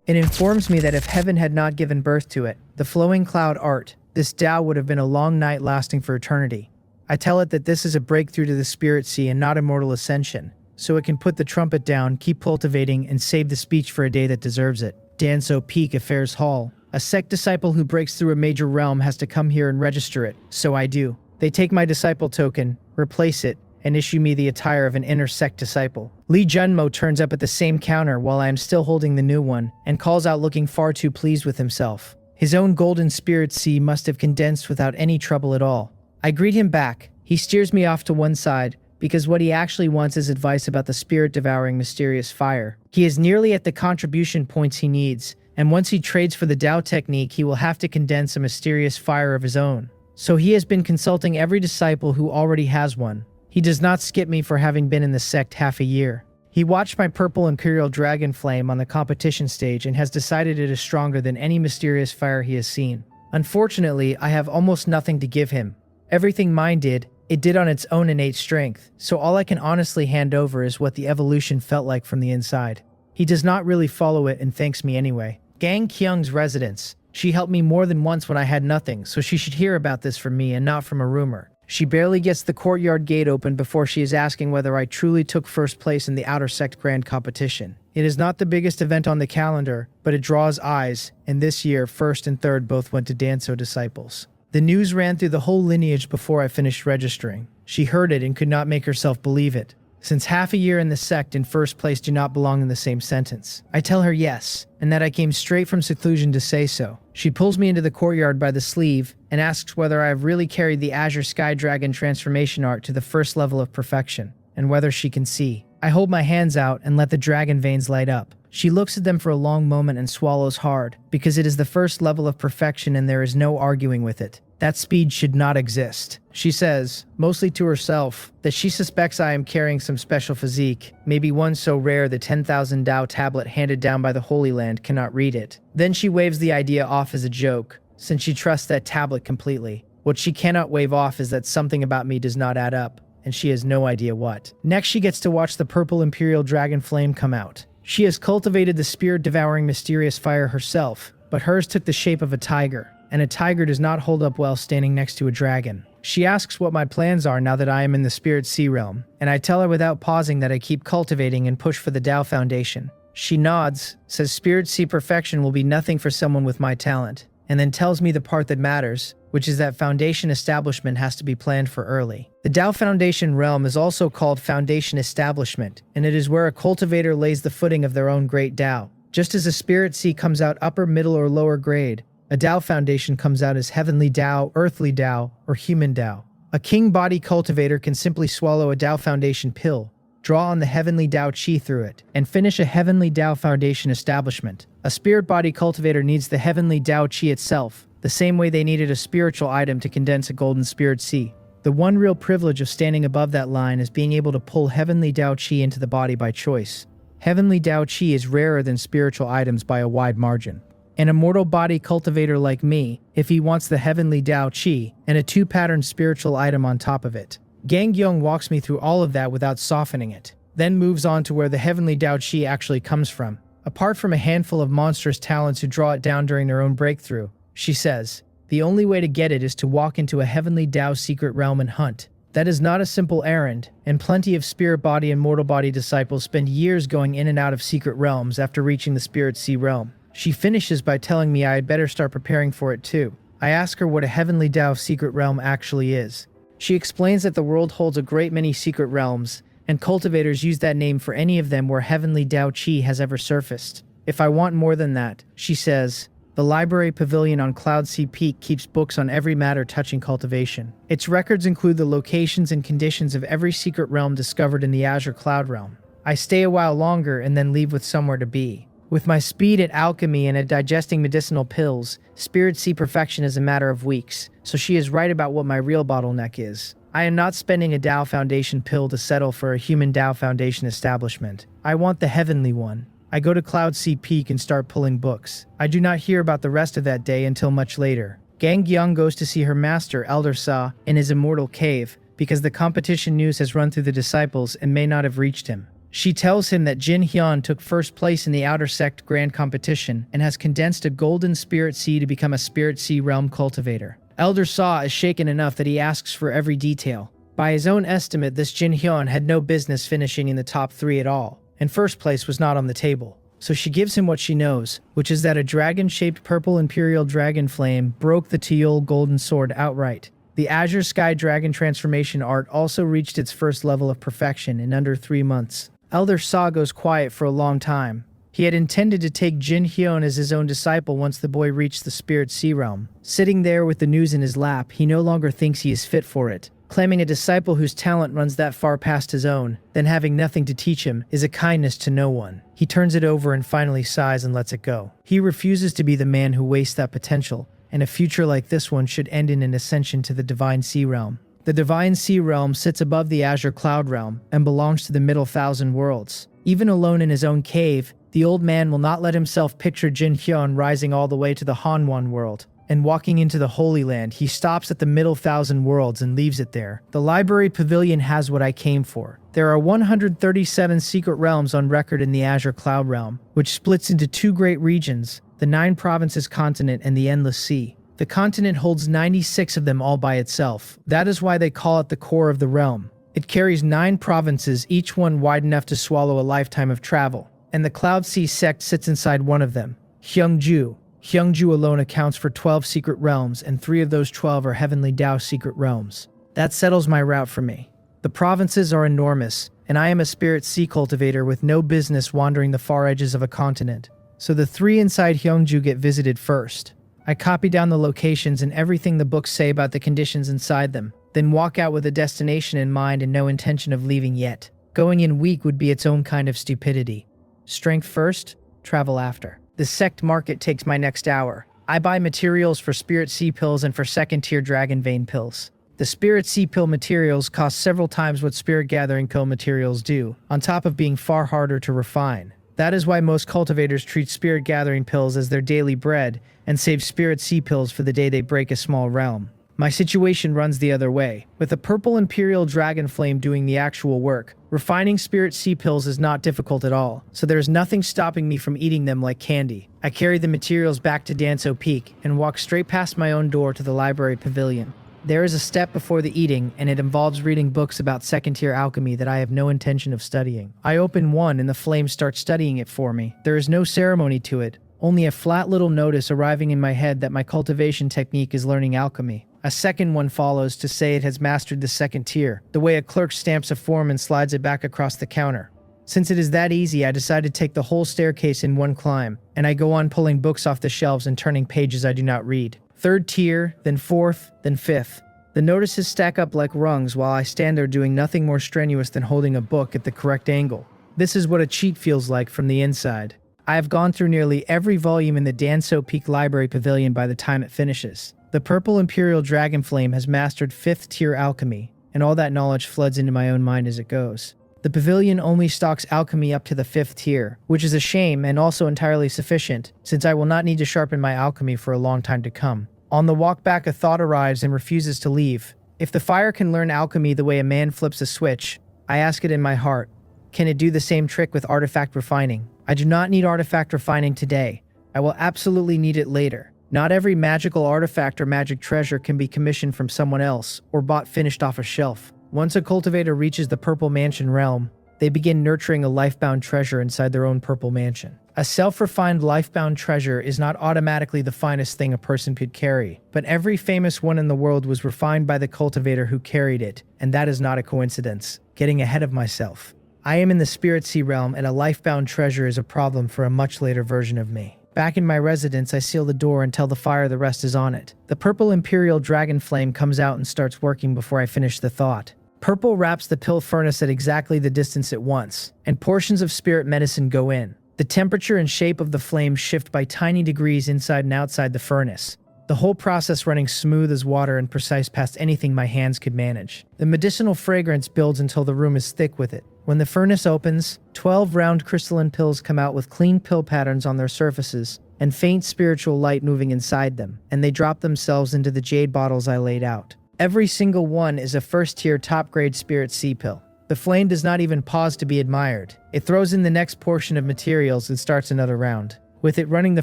It informs me that if heaven had not given birth to it, the flowing cloud art, this Tao would have been a long night lasting for eternity. I tell it that this is a breakthrough to the spirit sea and not immortal ascension, so it can put the trumpet down, keep cultivating, and save the speech for a day that deserves it. Danso Peak Affairs Hall. A Sect disciple who breaks through a major realm has to come here and register it, so I do. They take my disciple token, replace it, and issue me the attire of an inner Sect disciple. Lee Junmo turns up at the same counter while I am still holding the new one, and calls out looking far too pleased with himself. His own golden spirit sea must have condensed without any trouble at all. I greet him back. He steers me off to one side, because what he actually wants is advice about the spirit-devouring mysterious fire. He is nearly at the contribution points he needs, and once he trades for the Tao technique, he will have to condense a mysterious fire of his own. So he has been consulting every disciple who already has one. He does not skip me for having been in the sect half a year. He watched my purple Imperial Dragon Flame on the competition stage and has decided it is stronger than any mysterious fire he has seen. Unfortunately, I have almost nothing to give him. Everything mine did, it did on its own innate strength, so all I can honestly hand over is what the evolution felt like from the inside. He does not really follow it and thanks me anyway. Gang Kyung's residence. She helped me more than once when I had nothing, so she should hear about this from me and not from a rumor. She barely gets the courtyard gate open before she is asking whether I truly took first place in the Outer Sect Grand Competition. It is not the biggest event on the calendar, but it draws eyes, and this year, first and third both went to Danso disciples. The news ran through the whole lineage before I finished registering. She heard it and could not make herself believe it, since half a year in the sect and first place do not belong in the same sentence. I tell her yes, and that I came straight from seclusion to say so. She pulls me into the courtyard by the sleeve and asks whether I have really carried the Azure Sky Dragon transformation art to the first level of perfection, and whether she can see. I hold my hands out and let the dragon veins light up. She looks at them for a long moment and swallows hard, because it is the first level of perfection and there is no arguing with it. That speed should not exist. She says, mostly to herself, that she suspects I am carrying some special physique, maybe one so rare the 10,000 Tao tablet handed down by the Holy Land cannot read it. Then she waves the idea off as a joke, since she trusts that tablet completely. What she cannot wave off is that something about me does not add up, and she has no idea what. Next she gets to watch the purple Imperial Dragon Flame come out. She has cultivated the spirit-devouring mysterious fire herself, but hers took the shape of a tiger, and a tiger does not hold up well standing next to a dragon. She asks what my plans are now that I am in the Spirit Sea realm, and I tell her without pausing that I keep cultivating and push for the Tao Foundation. She nods, says Spirit Sea perfection will be nothing for someone with my talent, and then tells me the part that matters, which is that Foundation establishment has to be planned for early. The Tao Foundation realm is also called Foundation Establishment, and it is where a cultivator lays the footing of their own great Tao. Just as a Spirit Sea comes out upper, middle, or lower grade, a Tao Foundation comes out as Heavenly Tao, Earthly Tao, or Human Tao. A King Body cultivator can simply swallow a Tao Foundation pill, draw on the Heavenly Tao Chi through it, and finish a Heavenly Tao Foundation establishment. A Spirit Body cultivator needs the Heavenly Tao Chi itself, the same way they needed a spiritual item to condense a Golden Spirit Sea. The one real privilege of standing above that line is being able to pull Heavenly Tao Chi into the body by choice. Heavenly Tao Chi is rarer than spiritual items by a wide margin. An immortal body cultivator like me, if he wants the Heavenly Tao Chi, and a 2-pattern spiritual item on top of it. Gang Gyung walks me through all of that without softening it, then moves on to where the Heavenly Tao Chi actually comes from. Apart from a handful of monstrous talents who draw it down during their own breakthrough, she says, the only way to get it is to walk into a Heavenly Tao secret realm and hunt. That is not a simple errand, and plenty of spirit body and mortal body disciples spend years going in and out of secret realms after reaching the Spirit Sea realm. She finishes by telling me I had better start preparing for it too. I ask her what a Heavenly Tao secret realm actually is. She explains that the world holds a great many secret realms, and cultivators use that name for any of them where Heavenly Tao Chi has ever surfaced. If I want more than that, she says, the library pavilion on Cloudsea Peak keeps books on every matter touching cultivation. Its records include the locations and conditions of every secret realm discovered in the Azure Cloud realm. I stay a while longer and then leave with somewhere to be. With my speed at alchemy and at digesting medicinal pills, Spirit Sea perfection is a matter of weeks, so she is right about what my real bottleneck is. I am not spending a Tao Foundation pill to settle for a human Tao Foundation establishment. I want the heavenly one. I go to Cloudsea Peak and start pulling books. I do not hear about the rest of that day until much later. Gang Gyung goes to see her master, Elder Sa, in his immortal cave, because the competition news has run through the disciples and may not have reached him. She tells him that Jin Hyun took first place in the Outer Sect Grand Competition and has condensed a golden spirit sea to become a spirit sea realm cultivator. Elder Saw is shaken enough that he asks for every detail. By his own estimate, this Jin Hyun had no business finishing in the top 3 at all, and first place was not on the table. So she gives him what she knows, which is that a dragon-shaped purple imperial dragon flame broke the Teal golden sword outright. The Azure Sky Dragon transformation art also reached its first level of perfection in under 3 months. Elder Saw goes quiet for a long time. He had intended to take Jin Hyun as his own disciple once the boy reached the Spirit Sea Realm. Sitting there with the news in his lap, he no longer thinks he is fit for it. Claiming a disciple whose talent runs that far past his own, then having nothing to teach him, is a kindness to no one. He turns it over and finally sighs and lets it go. He refuses to be the man who wastes that potential, and a future like this one should end in an ascension to the Divine Sea Realm. The Divine Sea Realm sits above the Azure Cloud Realm and belongs to the Middle Thousand Worlds. Even alone in his own cave, the old man will not let himself picture Jin Hyun rising all the way to the Hanwon world. And walking into the Holy Land, he stops at the Middle Thousand Worlds and leaves it there. The Library Pavilion has what I came for. There are 137 secret realms on record in the Azure Cloud Realm, which splits into 2 great regions, the 9 provinces continent and the Endless Sea. The continent holds 96 of them all by itself. That is why they call it the core of the realm. It carries 9 provinces, each one wide enough to swallow a lifetime of travel. And the Cloud Sea Sect sits inside one of them, Hyungju. Hyungju alone accounts for 12 secret realms, and 3 of those 12 are Heavenly Dao secret realms. That settles my route for me. The provinces are enormous, and I am a spirit sea cultivator with no business wandering the far edges of a continent. So the 3 inside Hyungju get visited first. I copy down the locations and everything the books say about the conditions inside them, then walk out with a destination in mind and no intention of leaving yet. Going in weak would be its own kind of stupidity. Strength first, travel after. The Sect market takes my next hour. I buy materials for Spirit Sea pills and for second-tier Dragon Vein pills. The Spirit Sea pill materials cost several times what Spirit Gathering pill materials do, on top of being far harder to refine. That is why most cultivators treat Spirit Gathering pills as their daily bread and save Spirit Sea pills for the day they break a small realm. My situation runs the other way, with a purple Imperial Dragon Flame doing the actual work. Refining Spirit Sea pills is not difficult at all, so there is nothing stopping me from eating them like candy. I carry the materials back to Danso Peak and walk straight past my own door to the Library Pavilion. There is a step before the eating, and it involves reading books about second-tier alchemy that I have no intention of studying. I open one and the flame starts studying it for me. There is no ceremony to it, only a flat little notice arriving in my head that my cultivation technique is learning alchemy. A second one follows to say it has mastered the second tier, the way a clerk stamps a form and slides it back across the counter. Since it is that easy, I decide to take the whole staircase in one climb, and I go on pulling books off the shelves and turning pages I do not read. 3rd tier, then 4th, then 5th. The notices stack up like rungs while I stand there doing nothing more strenuous than holding a book at the correct angle. This is what a cheat feels like from the inside. I have gone through nearly every volume in the Danso Peak Library Pavilion by the time it finishes. The purple Imperial Dragon Flame has mastered 5th tier alchemy, and all that knowledge floods into my own mind as it goes. The pavilion only stocks alchemy up to the 5th tier, which is a shame and also entirely sufficient, since I will not need to sharpen my alchemy for a long time to come. On the walk back, a thought arrives and refuses to leave. If the fire can learn alchemy the way a man flips a switch, I ask it in my heart, can it do the same trick with artifact refining? I do not need artifact refining today. I will absolutely need it later. Not every magical artifact or magic treasure can be commissioned from someone else or bought finished off a shelf. Once a cultivator reaches the Purple Mansion realm, they begin nurturing a lifebound treasure inside their own Purple Mansion. A self-refined lifebound treasure is not automatically the finest thing a person could carry, but every famous one in the world was refined by the cultivator who carried it, and that is not a coincidence. Getting ahead of myself. I am in the Spirit Sea realm, and a lifebound treasure is a problem for a much later version of me. Back in my residence, I seal the door and tell the fire the rest is on it. The purple Imperial Dragon Flame comes out and starts working before I finish the thought. Purple wraps the pill furnace at exactly the distance it wants, and portions of spirit medicine go in. The temperature and shape of the flame shift by tiny degrees inside and outside the furnace. The whole process running smooth as water and precise past anything my hands could manage. The medicinal fragrance builds until the room is thick with it. When the furnace opens, 12 round crystalline pills come out with clean pill patterns on their surfaces and faint spiritual light moving inside them, and they drop themselves into the jade bottles I laid out. Every single one is a first-tier top-grade Spirit Sea pill. The flame does not even pause to be admired. It throws in the next portion of materials and starts another round. With it running the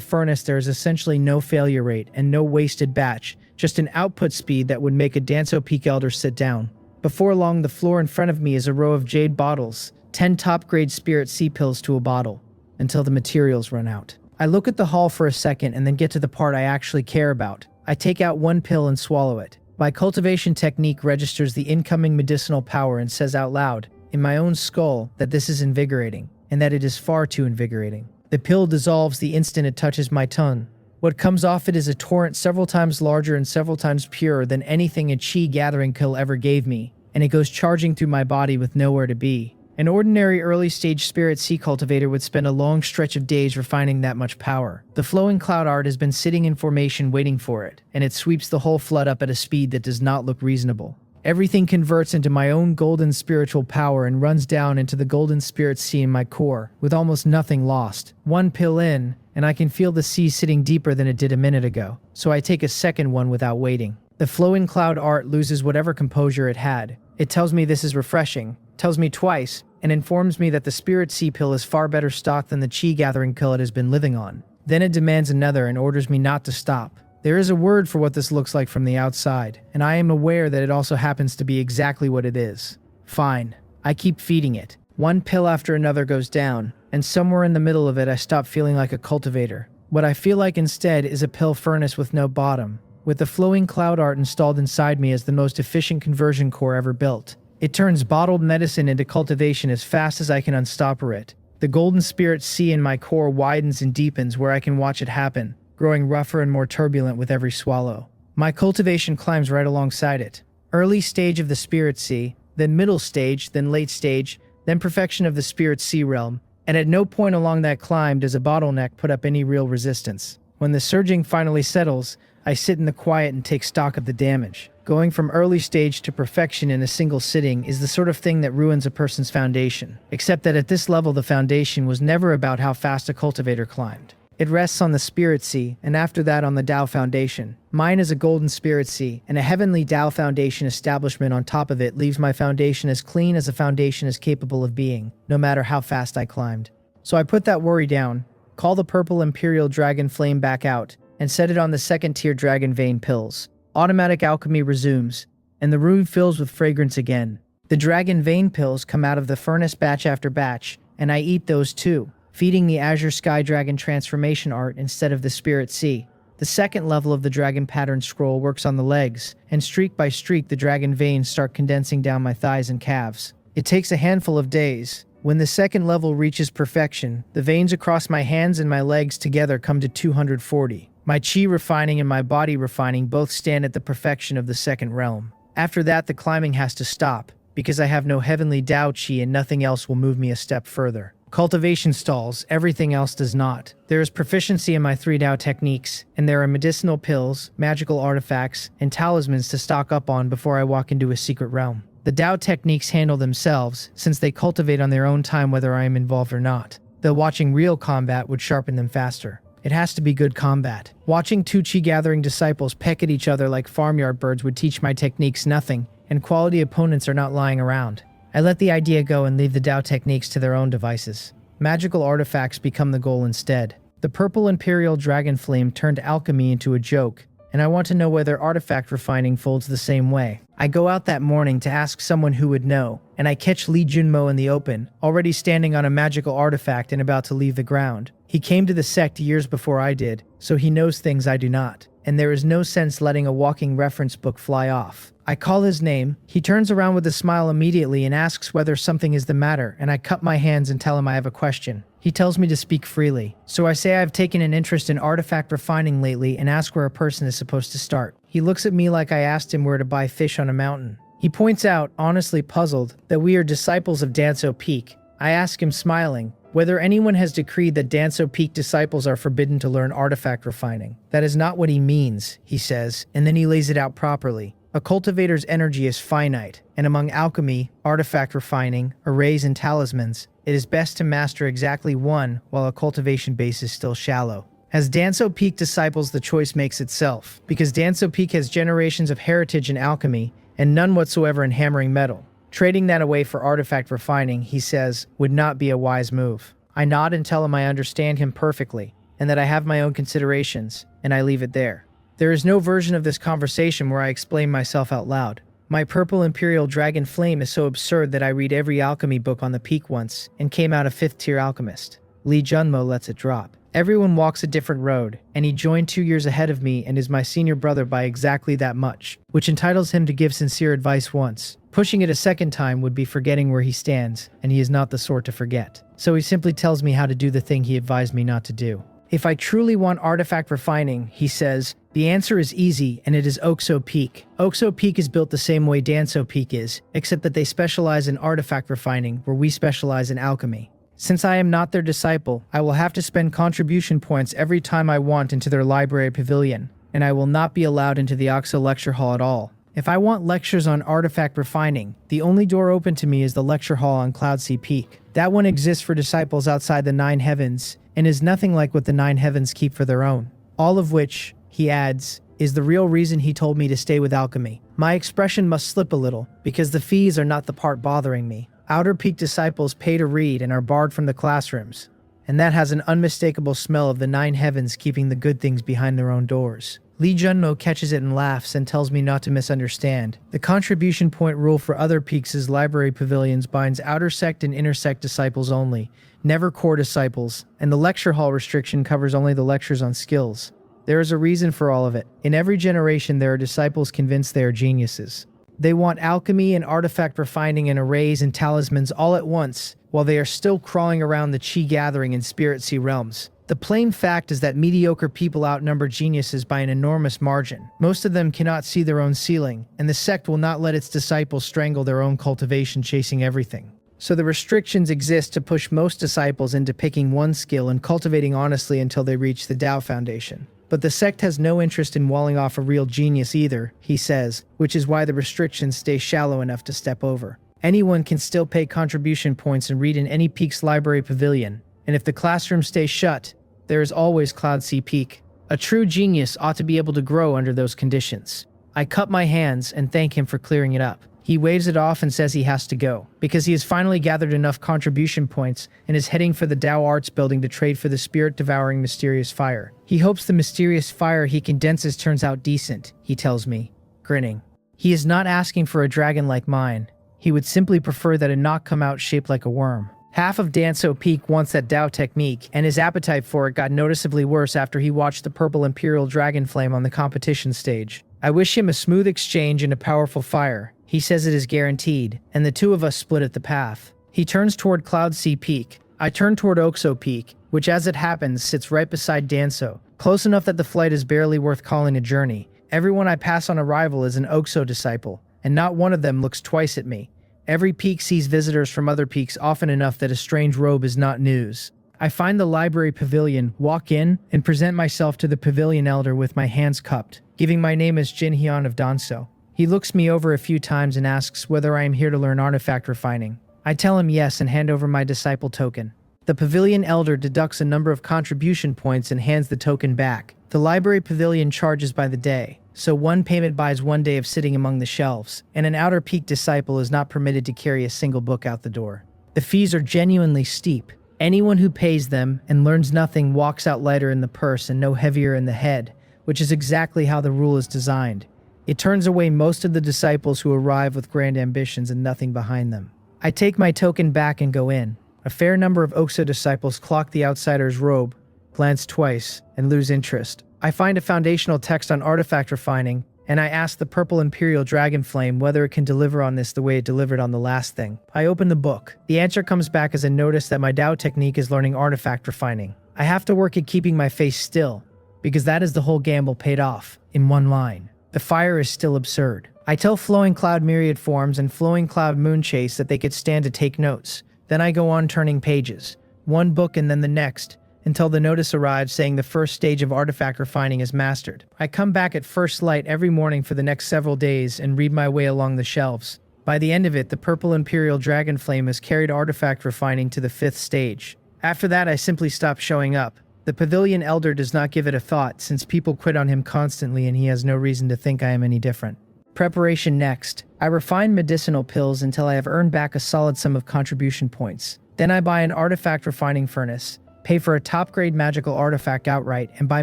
furnace, there is essentially no failure rate and no wasted batch, just an output speed that would make a Danso Peak Elder sit down. Before long, the floor in front of me is a row of jade bottles, 10 top-grade Spirit Sea pills to a bottle, until the materials run out. I look at the haul for a second and then get to the part I actually care about. I take out one pill and swallow it. My cultivation technique registers the incoming medicinal power and says out loud, in my own skull, that this is invigorating, and that it is far too invigorating. The pill dissolves the instant it touches my tongue. What comes off it is a torrent several times larger and several times purer than anything a chi gathering pill ever gave me, and it goes charging through my body with nowhere to be. An ordinary early-stage Spirit Sea cultivator would spend a long stretch of days refining that much power. The flowing cloud art has been sitting in formation waiting for it, and it sweeps the whole flood up at a speed that does not look reasonable. Everything converts into my own golden spiritual power and runs down into the golden Spirit Sea in my core, with almost nothing lost. One pill in, and I can feel the sea sitting deeper than it did a minute ago, so I take a second one without waiting. The flowing cloud art loses whatever composure it had. It tells me this is refreshing, tells me twice, and informs me that the Spirit Sea pill is far better stocked than the chi gathering pill it has been living on. Then it demands another and orders me not to stop. There is a word for what this looks like from the outside, and I am aware that it also happens to be exactly what it is. Fine. I keep feeding it. One pill after another goes down, and somewhere in the middle of it I stop feeling like a cultivator. What I feel like instead is a pill furnace with no bottom, with the flowing cloud art installed inside me as the most efficient conversion core ever built. It turns bottled medicine into cultivation as fast as I can unstopper it. The golden Spirit Sea in my core widens and deepens where I can watch it happen, growing rougher and more turbulent with every swallow. My cultivation climbs right alongside it. Early stage of the Spirit Sea, then middle stage, then late stage, then perfection of the Spirit Sea realm, and at no point along that climb does a bottleneck put up any real resistance. When the surging finally settles, I sit in the quiet and take stock of the damage. Going from early stage to perfection in a single sitting is the sort of thing that ruins a person's foundation, except that at this level the foundation was never about how fast a cultivator climbed. It rests on the Spirit Sea, and after that on the Tao Foundation. Mine is a golden Spirit Sea, and a heavenly Tao Foundation establishment on top of it leaves my foundation as clean as a foundation is capable of being, no matter how fast I climbed. So I put that worry down, call the purple Imperial Dragon Flame back out, and set it on the second-tier Dragon Vein pills. Automatic alchemy resumes, and the room fills with fragrance again. The Dragon Vein pills come out of the furnace batch after batch, and I eat those too, feeding the Azure Sky Dragon transformation art instead of the Spirit Sea. The second level of the Dragon Pattern Scroll works on the legs, and streak by streak the Dragon Veins start condensing down my thighs and calves. It takes a handful of days. When the second level reaches perfection, the veins across my hands and my legs together come to 240. My chi refining and my body refining both stand at the perfection of the second realm. After that, the climbing has to stop, because I have no heavenly Tao chi and nothing else will move me a step further. Cultivation stalls, everything else does not. There is proficiency in my 3 Tao techniques, and there are medicinal pills, magical artifacts, and talismans to stock up on before I walk into a secret realm. The Tao techniques handle themselves, since they cultivate on their own time whether I am involved or not, though watching real combat would sharpen them faster. It has to be good combat. Watching 2 chi gathering disciples peck at each other like farmyard birds would teach my techniques nothing, and quality opponents are not lying around. I let the idea go and leave the Tao techniques to their own devices. Magical artifacts become the goal instead. The purple Imperial Dragon Flame turned alchemy into a joke, and I want to know whether artifact refining folds the same way. I go out that morning to ask someone who would know, and I catch Li Junmo in the open, already standing on a magical artifact and about to leave the ground. He came to the Sect years before I did, so he knows things I do not, and there is no sense letting a walking reference book fly off. I call his name, he turns around with a smile immediately and asks whether something is the matter, and I cup my hands and tell him I have a question. He tells me to speak freely, so I say I've taken an interest in artifact refining lately and ask where a person is supposed to start. He looks at me like I asked him where to buy fish on a mountain. He points out, honestly puzzled, that we are disciples of Danso Peak. I ask him, smiling, whether anyone has decreed that Danso Peak disciples are forbidden to learn artifact refining. That is not what he means, he says, and then he lays it out properly. A cultivator's energy is finite, and among alchemy, artifact refining, arrays, and talismans, it is best to master exactly one while a cultivation base is still shallow. As Danso Peak disciples, the choice makes itself, because Danso Peak has generations of heritage in alchemy and none whatsoever in hammering metal. Trading that away for artifact refining, he says, would not be a wise move. I nod and tell him I understand him perfectly, and that I have my own considerations, and I leave it there. There is no version of this conversation where I explain myself out loud. My purple imperial dragon flame is so absurd that I read every alchemy book on the peak once, and came out a 5th tier alchemist. Lee Junmo lets it drop. Everyone walks a different road, and he joined 2 years ahead of me and is my senior brother by exactly that much, which entitles him to give sincere advice once. Pushing it a second time would be forgetting where he stands, and he is not the sort to forget. So he simply tells me how to do the thing he advised me not to do. If I truly want artifact refining, he says, the answer is easy, and it is Oxo Peak. Oxo Peak is built the same way Danso Peak is, except that they specialize in artifact refining, where we specialize in alchemy. Since I am not their disciple, I will have to spend contribution points every time I want into their library pavilion, and I will not be allowed into the Oxo lecture hall at all. If I want lectures on artifact refining, the only door open to me is the lecture hall on Cloudsea Peak. That one exists for disciples outside the 9 heavens, and is nothing like what the 9 heavens keep for their own. All of which, he adds, is the real reason he told me to stay with alchemy. My expression must slip a little, because the fees are not the part bothering me. Outer Peak disciples pay to read and are barred from the classrooms, and that has an unmistakable smell of the 9 heavens keeping the good things behind their own doors. Lee Junmo catches it and laughs and tells me not to misunderstand. The contribution point rule for other peaks' library pavilions binds outer sect and inner sect disciples only, never core disciples, and the lecture hall restriction covers only the lectures on skills. There is a reason for all of it. In every generation there are disciples convinced they are geniuses. They want alchemy and artifact refining and arrays and talismans all at once, while they are still crawling around the chi gathering in Spirit Sea realms. The plain fact is that mediocre people outnumber geniuses by an enormous margin. Most of them cannot see their own ceiling, and the sect will not let its disciples strangle their own cultivation chasing everything. So the restrictions exist to push most disciples into picking one skill and cultivating honestly until they reach the Tao Foundation. But the sect has no interest in walling off a real genius either, he says, which is why the restrictions stay shallow enough to step over. Anyone can still pay contribution points and read in any peak's library pavilion, and if the classroom stays shut, there is always Cloudsea Peak. A true genius ought to be able to grow under those conditions. I cup my hands and thank him for clearing it up. He waves it off and says he has to go, because he has finally gathered enough contribution points and is heading for the Tao Arts building to trade for the spirit-devouring mysterious fire. He hopes the mysterious fire he condenses turns out decent, he tells me, grinning. He is not asking for a dragon like mine. He would simply prefer that it not come out shaped like a worm. Half of Danso Peak wants that Tao technique, and his appetite for it got noticeably worse after he watched the purple imperial dragon flame on the competition stage. I wish him a smooth exchange and a powerful fire. He says it is guaranteed, and the two of us split at the path. He turns toward Cloudsea Peak. I turn toward Oxo Peak, which as it happens sits right beside Danso, close enough that the flight is barely worth calling a journey. Everyone I pass on arrival is an Oxo disciple, and not one of them looks twice at me. Every peak sees visitors from other peaks often enough that a strange robe is not news. I find the library pavilion, walk in, and present myself to the pavilion elder with my hands cupped, giving my name as Jin Hyun of Danso. He looks me over a few times and asks whether I am here to learn artifact refining. I tell him yes and hand over my disciple token. The pavilion elder deducts a number of contribution points and hands the token back. The library pavilion charges by the day, so one payment buys 1 day of sitting among the shelves, and an outer peak disciple is not permitted to carry a single book out the door. The fees are genuinely steep. Anyone who pays them and learns nothing walks out lighter in the purse and no heavier in the head, which is exactly how the rule is designed. It turns away most of the disciples who arrive with grand ambitions and nothing behind them. I take my token back and go in. A fair number of Oxo disciples clock the outsider's robe, glance twice, and lose interest. I find a foundational text on artifact refining, and I ask the purple imperial dragon flame whether it can deliver on this the way it delivered on the last thing. I open the book. The answer comes back as a notice that my Tao technique is learning artifact refining. I have to work at keeping my face still, because that is the whole gamble paid off, in one line. The fire is still absurd. I tell Flowing Cloud Myriad Forms and Flowing Cloud Moonchase that they could stand to take notes. Then I go on turning pages, one book and then the next, until the notice arrives saying the first stage of artifact refining is mastered. I come back at first light every morning for the next several days and read my way along the shelves. By the end of it, the purple imperial dragon flame has carried artifact refining to the 5th stage. After that, I simply stop showing up. The pavilion elder does not give it a thought, since people quit on him constantly and he has no reason to think I am any different. Preparation next. I refine medicinal pills until I have earned back a solid sum of contribution points. Then I buy an artifact refining furnace, pay for a top-grade magical artifact outright, and buy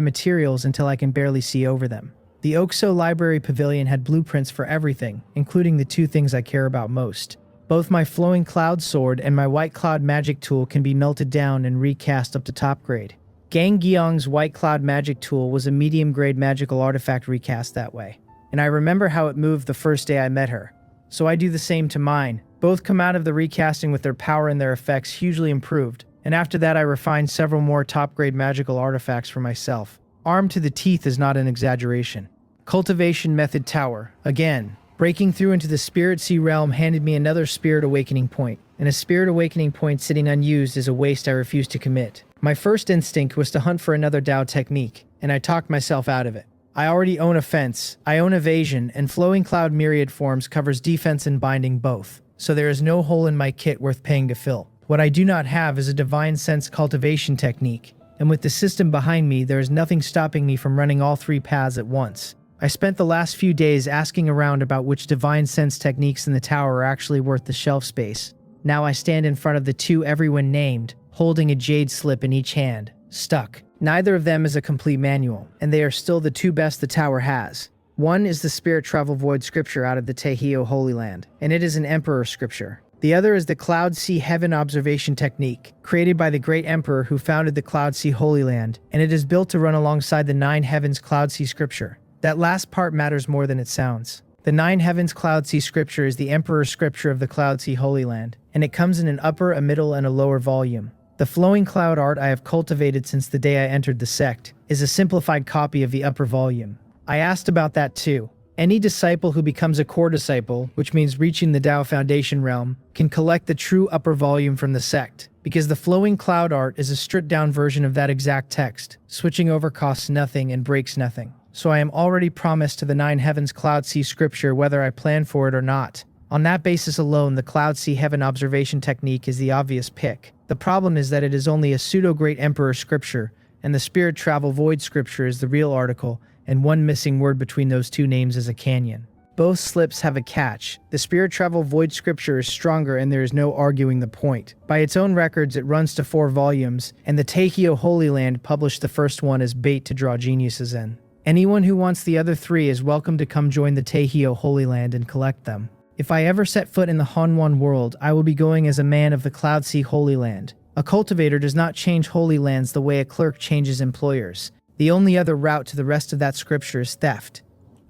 materials until I can barely see over them. The Oxo Library Pavilion had blueprints for everything, including the two things I care about most. Both my Flowing Cloud Sword and my White Cloud Magic Tool can be melted down and recast up to top grade. Gang Gyeong's White Cloud Magic Tool was a medium-grade magical artifact recast that way, and I remember how it moved the first day I met her. So I do the same to mine. Both come out of the recasting with their power and their effects hugely improved, and after that I refined several more top-grade magical artifacts for myself. Armed to the teeth is not an exaggeration. Cultivation Method Tower. Again, breaking through into the Spirit Sea realm handed me another Spirit Awakening point, and a Spirit Awakening point sitting unused is a waste I refuse to commit. My first instinct was to hunt for another Dao technique, and I talked myself out of it. I already own Offense, I own Evasion, and Flowing Cloud Myriad Forms covers defense and binding both, so there is no hole in my kit worth paying to fill. What I do not have is a Divine Sense cultivation technique, and with the system behind me, there is nothing stopping me from running all three paths at once. I spent the last few days asking around about which Divine Sense techniques in the tower are actually worth the shelf space. Now I stand in front of the two everyone named, holding a jade slip in each hand, stuck. Neither of them is a complete manual, and they are still the two best the tower has. One is the Spirit Travel Void scripture out of the Taehyo Holy Land, and it is an Emperor scripture. The other is the Cloud Sea Heaven Observation Technique, created by the great Emperor who founded the Cloud Sea Holy Land, and it is built to run alongside the Nine Heavens Cloud Sea scripture. That last part matters more than it sounds. The Nine Heavens Cloud Sea scripture is the Emperor scripture of the Cloud Sea Holy Land, and it comes in an upper, a middle, and a lower volume. The Flowing Cloud art I have cultivated since the day I entered the Sect is a simplified copy of the upper volume. I asked about that too. Any disciple who becomes a core disciple, which means reaching the Dao Foundation realm, can collect the true upper volume from the Sect, because the Flowing Cloud art is a stripped-down version of that exact text. Switching over costs nothing and breaks nothing. So I am already promised to the Nine Heavens Cloud Sea scripture whether I plan for it or not. On that basis alone, the Cloud Sea Heaven Observation Technique is the obvious pick. The problem is that it is only a pseudo-great Emperor scripture, and the Spirit Travel Void scripture is the real article, and one missing word between those two names is a canyon. Both slips have a catch. The Spirit Travel Void scripture is stronger and there is no arguing the point. By its own records, it runs to 4 volumes, and the Taehyo Holy Land published the first one as bait to draw geniuses in. Anyone who wants the other 3 is welcome to come join the Taehyo Holy Land and collect them. If I ever set foot in the Hanwon world, I will be going as a man of the Cloud Sea Holy Land. A cultivator does not change holy lands the way a clerk changes employers. The only other route to the rest of that scripture is theft.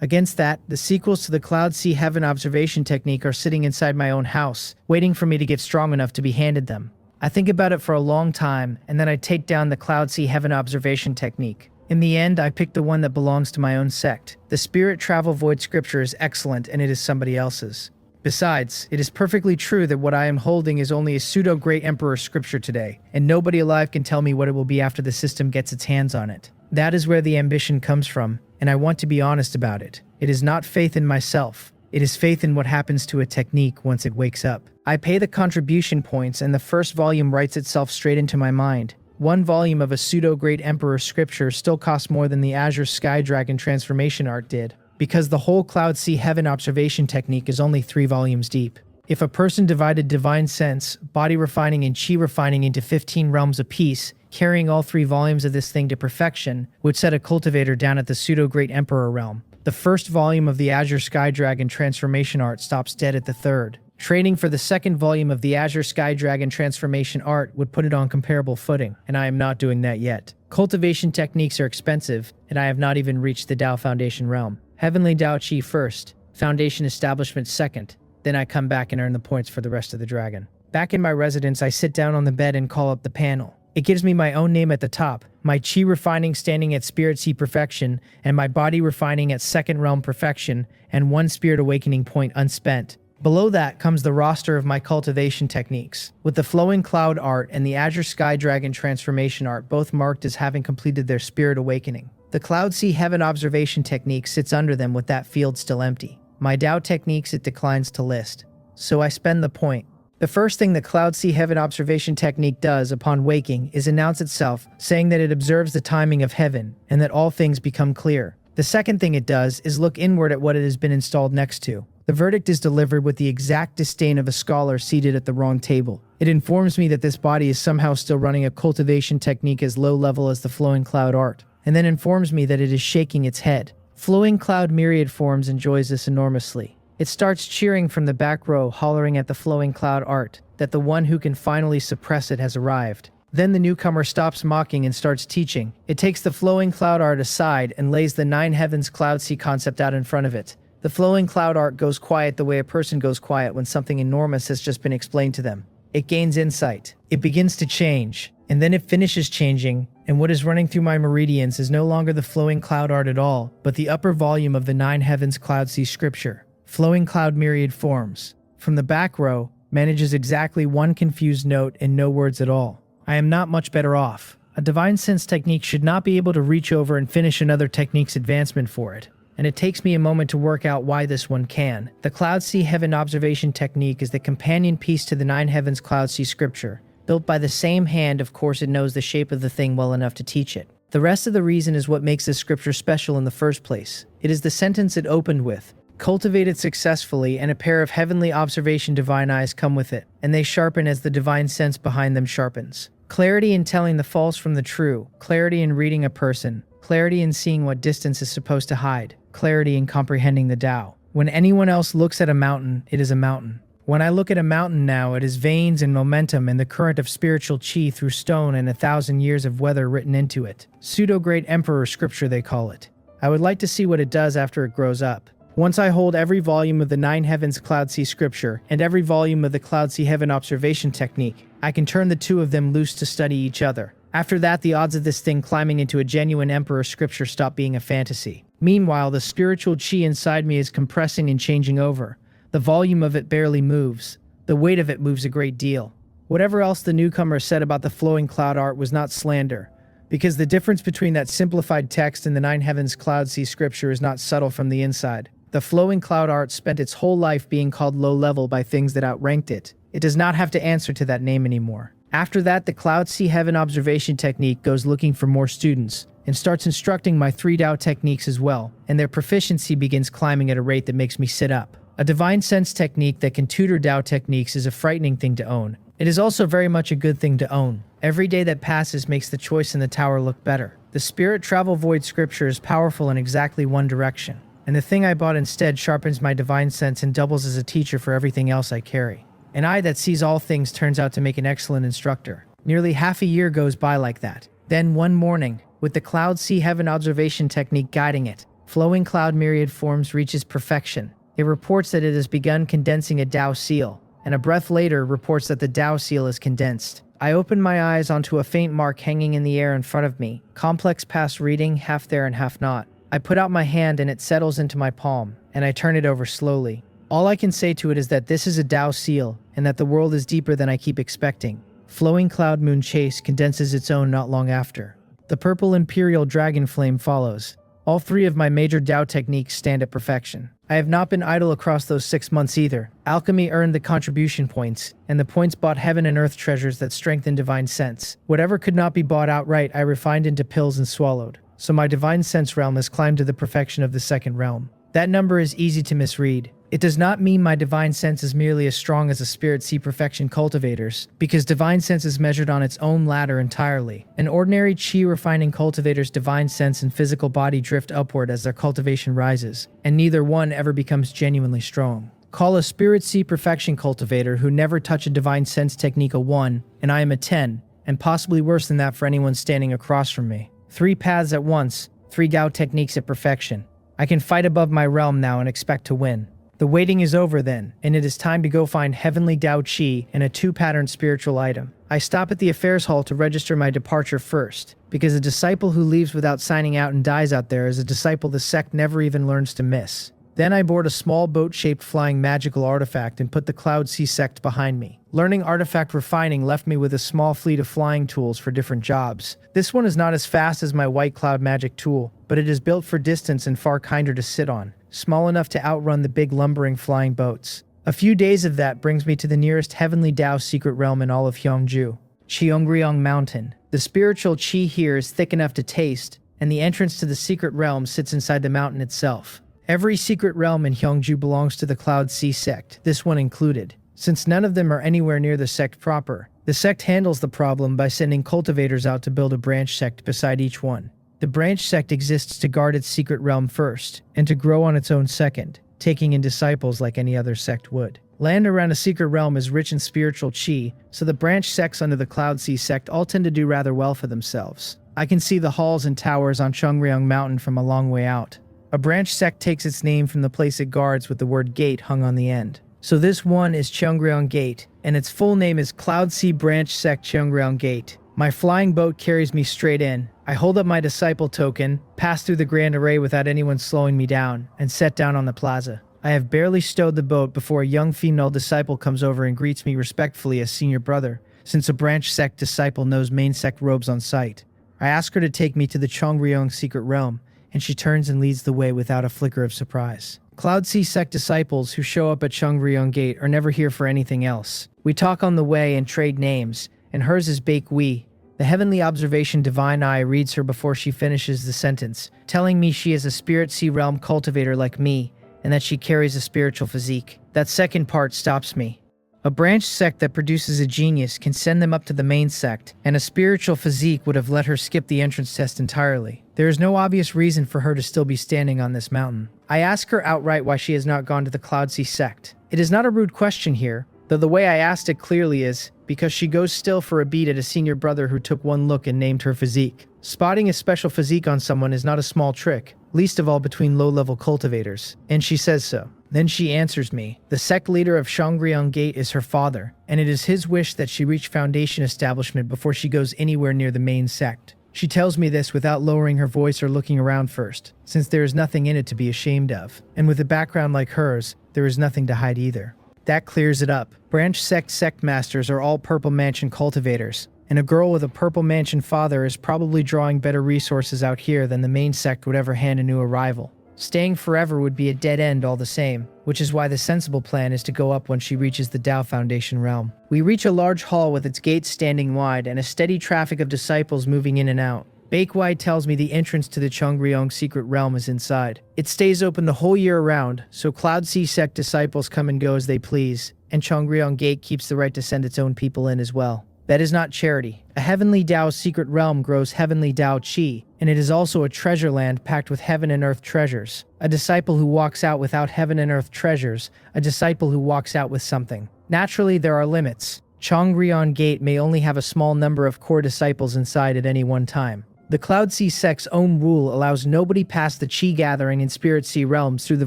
Against that, the sequels to the Cloud Sea Heaven Observation Technique are sitting inside my own house, waiting for me to get strong enough to be handed them. I think about it for a long time, and then I take down the Cloud Sea Heaven Observation Technique. In the end, I pick the one that belongs to my own sect. The Spirit Travel Void scripture is excellent, and it is somebody else's. Besides, it is perfectly true that what I am holding is only a pseudo-great Emperor scripture today, and nobody alive can tell me what it will be after the system gets its hands on it. That is where the ambition comes from, and I want to be honest about it. It is not faith in myself. It is faith in what happens to a technique once it wakes up. I pay the contribution points, and the first volume writes itself straight into my mind. 1 volume of a pseudo-great Emperor scripture still costs more than the Azure Sky Dragon transformation art did, because the whole Cloud Sea Heaven Observation Technique is only 3 volumes deep. If a person divided Divine Sense, Body Refining, and Chi Refining into 15 realms apiece, carrying all 3 volumes of this thing to perfection would set a cultivator down at the pseudo-great Emperor realm. The first volume of the Azure Sky Dragon transformation art stops dead at the 3rd. Training for the 2nd volume of the Azure Sky Dragon transformation art would put it on comparable footing, and I am not doing that yet. Cultivation techniques are expensive, and I have not even reached the Dao Foundation realm. Heavenly Dao Chi first, Foundation Establishment second, then I come back and earn the points for the rest of the dragon. Back in my residence, I sit down on the bed and call up the panel. It gives me my own name at the top, my Chi Refining standing at Spirit Sea Perfection, and my Body Refining at 2nd Realm Perfection, and 1 Spirit Awakening point unspent. Below that comes the roster of my cultivation techniques, with the Flowing Cloud art and the Azure Sky Dragon transformation art both marked as having completed their Spirit Awakening. The Cloud Sea Heaven Observation Technique sits under them with that field still empty. My Dao techniques it declines to list, so I spend the point. The first thing the Cloud Sea Heaven Observation Technique does upon waking is announce itself, saying that it observes the timing of heaven, and that all things become clear. The second thing it does is look inward at what it has been installed next to. The verdict is delivered with the exact disdain of a scholar seated at the wrong table. It informs me that this body is somehow still running a cultivation technique as low level as the flowing cloud art, and then informs me that it is shaking its head. Flowing cloud myriad forms enjoys this enormously. It starts cheering from the back row, hollering at the flowing cloud art that the one who can finally suppress it has arrived. Then the newcomer stops mocking and starts teaching. It takes the flowing cloud art aside and lays the nine heavens cloud sea concept out in front of it. The flowing cloud art goes quiet the way a person goes quiet when something enormous has just been explained to them. It gains insight. It begins to change. And then it finishes changing, and what is running through my meridians is no longer the flowing cloud art at all, but the upper volume of the nine heavens cloud sea scripture. Flowing cloud myriad forms. From the back row, manages exactly one confused note and no words at all. I am not much better off. A divine sense technique should not be able to reach over and finish another technique's advancement for it. And it takes me a moment to work out why this one can. The Cloud Sea Heaven Observation Technique is the companion piece to the Nine Heavens Cloud Sea Scripture. Built by the same hand, of course it knows the shape of the thing well enough to teach it. The rest of the reason is what makes this scripture special in the first place. It is the sentence it opened with. Cultivate it successfully, and a pair of heavenly observation divine eyes come with it, and they sharpen as the divine sense behind them sharpens. Clarity in telling the false from the true, clarity in reading a person, clarity in seeing what distance is supposed to hide, clarity in comprehending the Tao. When anyone else looks at a mountain, it is a mountain. When I look at a mountain now, it is veins and momentum and the current of spiritual chi through stone and 1,000 years of weather written into it. Pseudo-great emperor scripture they call it. I would like to see what it does after it grows up. Once I hold every volume of the Nine Heavens Cloud Sea Scripture and every volume of the Cloud Sea Heaven Observation Technique, I can turn the two of them loose to study each other. After that, the odds of this thing climbing into a genuine emperor scripture stop being a fantasy. Meanwhile, the spiritual chi inside me is compressing and changing over. The volume of it barely moves. The weight of it moves a great deal. Whatever else the newcomer said about the flowing cloud art was not slander, because the difference between that simplified text and the Nine Heavens Cloud Sea Scripture is not subtle from the inside. The flowing cloud art spent its whole life being called low level by things that outranked it. It does not have to answer to that name anymore. After that, the Cloud Sea Heaven Observation Technique goes looking for more students and starts instructing my 3 Tao techniques as well, and their proficiency begins climbing at a rate that makes me sit up. A divine sense technique that can tutor Tao techniques is a frightening thing to own. It is also very much a good thing to own. Every day that passes makes the choice in the tower look better. The Spirit Travel Void Scripture is powerful in exactly one direction, and the thing I bought instead sharpens my divine sense and doubles as a teacher for everything else I carry. An eye that sees all things turns out to make an excellent instructor. Nearly half a year goes by like that. Then one morning, with the Cloud Sea Heaven Observation Technique guiding it, flowing cloud myriad forms reaches perfection. It reports that it has begun condensing a Tao seal, and a breath later reports that the Tao seal is condensed. I open my eyes onto a faint mark hanging in the air in front of me, complex past reading, half there and half not. I put out my hand and it settles into my palm, and I turn it over slowly. All I can say to it is that this is a Tao seal, and that the world is deeper than I keep expecting. Flowing Cloud Moon Chase condenses its own not long after. The purple Imperial Dragon Flame follows. All 3 of my major Tao techniques stand at perfection. I have not been idle across those 6 months either. Alchemy earned the contribution points, and the points bought heaven and earth treasures that strengthen divine sense. Whatever could not be bought outright, I refined into pills and swallowed. So my divine sense realm has climbed to the perfection of the second realm. That number is easy to misread. It does not mean my divine sense is merely as strong as a spirit sea perfection cultivator's, because divine sense is measured on its own ladder entirely. An ordinary chi refining cultivator's divine sense and physical body drift upward as their cultivation rises, and neither one ever becomes genuinely strong. Call a spirit sea perfection cultivator who never touch a divine sense technique a 1, and I am a 10, and possibly worse than that for anyone standing across from me. 3 paths at once, 3 Tao techniques at perfection. I can fight above my realm now and expect to win. The waiting is over then, and it is time to go find heavenly Tao Chi and a 2-pattern spiritual item. I stop at the affairs hall to register my departure first, because a disciple who leaves without signing out and dies out there is a disciple the sect never even learns to miss. Then I board a small boat-shaped flying magical artifact and put the Cloud Sea Sect behind me. Learning artifact refining left me with a small fleet of flying tools for different jobs. This one is not as fast as my white cloud magic tool, but it is built for distance and far kinder to sit on, small enough to outrun the big lumbering flying boats. A few days of that brings me to the nearest heavenly Tao secret realm in all of Hyungju, Cheongryong Mountain. The spiritual chi here is thick enough to taste, and the entrance to the secret realm sits inside the mountain itself. Every secret realm in Gyeongju belongs to the Cloud Sea Sect, this one included. Since none of them are anywhere near the sect proper, the sect handles the problem by sending cultivators out to build a branch sect beside each one. The branch sect exists to guard its secret realm first, and to grow on its own second, taking in disciples like any other sect would. Land around a secret realm is rich in spiritual chi, so the branch sects under the Cloud Sea Sect all tend to do rather well for themselves. I can see the halls and towers on Cheongryong Mountain from a long way out. A branch sect takes its name from the place it guards with the word gate hung on the end. So this one is Cheongryong Gate, and its full name is Cloud Sea Branch Sect Cheongryong Gate. My flying boat carries me straight in. I hold up my disciple token, pass through the grand array without anyone slowing me down, and set down on the plaza. I have barely stowed the boat before a young female disciple comes over and greets me respectfully as senior brother, since a branch sect disciple knows main sect robes on sight. I ask her to take me to the Cheongryong secret realm, and she turns and leads the way without a flicker of surprise. Cloud Sea Sect disciples who show up at Cheongryong Gate are never here for anything else. We talk on the way and trade names, and hers is Baek Wee. The heavenly observation divine eye reads her before she finishes the sentence, telling me she is a spirit sea realm cultivator like me, and that she carries a spiritual physique. That second part stops me. A branch sect that produces a genius can send them up to the main sect, and a spiritual physique would have let her skip the entrance test entirely. There is no obvious reason for her to still be standing on this mountain. I ask her outright why she has not gone to the Cloud Sea Sect. It is not a rude question here, though the way I asked it clearly is, because she goes still for a beat at a senior brother who took one look and named her physique. Spotting a special physique on someone is not a small trick, least of all between low-level cultivators, and she says so. Then she answers me. The sect leader of Cheongryong Gate is her father, and it is his wish that she reach Foundation establishment before she goes anywhere near the main sect. She tells me this without lowering her voice or looking around first, since there is nothing in it to be ashamed of, and with a background like hers, there is nothing to hide either. That clears it up. Branch sect masters are all Purple Mansion cultivators, and a girl with a Purple Mansion father is probably drawing better resources out here than the main sect would ever hand a new arrival. Staying forever would be a dead end all the same, which is why the sensible plan is to go up when she reaches the Tao Foundation realm. We reach a large hall with its gates standing wide and a steady traffic of disciples moving in and out. Baek Wee tells me the entrance to the Cheongryong secret realm is inside. It stays open the whole year round, so Cloud Sea Sect disciples come and go as they please, and Cheongryong Gate keeps the right to send its own people in as well. That is not charity. A heavenly Tao secret realm grows heavenly Tao chi, and it is also a treasure land packed with heaven and earth treasures. A disciple who walks out without heaven and earth treasures, a disciple who walks out with something. Naturally, there are limits. Cheongryong Gate may only have a small number of core disciples inside at any one time. The Cloud Sea Sect's own rule allows nobody past the Chi gathering in Spirit Sea realms through the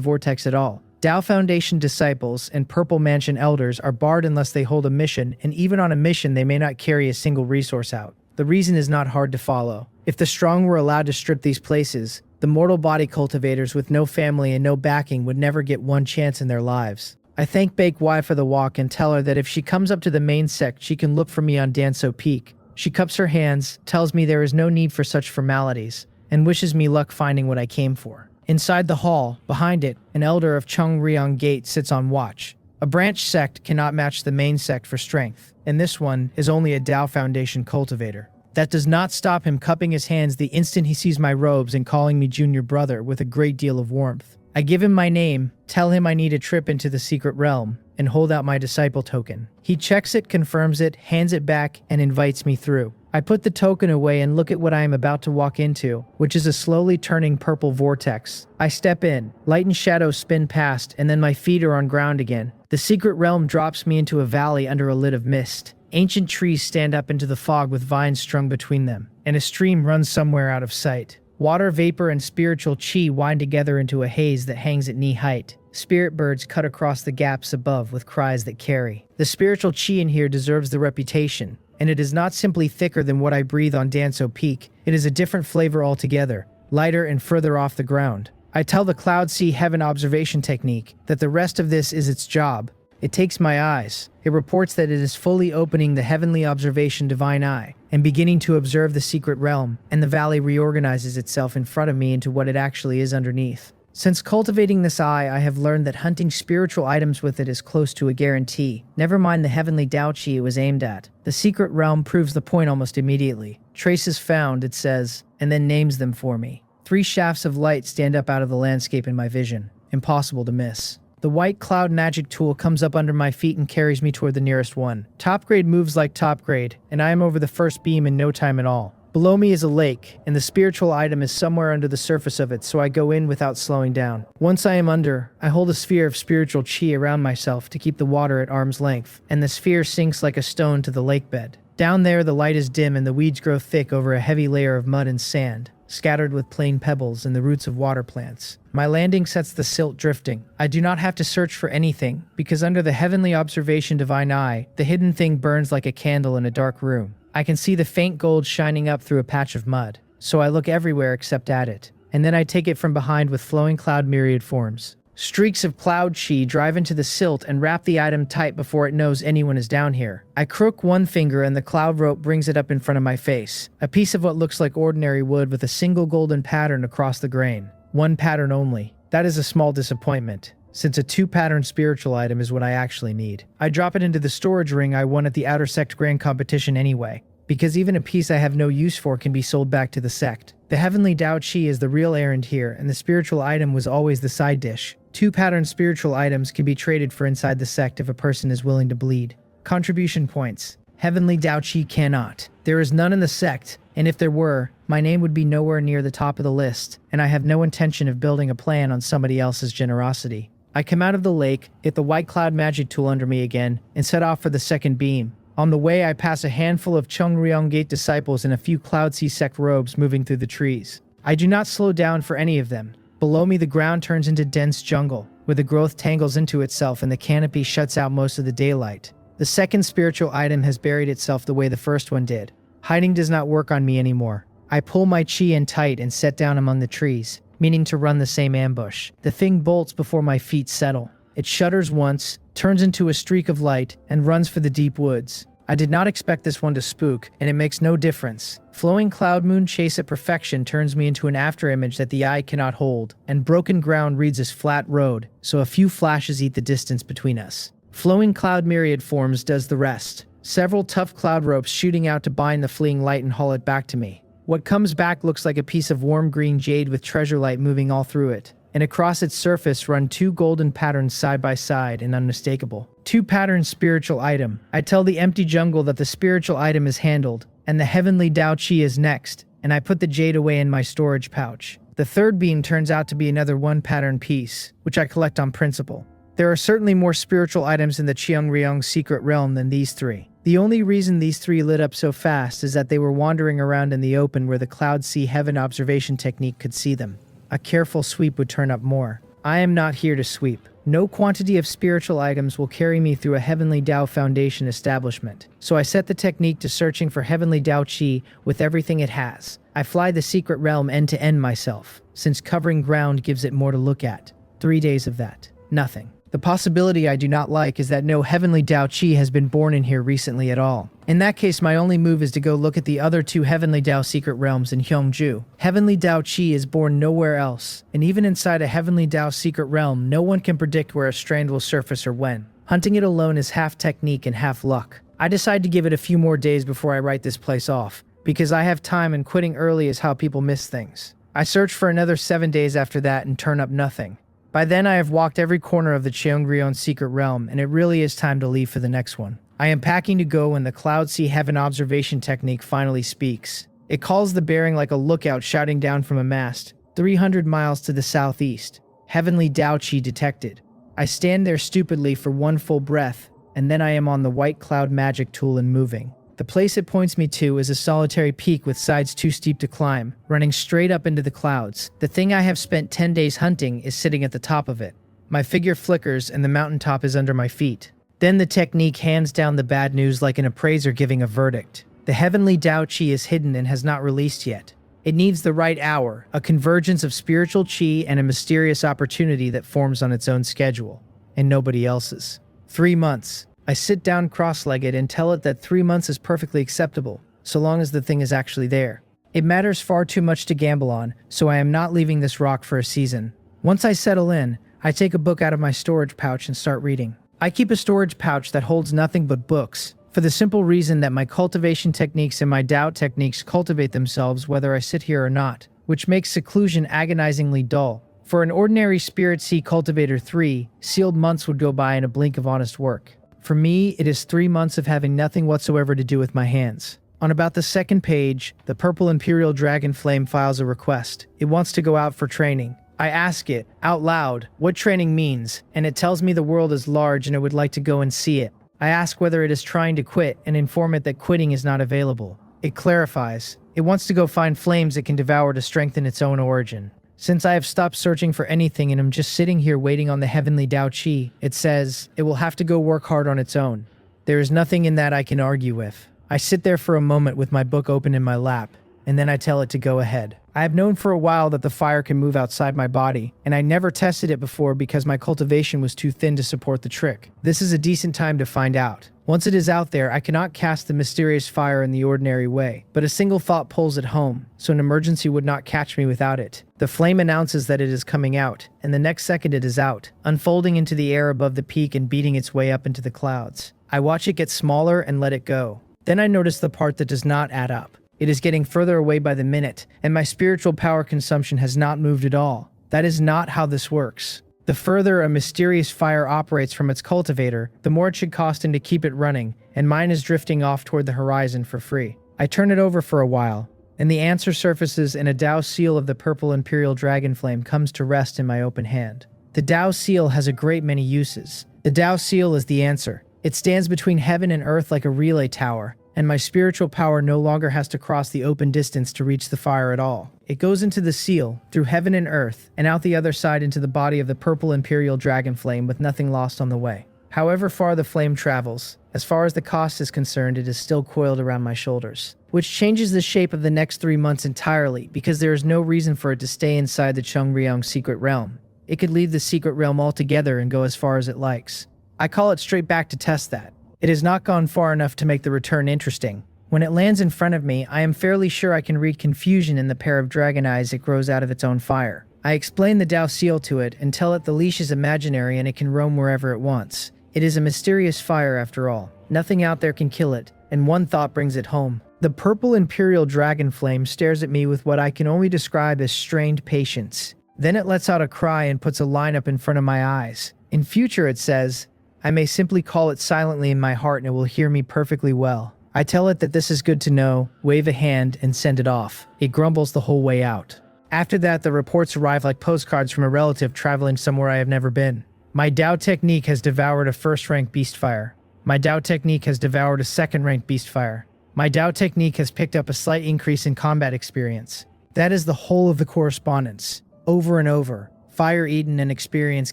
vortex at all. Tao Foundation disciples and Purple Mansion elders are barred unless they hold a mission, and even on a mission they may not carry a single resource out. The reason is not hard to follow. If the strong were allowed to strip these places, the mortal body cultivators with no family and no backing would never get one chance in their lives. I thank Baek Wee for the walk and tell her that if she comes up to the main sect she can look for me on Danso Peak. She cups her hands, tells me there is no need for such formalities, and wishes me luck finding what I came for. Inside the hall, behind it, an elder of Cheongryong Gate sits on watch. A branch sect cannot match the main sect for strength, and this one is only a Tao Foundation cultivator. That does not stop him cupping his hands the instant he sees my robes and calling me junior brother with a great deal of warmth. I give him my name, tell him I need a trip into the secret realm, and hold out my disciple token. He checks it, confirms it, hands it back, and invites me through. I put the token away and look at what I am about to walk into, which is a slowly turning purple vortex. I step in, light and shadow spin past, and then my feet are on ground again. The secret realm drops me into a valley under a lid of mist. Ancient trees stand up into the fog with vines strung between them, and a stream runs somewhere out of sight. Water vapor and spiritual chi wind together into a haze that hangs at knee height. Spirit birds cut across the gaps above with cries that carry. The spiritual chi in here deserves the reputation, and it is not simply thicker than what I breathe on Danso Peak. It is a different flavor altogether, lighter and further off the ground. I tell the Cloud Sea Heaven observation technique that the rest of this is its job. It takes my eyes. It reports that it is fully opening the heavenly observation divine eye and beginning to observe the secret realm, and the valley reorganizes itself in front of me into what it actually is underneath. Since cultivating this eye, I have learned that hunting spiritual items with it is close to a guarantee. Never mind the heavenly Tao Chi it was aimed at. The secret realm proves the point almost immediately. Traces found, it says. and then names them for me. 3 shafts of light stand up out of the landscape in my vision. Impossible to miss. The white cloud magic tool comes up under my feet and carries me toward the nearest one. Top grade moves like top grade, and I am over the first beam in no time at all. Below me is a lake, and the spiritual item is somewhere under the surface of it, so I go in without slowing down. Once I am under, I hold a sphere of spiritual chi around myself to keep the water at arm's length, and the sphere sinks like a stone to the lake bed. Down there, the light is dim and the weeds grow thick over a heavy layer of mud and sand, scattered with plain pebbles and the roots of water plants. My landing sets the silt drifting. I do not have to search for anything, because under the heavenly observation divine eye, the hidden thing burns like a candle in a dark room. I can see the faint gold shining up through a patch of mud, so I look everywhere except at it, and then I take it from behind with flowing cloud myriad forms. Streaks of cloud chi drive into the silt and wrap the item tight before it knows anyone is down here. I crook one finger and the cloud rope brings it up in front of my face, a piece of what looks like ordinary wood with a single golden pattern across the grain. One pattern only. That is a small disappointment, since a 2-pattern spiritual item is what I actually need. I drop it into the storage ring I won at the Outer Sect Grand Competition anyway, because even a piece I have no use for can be sold back to the sect. The heavenly Dao Chi is the real errand here, and the spiritual item was always the side dish. 2-pattern spiritual items can be traded for inside the sect if a person is willing to bleed. Contribution points. Heavenly Dao Chi cannot. There is none in the sect, and if there were, my name would be nowhere near the top of the list, and I have no intention of building a plan on somebody else's generosity. I come out of the lake, hit the white cloud magic tool under me again, and set off for the second beam. On the way, I pass a handful of Chungryong Gate disciples in a few Cloud Sea Sect robes moving through the trees. I do not slow down for any of them. Below me, the ground turns into dense jungle, where the growth tangles into itself and the canopy shuts out most of the daylight. The second spiritual item has buried itself the way the first one did. Hiding does not work on me anymore. I pull my chi in tight and set down among the trees, meaning to run the same ambush. The thing bolts before my feet settle. It shudders once, turns into a streak of light, and runs for the deep woods. I did not expect this one to spook, and it makes no difference. Flowing cloud moon chase at perfection turns me into an afterimage that the eye cannot hold, and broken ground reads as flat road, so a few flashes eat the distance between us. Flowing cloud myriad forms does the rest. Several tough cloud ropes shooting out to bind the fleeing light and haul it back to me. What comes back looks like a piece of warm green jade with treasure light moving all through it, and across its surface run 2 golden patterns side by side and unmistakable. 2-pattern spiritual item. I tell the empty jungle that the spiritual item is handled, and the heavenly Dao Chi is next, and I put the jade away in my storage pouch. The third beam turns out to be another 1-pattern piece, which I collect on principle. There are certainly more spiritual items in the Cheongryong secret realm than these 3. The only reason these 3 lit up so fast is that they were wandering around in the open where the Cloud Sea Heaven observation technique could see them. A careful sweep would turn up more. I am not here to sweep. No quantity of spiritual items will carry me through a Heavenly Dao Foundation establishment, so I set the technique to searching for Heavenly Dao Chi with everything it has. I fly the secret realm end to end myself, since covering ground gives it more to look at. 3 days of that. Nothing. The possibility I do not like is that no Heavenly Dao Chi has been born in here recently at all. In that case, my only move is to go look at the other 2 Heavenly Dao secret realms in Gyeongju. Heavenly Dao Chi is born nowhere else, and even inside a Heavenly Dao secret realm, no one can predict where a strand will surface or when. Hunting it alone is half technique and half luck. I decide to give it a few more days before I write this place off, because I have time and quitting early is how people miss things. I search for another 7 days after that and turn up nothing. By then I have walked every corner of the Cheongryong secret realm, and it really is time to leave for the next one. I am packing to go when the Cloud Sea Heaven observation technique finally speaks. It calls the bearing like a lookout shouting down from a mast, 300 miles to the southeast. Heavenly Dao Chi detected. I stand there stupidly for one full breath, and then I am on the white cloud magic tool and moving. The place it points me to is a solitary peak with sides too steep to climb, running straight up into the clouds. The thing I have spent 10 days hunting is sitting at the top of it. My figure flickers and the mountaintop is under my feet. Then the technique hands down the bad news like an appraiser giving a verdict. The Heavenly Dao Chi is hidden and has not released yet. It needs the right hour, a convergence of spiritual chi and a mysterious opportunity that forms on its own schedule, and nobody else's. 3 months. I sit down cross-legged and tell it that 3 months is perfectly acceptable, so long as the thing is actually there. It matters far too much to gamble on, so I am not leaving this rock for a season. Once I settle in, I take a book out of my storage pouch and start reading. I keep a storage pouch that holds nothing but books, for the simple reason that my cultivation techniques and my Tao techniques cultivate themselves whether I sit here or not, which makes seclusion agonizingly dull. For an ordinary Spirit Sea Cultivator 3, sealed months would go by in a blink of honest work. For me, it is 3 months of having nothing whatsoever to do with my hands. On about the second page, the Purple Imperial Dragon Flame files a request. It wants to go out for training. I ask it, out loud, what training means, and it tells me the world is large and it would like to go and see it. I ask whether it is trying to quit and inform it that quitting is not available. It clarifies. It wants to go find flames it can devour to strengthen its own origin. Since I have stopped searching for anything and am just sitting here waiting on the heavenly Tao Chi, it says it will have to go work hard on its own. There is nothing in that I can argue with. I sit there for a moment with my book open in my lap, and then I tell it to go ahead. I have known for a while that the fire can move outside my body, and I never tested it before because my cultivation was too thin to support the trick. This is a decent time to find out. Once it is out there, I cannot cast the mysterious fire in the ordinary way, but a single thought pulls it home, so an emergency would not catch me without it. The flame announces that it is coming out, and the next second it is out, unfolding into the air above the peak and beating its way up into the clouds. I watch it get smaller and let it go. Then I notice the part that does not add up. It is getting further away by the minute, and my spiritual power consumption has not moved at all. That is not how this works. The further a mysterious fire operates from its cultivator, the more it should cost him to keep it running, and mine is drifting off toward the horizon for free. I turn it over for a while, and the answer surfaces and a Tao seal of the Purple Imperial Dragon Flame comes to rest in my open hand. The Tao seal has a great many uses. The Tao seal is the answer. It stands between heaven and earth like a relay tower, and my spiritual power no longer has to cross the open distance to reach the fire at all. It goes into the seal, through heaven and earth, and out the other side into the body of the Purple Imperial Dragon Flame with nothing lost on the way. However far the flame travels, as far as the cost is concerned, it is still coiled around my shoulders, which changes the shape of the next 3 months entirely because there is no reason for it to stay inside the Chongryong secret realm. It could leave the secret realm altogether and go as far as it likes. I call it straight back to test that. It has not gone far enough to make the return interesting. When it lands in front of me, I am fairly sure I can read confusion in the pair of dragon eyes it grows out of its own fire. I explain the Tao seal to it and tell it the leash is imaginary and it can roam wherever it wants. It is a mysterious fire after all. Nothing out there can kill it, and one thought brings it home. The Purple Imperial Dragon Flame stares at me with what I can only describe as strained patience. Then it lets out a cry and puts a line up in front of my eyes. In future, it says, I may simply call it silently in my heart and it will hear me perfectly well. I tell it that this is good to know, wave a hand, and send it off. It grumbles the whole way out. After that, the reports arrive like postcards from a relative traveling somewhere I have never been. My Tao technique has devoured a first-rank beastfire. My Tao technique has devoured a second-rank beastfire. My Tao technique has picked up a slight increase in combat experience. That is the whole of the correspondence. Over and over. Fire eaten and experience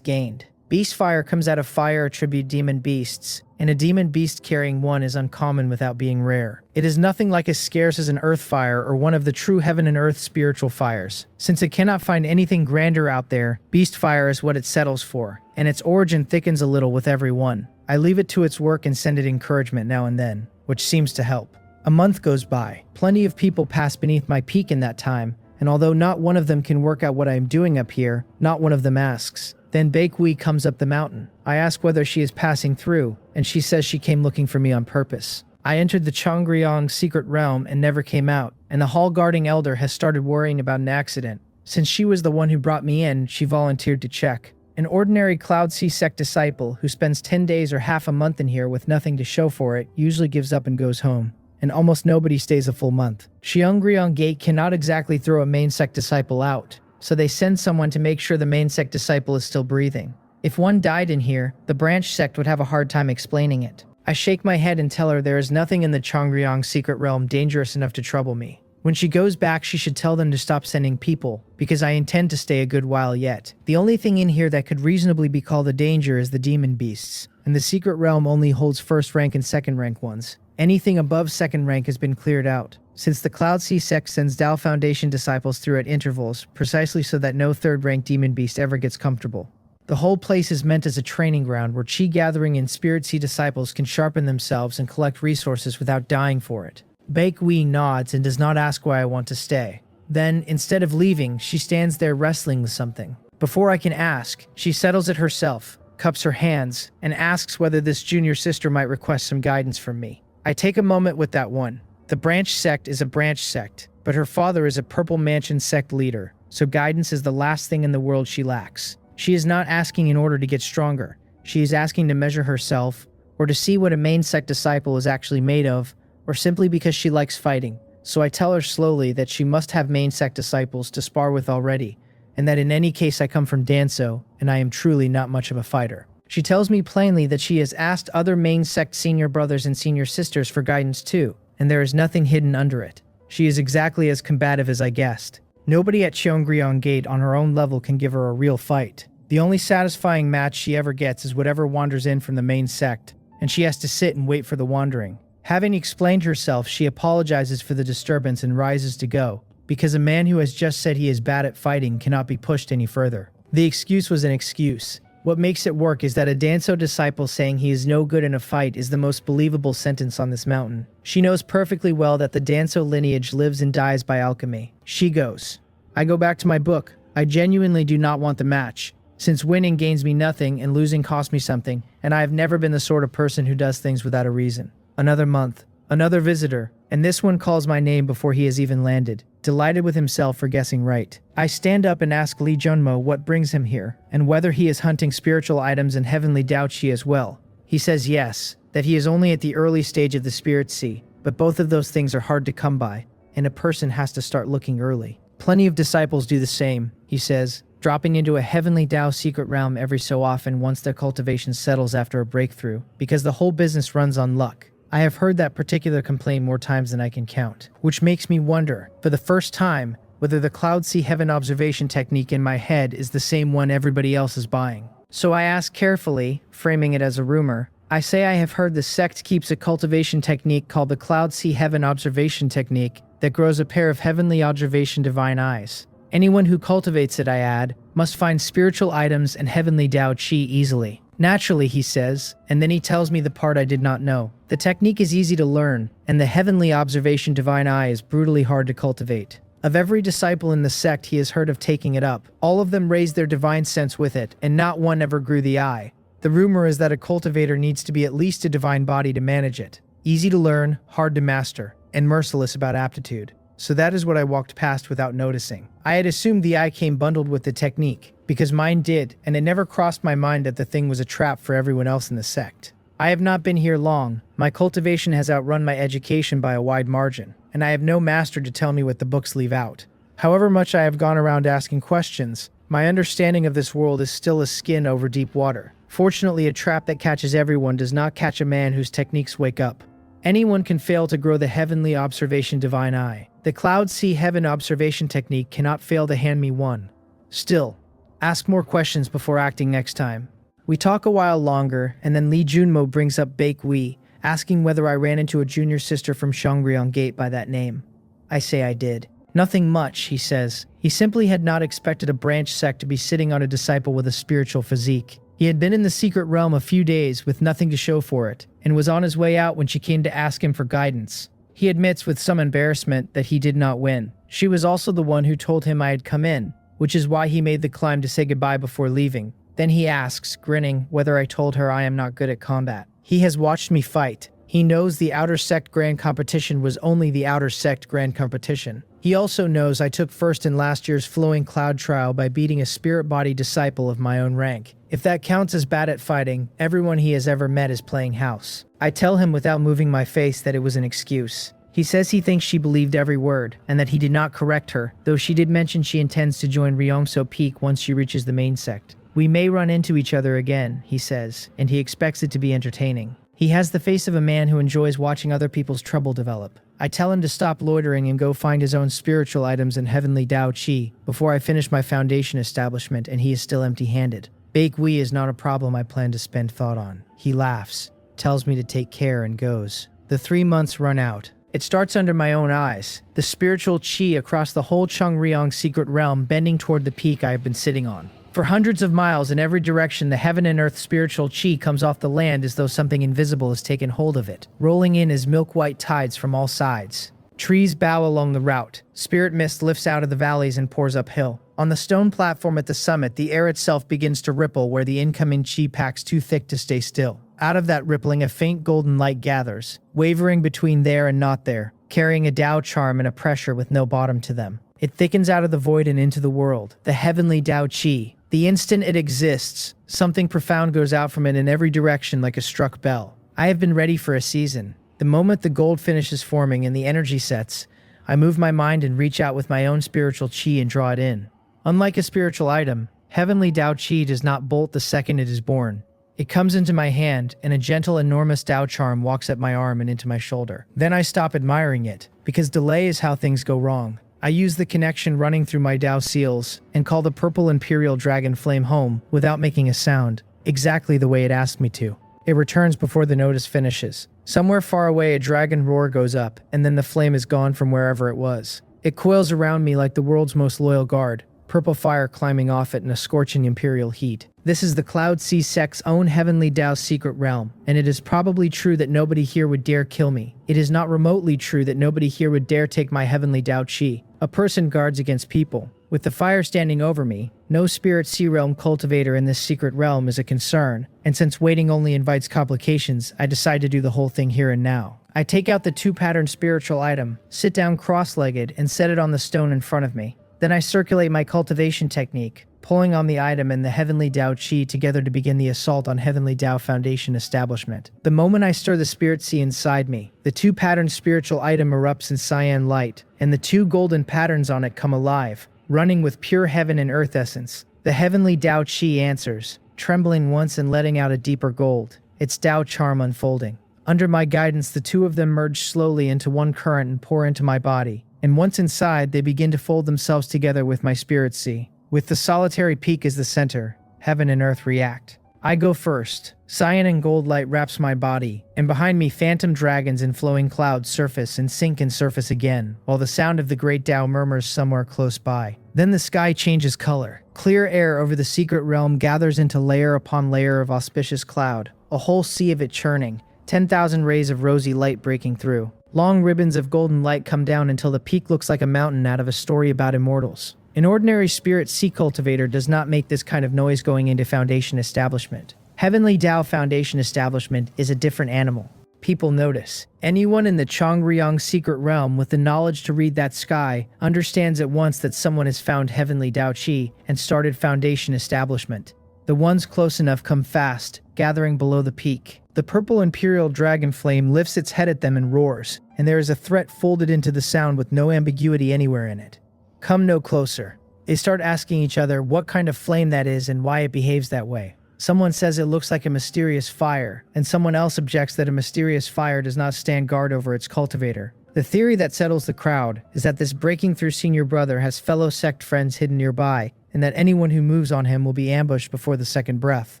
gained. Beastfire comes out of fire attribute demon beasts, and a demon beast carrying one is uncommon without being rare. It is nothing like as scarce as an earth fire or one of the true heaven and earth spiritual fires. Since it cannot find anything grander out there, beastfire is what it settles for, and its origin thickens a little with every one. I leave it to its work and send it encouragement now and then, which seems to help. A month goes by. Plenty of people pass beneath my peak in that time, and although not one of them can work out what I am doing up here, not one of them asks. Then Baekwi comes up the mountain. I ask whether she is passing through, and she says she came looking for me on purpose. I entered the Chongryong secret realm and never came out, and the hall guarding elder has started worrying about an accident. Since she was the one who brought me in, she volunteered to check. An ordinary Cloud Sea Sect disciple who spends 10 days or half a month in here with nothing to show for it usually gives up and goes home. And almost nobody stays a full month. Cheongryong Gate cannot exactly throw a main sect disciple out, so they send someone to make sure the main sect disciple is still breathing. If one died in here, the branch sect would have a hard time explaining it. I shake my head and tell her there is nothing in the Chongryong secret realm dangerous enough to trouble me. When she goes back, she should tell them to stop sending people, because I intend to stay a good while yet. The only thing in here that could reasonably be called a danger is the demon beasts, and the secret realm only holds first rank and second rank ones. Anything above second rank has been cleared out. Since the Cloud Sea Sect sends Tao Foundation disciples through at intervals, precisely so that no third-rank demon beast ever gets comfortable. The whole place is meant as a training ground where Chi gathering and Spirit Sea disciples can sharpen themselves and collect resources without dying for it. Baekwi nods and does not ask why I want to stay. Then, instead of leaving, she stands there wrestling with something. Before I can ask, she settles it herself, cups her hands, and asks whether this junior sister might request some guidance from me. I take a moment with that one. The branch sect is a branch sect, but her father is a Purple Mansion sect leader, so guidance is the last thing in the world she lacks. She is not asking in order to get stronger. She is asking to measure herself, or to see what a main sect disciple is actually made of, or simply because she likes fighting. So I tell her slowly that she must have main sect disciples to spar with already, and that in any case I come from Danso, and I am truly not much of a fighter. She tells me plainly that she has asked other main sect senior brothers and senior sisters for guidance too, and there is nothing hidden under it. She is exactly as combative as I guessed. Nobody at Cheongryong Gate on her own level can give her a real fight. The only satisfying match she ever gets is whatever wanders in from the main sect, and she has to sit and wait for the wandering. Having explained herself, she apologizes for the disturbance and rises to go, because a man who has just said he is bad at fighting cannot be pushed any further. The excuse was an excuse. What makes it work is that a Danso disciple saying he is no good in a fight is the most believable sentence on this mountain. She knows perfectly well that the Danso lineage lives and dies by alchemy. She goes. I go back to my book. I genuinely do not want the match, since winning gains me nothing and losing costs me something, and I have never been the sort of person who does things without a reason. Another month. Another visitor, and this one calls my name before he has even landed, delighted with himself for guessing right. I stand up and ask Lee Junmo what brings him here, and whether he is hunting spiritual items and heavenly Daoqi as well. He says yes, that he is only at the early stage of the Spirit Sea, but both of those things are hard to come by, and a person has to start looking early. Plenty of disciples do the same, he says, dropping into a heavenly Dao secret realm every so often once their cultivation settles after a breakthrough, because the whole business runs on luck. I have heard that particular complaint more times than I can count, which makes me wonder, for the first time, whether the Cloud Sea Heaven observation technique in my head is the same one everybody else is buying. So I ask carefully, framing it as a rumor. I say I have heard the sect keeps a cultivation technique called the Cloud Sea Heaven observation technique that grows a pair of heavenly observation divine eyes. Anyone who cultivates it, I add, must find spiritual items and heavenly Dao Qi easily. Naturally, he says, and then he tells me the part I did not know. The technique is easy to learn, and the heavenly observation divine eye is brutally hard to cultivate. Of every disciple in the sect he has heard of taking it up, all of them raised their divine sense with it, and not one ever grew the eye. The rumor is that a cultivator needs to be at least a divine body to manage it. Easy to learn, hard to master, and merciless about aptitude. So that is what I walked past without noticing. I had assumed the eye came bundled with the technique, because mine did, and it never crossed my mind that the thing was a trap for everyone else in the sect. I have not been here long. My cultivation has outrun my education by a wide margin, and I have no master to tell me what the books leave out. However much I have gone around asking questions, my understanding of this world is still a skin over deep water. Fortunately, a trap that catches everyone does not catch a man whose techniques wake up. Anyone can fail to grow the heavenly observation divine eye. The Cloud Sea Heaven observation technique cannot fail to hand me one. Still, ask more questions before acting next time. We talk a while longer, and then Lee Junmo brings up Baek Wee, asking whether I ran into a junior sister from Cheongryong Gate by that name. I say I did. Nothing much, he says. He simply had not expected a branch sect to be sitting on a disciple with a spiritual physique. He had been in the secret realm a few days with nothing to show for it, and was on his way out when she came to ask him for guidance. He admits with some embarrassment that he did not win. She was also the one who told him I had come in, which is why he made the climb to say goodbye before leaving. Then he asks, grinning, whether I told her I am not good at combat. He has watched me fight. He knows the Outer Sect Grand Competition was only the Outer Sect Grand Competition. He also knows I took first in last year's Flowing Cloud trial by beating a spirit body disciple of my own rank. If that counts as bad at fighting, everyone he has ever met is playing house. I tell him without moving my face that it was an excuse. He says he thinks she believed every word, and that he did not correct her, though she did mention she intends to join Ryongso Peak once she reaches the main sect. We may run into each other again, he says, and he expects it to be entertaining. He has the face of a man who enjoys watching other people's trouble develop. I tell him to stop loitering and go find his own spiritual items and heavenly Dao Qi before I finish my foundation establishment, and he is still empty-handed. Baek Wee is not a problem I plan to spend thought on. He laughs, tells me to take care, and goes. The 3 months run out. It starts under my own eyes, the spiritual Qi across the whole Cheongryong secret realm bending toward the peak I have been sitting on. For hundreds of miles in every direction, the heaven and earth spiritual Qi comes off the land as though something invisible has taken hold of it, rolling in as milk-white tides from all sides. Trees bow along the route. Spirit mist lifts out of the valleys and pours uphill. On the stone platform at the summit, the air itself begins to ripple where the incoming chi packs too thick to stay still. Out of that rippling, a faint golden light gathers, wavering between there and not there, carrying a Tao charm and a pressure with no bottom to them. It thickens out of the void and into the world, the heavenly Tao Chi. The instant it exists, something profound goes out from it in every direction like a struck bell. I have been ready for a season. The moment the gold finishes forming and the energy sets, I move my mind and reach out with my own spiritual chi and draw it in. Unlike a spiritual item, heavenly Tao Chi does not bolt the second it is born. It comes into my hand, and a gentle, enormous Tao charm walks up my arm and into my shoulder. Then I stop admiring it, because delay is how things go wrong. I use the connection running through my Tao seals, and call the purple Imperial Dragon Flame home without making a sound, exactly the way it asked me to. It returns before the notice finishes. Somewhere far away, a dragon roar goes up, and then the flame is gone from wherever it was. It coils around me like the world's most loyal guard, purple fire climbing off it in a scorching imperial heat. This is the Cloud Sea Sect's own heavenly Tao secret realm, and it is probably true that nobody here would dare kill me. It is not remotely true that nobody here would dare take my heavenly Tao Chi. A person guards against people. With the fire standing over me, no spirit sea realm cultivator in this secret realm is a concern, and since waiting only invites complications, I decide to do the whole thing here and now. I take out the two-pattern spiritual item, sit down cross-legged, and set it on the stone in front of me. Then I circulate my cultivation technique, pulling on the item and the heavenly Tao Chi together to begin the assault on heavenly Tao Foundation establishment. The moment I stir the spirit sea inside me, the two-pattern spiritual item erupts in cyan light, and the two golden patterns on it come alive, running with pure heaven and earth essence. The heavenly Tao Chi answers, trembling once and letting out a deeper gold, its Tao charm unfolding. Under my guidance, the two of them merge slowly into one current and pour into my body, and once inside, they begin to fold themselves together with my spirit sea. With the solitary peak as the center, heaven and earth react. I go first. Cyan and gold light wraps my body, and behind me phantom dragons and flowing clouds surface and sink and surface again, while the sound of the great Tao murmurs somewhere close by. Then the sky changes color. Clear air over the secret realm gathers into layer upon layer of auspicious cloud, a whole sea of it churning, 10,000 rays of rosy light breaking through. Long ribbons of golden light come down until the peak looks like a mountain out of a story about immortals. An ordinary spirit sea cultivator does not make this kind of noise going into Foundation establishment. Heavenly Tao Foundation establishment is a different animal. People notice. Anyone in the Chongryong secret realm with the knowledge to read that sky understands at once that someone has found heavenly Tao Chi and started Foundation establishment. The ones close enough come fast, gathering below the peak. The purple Imperial Dragon Flame lifts its head at them and roars, and there is a threat folded into the sound with no ambiguity anywhere in it. Come no closer. They start asking each other what kind of flame that is and why it behaves that way. Someone says it looks like a mysterious fire, and someone else objects that a mysterious fire does not stand guard over its cultivator. The theory that settles the crowd is that this breaking through senior brother has fellow sect friends hidden nearby, and that anyone who moves on him will be ambushed before the second breath.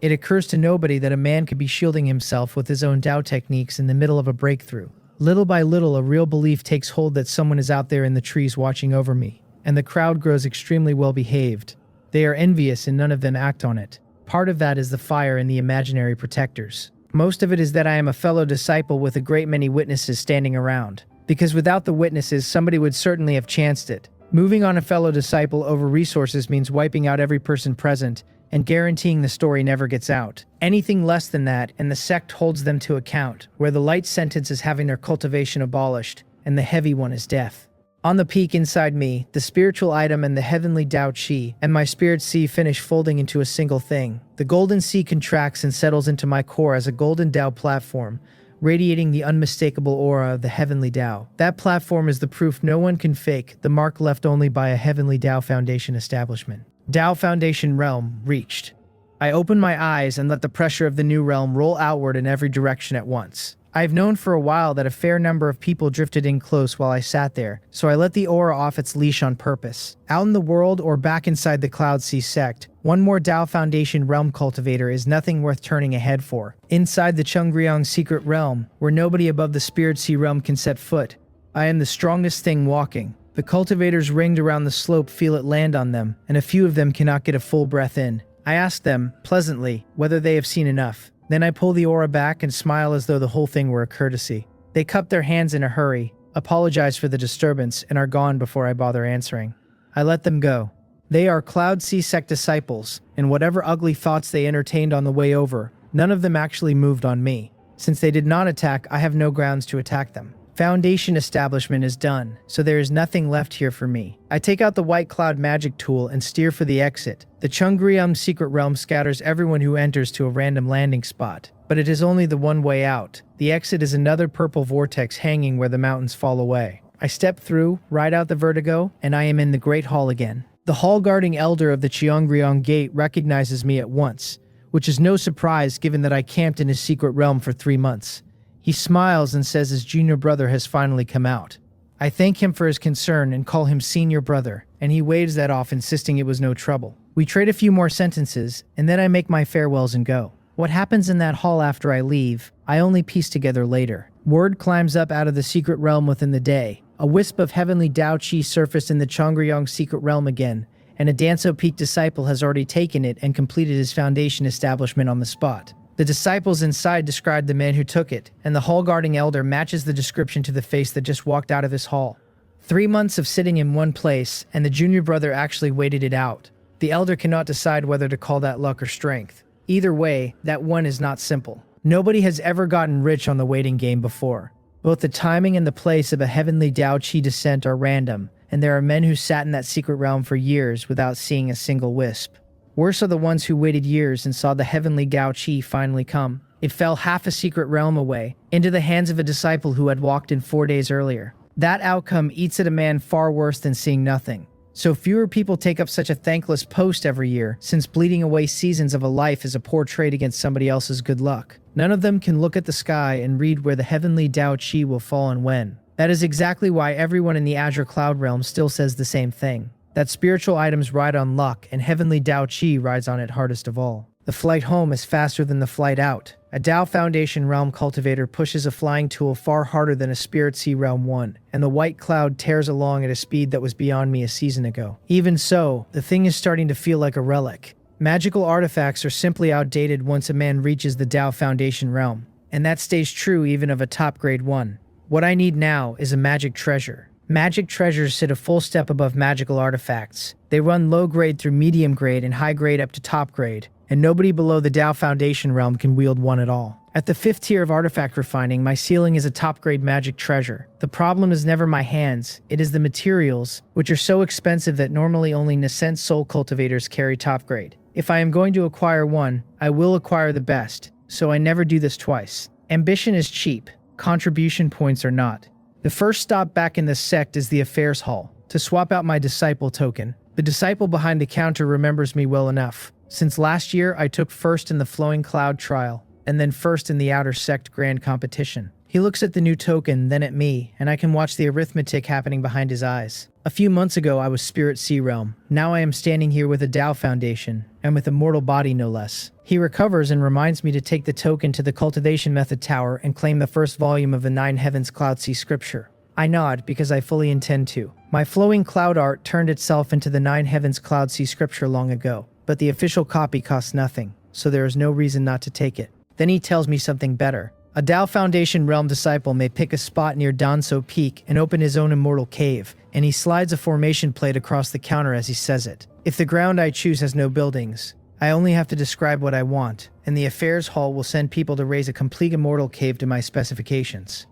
It occurs to nobody that a man could be shielding himself with his own Tao techniques in the middle of a breakthrough. Little by little, a real belief takes hold that someone is out there in the trees watching over me, and the crowd grows extremely well behaved. They are envious and none of them act on it. Part of that is the fire and the imaginary protectors. Most of it is that I am a fellow disciple with a great many witnesses standing around, because without the witnesses, somebody would certainly have chanced it. Moving on a fellow disciple over resources means wiping out every person present and guaranteeing the story never gets out. Anything less than that, and the sect holds them to account, where the light sentence is having their cultivation abolished, and the heavy one is death. On the peak inside me, the spiritual item and the heavenly Tao Chi and my spirit sea finish folding into a single thing. The golden sea contracts and settles into my core as a golden Tao platform, radiating the unmistakable aura of the heavenly Tao. That platform is the proof no one can fake, the mark left only by a heavenly Tao Foundation establishment. Tao Foundation realm reached. I open my eyes and let the pressure of the new realm roll outward in every direction at once. I've known for a while that a fair number of people drifted in close while I sat there, so I let the aura off its leash on purpose. Out in the world or back inside the Cloud Sea Sect, one more Tao Foundation realm cultivator is nothing worth turning a head for. Inside the Chongryong secret realm, where nobody above the Spirit Sea realm can set foot, I am the strongest thing walking. The cultivators ringed around the slope feel it land on them, and a few of them cannot get a full breath in. I ask them, pleasantly, whether they have seen enough. Then I pull the aura back and smile as though the whole thing were a courtesy. They cup their hands in a hurry, apologize for the disturbance, and are gone before I bother answering. I let them go. They are Cloud Sea Sect disciples, and whatever ugly thoughts they entertained on the way over, none of them actually moved on me. Since they did not attack, I have no grounds to attack them. Foundation establishment is done, so there is nothing left here for me. I take out the White Cloud magic tool and steer for the exit. The Chungryum secret realm scatters everyone who enters to a random landing spot, but it is only the one way out. The exit is another purple vortex hanging where the mountains fall away. I step through, ride out the vertigo, and I am in the Great Hall again. The hall-guarding elder of the Cheongryong Gate recognizes me at once, which is no surprise given that I camped in his secret realm for 3 months. He smiles and says his junior brother has finally come out. I thank him for his concern and call him senior brother, and he waves that off, insisting it was no trouble. We trade a few more sentences, and then I make my farewells and go. What happens in that hall after I leave, I only piece together later. Word climbs up out of the secret realm within the day. A wisp of heavenly Dao Qi surfaced in the Chongryong secret realm again, and a Danso Peak disciple has already taken it and completed his foundation establishment on the spot. The disciples inside described the man who took it, and the hall-guarding elder matches the description to the face that just walked out of his hall. 3 months of sitting in one place, and the junior brother actually waited it out. The elder cannot decide whether to call that luck or strength. Either way, that one is not simple. Nobody has ever gotten rich on the waiting game before. Both the timing and the place of a heavenly Dao Qi descent are random, and there are men who sat in that secret realm for years without seeing a single wisp. Worse are the ones who waited years and saw the heavenly Dao Qi finally come. It fell half a secret realm away, into the hands of a disciple who had walked in 4 days earlier. That outcome eats at a man far worse than seeing nothing. So fewer people take up such a thankless post every year, since bleeding away seasons of a life is a poor trade against somebody else's good luck. None of them can look at the sky and read where the heavenly Dao Qi will fall and when. That is exactly why everyone in the Azure Cloud realm still says the same thing. That spiritual items ride on luck, and heavenly Dao Qi rides on it hardest of all. The flight home is faster than the flight out. A Dao Foundation realm cultivator pushes a flying tool far harder than a Spirit Sea realm one, and the white cloud tears along at a speed that was beyond me a season ago. Even so, the thing is starting to feel like a relic. Magical artifacts are simply outdated once a man reaches the Dao Foundation realm, and that stays true even of a top grade one. What I need now is a magic treasure. Magic treasures sit a full step above magical artifacts. They run low grade through medium grade and high grade up to top grade, and nobody below the Dao Foundation realm can wield one at all. At the 5th tier of artifact refining, my ceiling is a top grade magic treasure. The problem is never my hands, it is the materials, which are so expensive that normally only nascent soul cultivators carry top grade. If I am going to acquire one, I will acquire the best, so I never do this twice. Ambition is cheap, contribution points are not. The first stop back in the sect is the affairs hall, to swap out my disciple token. The disciple behind the counter remembers me well enough. Since last year, I took first in the Flowing Cloud trial, and then first in the Outer Sect Grand Competition. He looks at the new token, then at me, and I can watch the arithmetic happening behind his eyes. A few months ago, I was Spirit Sea Realm. Now I am standing here with a Dao Foundation, and with a mortal body no less. He recovers and reminds me to take the token to the Cultivation Method Tower and claim the first volume of the 9 Heavens Cloud Sea scripture. I nod because I fully intend to. My flowing cloud art turned itself into the 9 Heavens Cloud Sea scripture long ago, but the official copy costs nothing, so there is no reason not to take it. Then he tells me something better. A Dao Foundation realm disciple may pick a spot near Danso Peak and open his own immortal cave, and he slides a formation plate across the counter as he says it. If the ground I choose has no buildings, I only have to describe what I want, and the affairs hall will send people to raise a complete immortal cave to my specifications.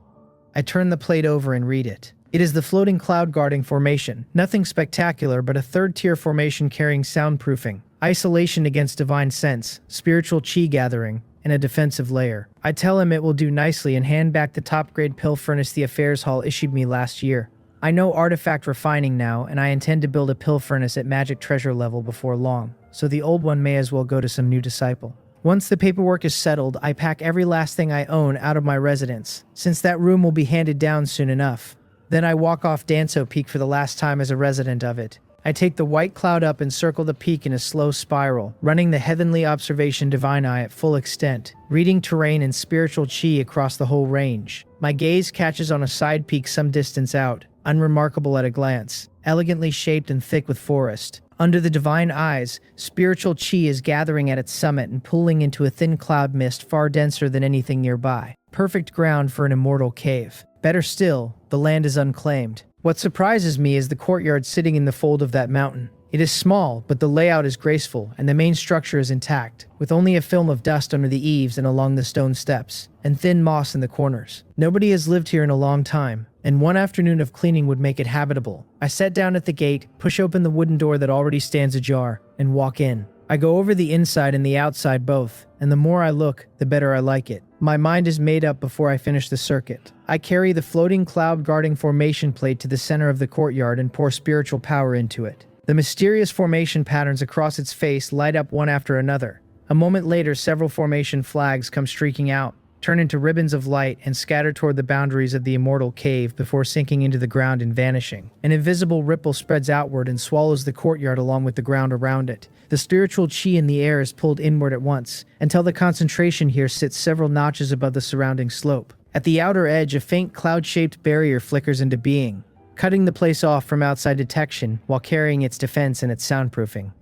I turn the plate over and read it. It is the floating cloud guarding formation. Nothing spectacular, but a 3rd tier formation carrying soundproofing, isolation against divine sense, spiritual chi gathering, and a defensive layer. I tell him it will do nicely and hand back the top grade pill furnace the affairs hall issued me last year. I know artifact refining now, and I intend to build a pill furnace at magic treasure level before long, so the old one may as well go to some new disciple. Once the paperwork is settled, I pack every last thing I own out of my residence, since that room will be handed down soon enough. Then I walk off Danso Peak for the last time as a resident of it. I take the white cloud up and circle the peak in a slow spiral, running the heavenly observation divine eye at full extent, reading terrain and spiritual chi across the whole range. My gaze catches on a side peak some distance out, unremarkable at a glance, elegantly shaped and thick with forest. Under the divine eyes, spiritual chi is gathering at its summit and pooling into a thin cloud mist far denser than anything nearby. Perfect ground for an immortal cave. Better still, the land is unclaimed. What surprises me is the courtyard sitting in the fold of that mountain. It is small, but the layout is graceful, and the main structure is intact, with only a film of dust under the eaves and along the stone steps, and thin moss in the corners. Nobody has lived here in a long time, and one afternoon of cleaning would make it habitable. I sat down at the gate, push open the wooden door that already stands ajar, and walk in. I go over the inside and the outside both, and the more I look, the better I like it. My mind is made up before I finish the circuit. I carry the floating cloud guarding formation plate to the center of the courtyard and pour spiritual power into it. The mysterious formation patterns across its face light up one after another. A moment later, several formation flags come streaking out, turn into ribbons of light, and scatter toward the boundaries of the immortal cave before sinking into the ground and vanishing. An invisible ripple spreads outward and swallows the courtyard along with the ground around it. The spiritual chi in the air is pulled inward at once, until the concentration here sits several notches above the surrounding slope. At the outer edge, a faint cloud-shaped barrier flickers into being, cutting the place off from outside detection while carrying its defense and its soundproofing.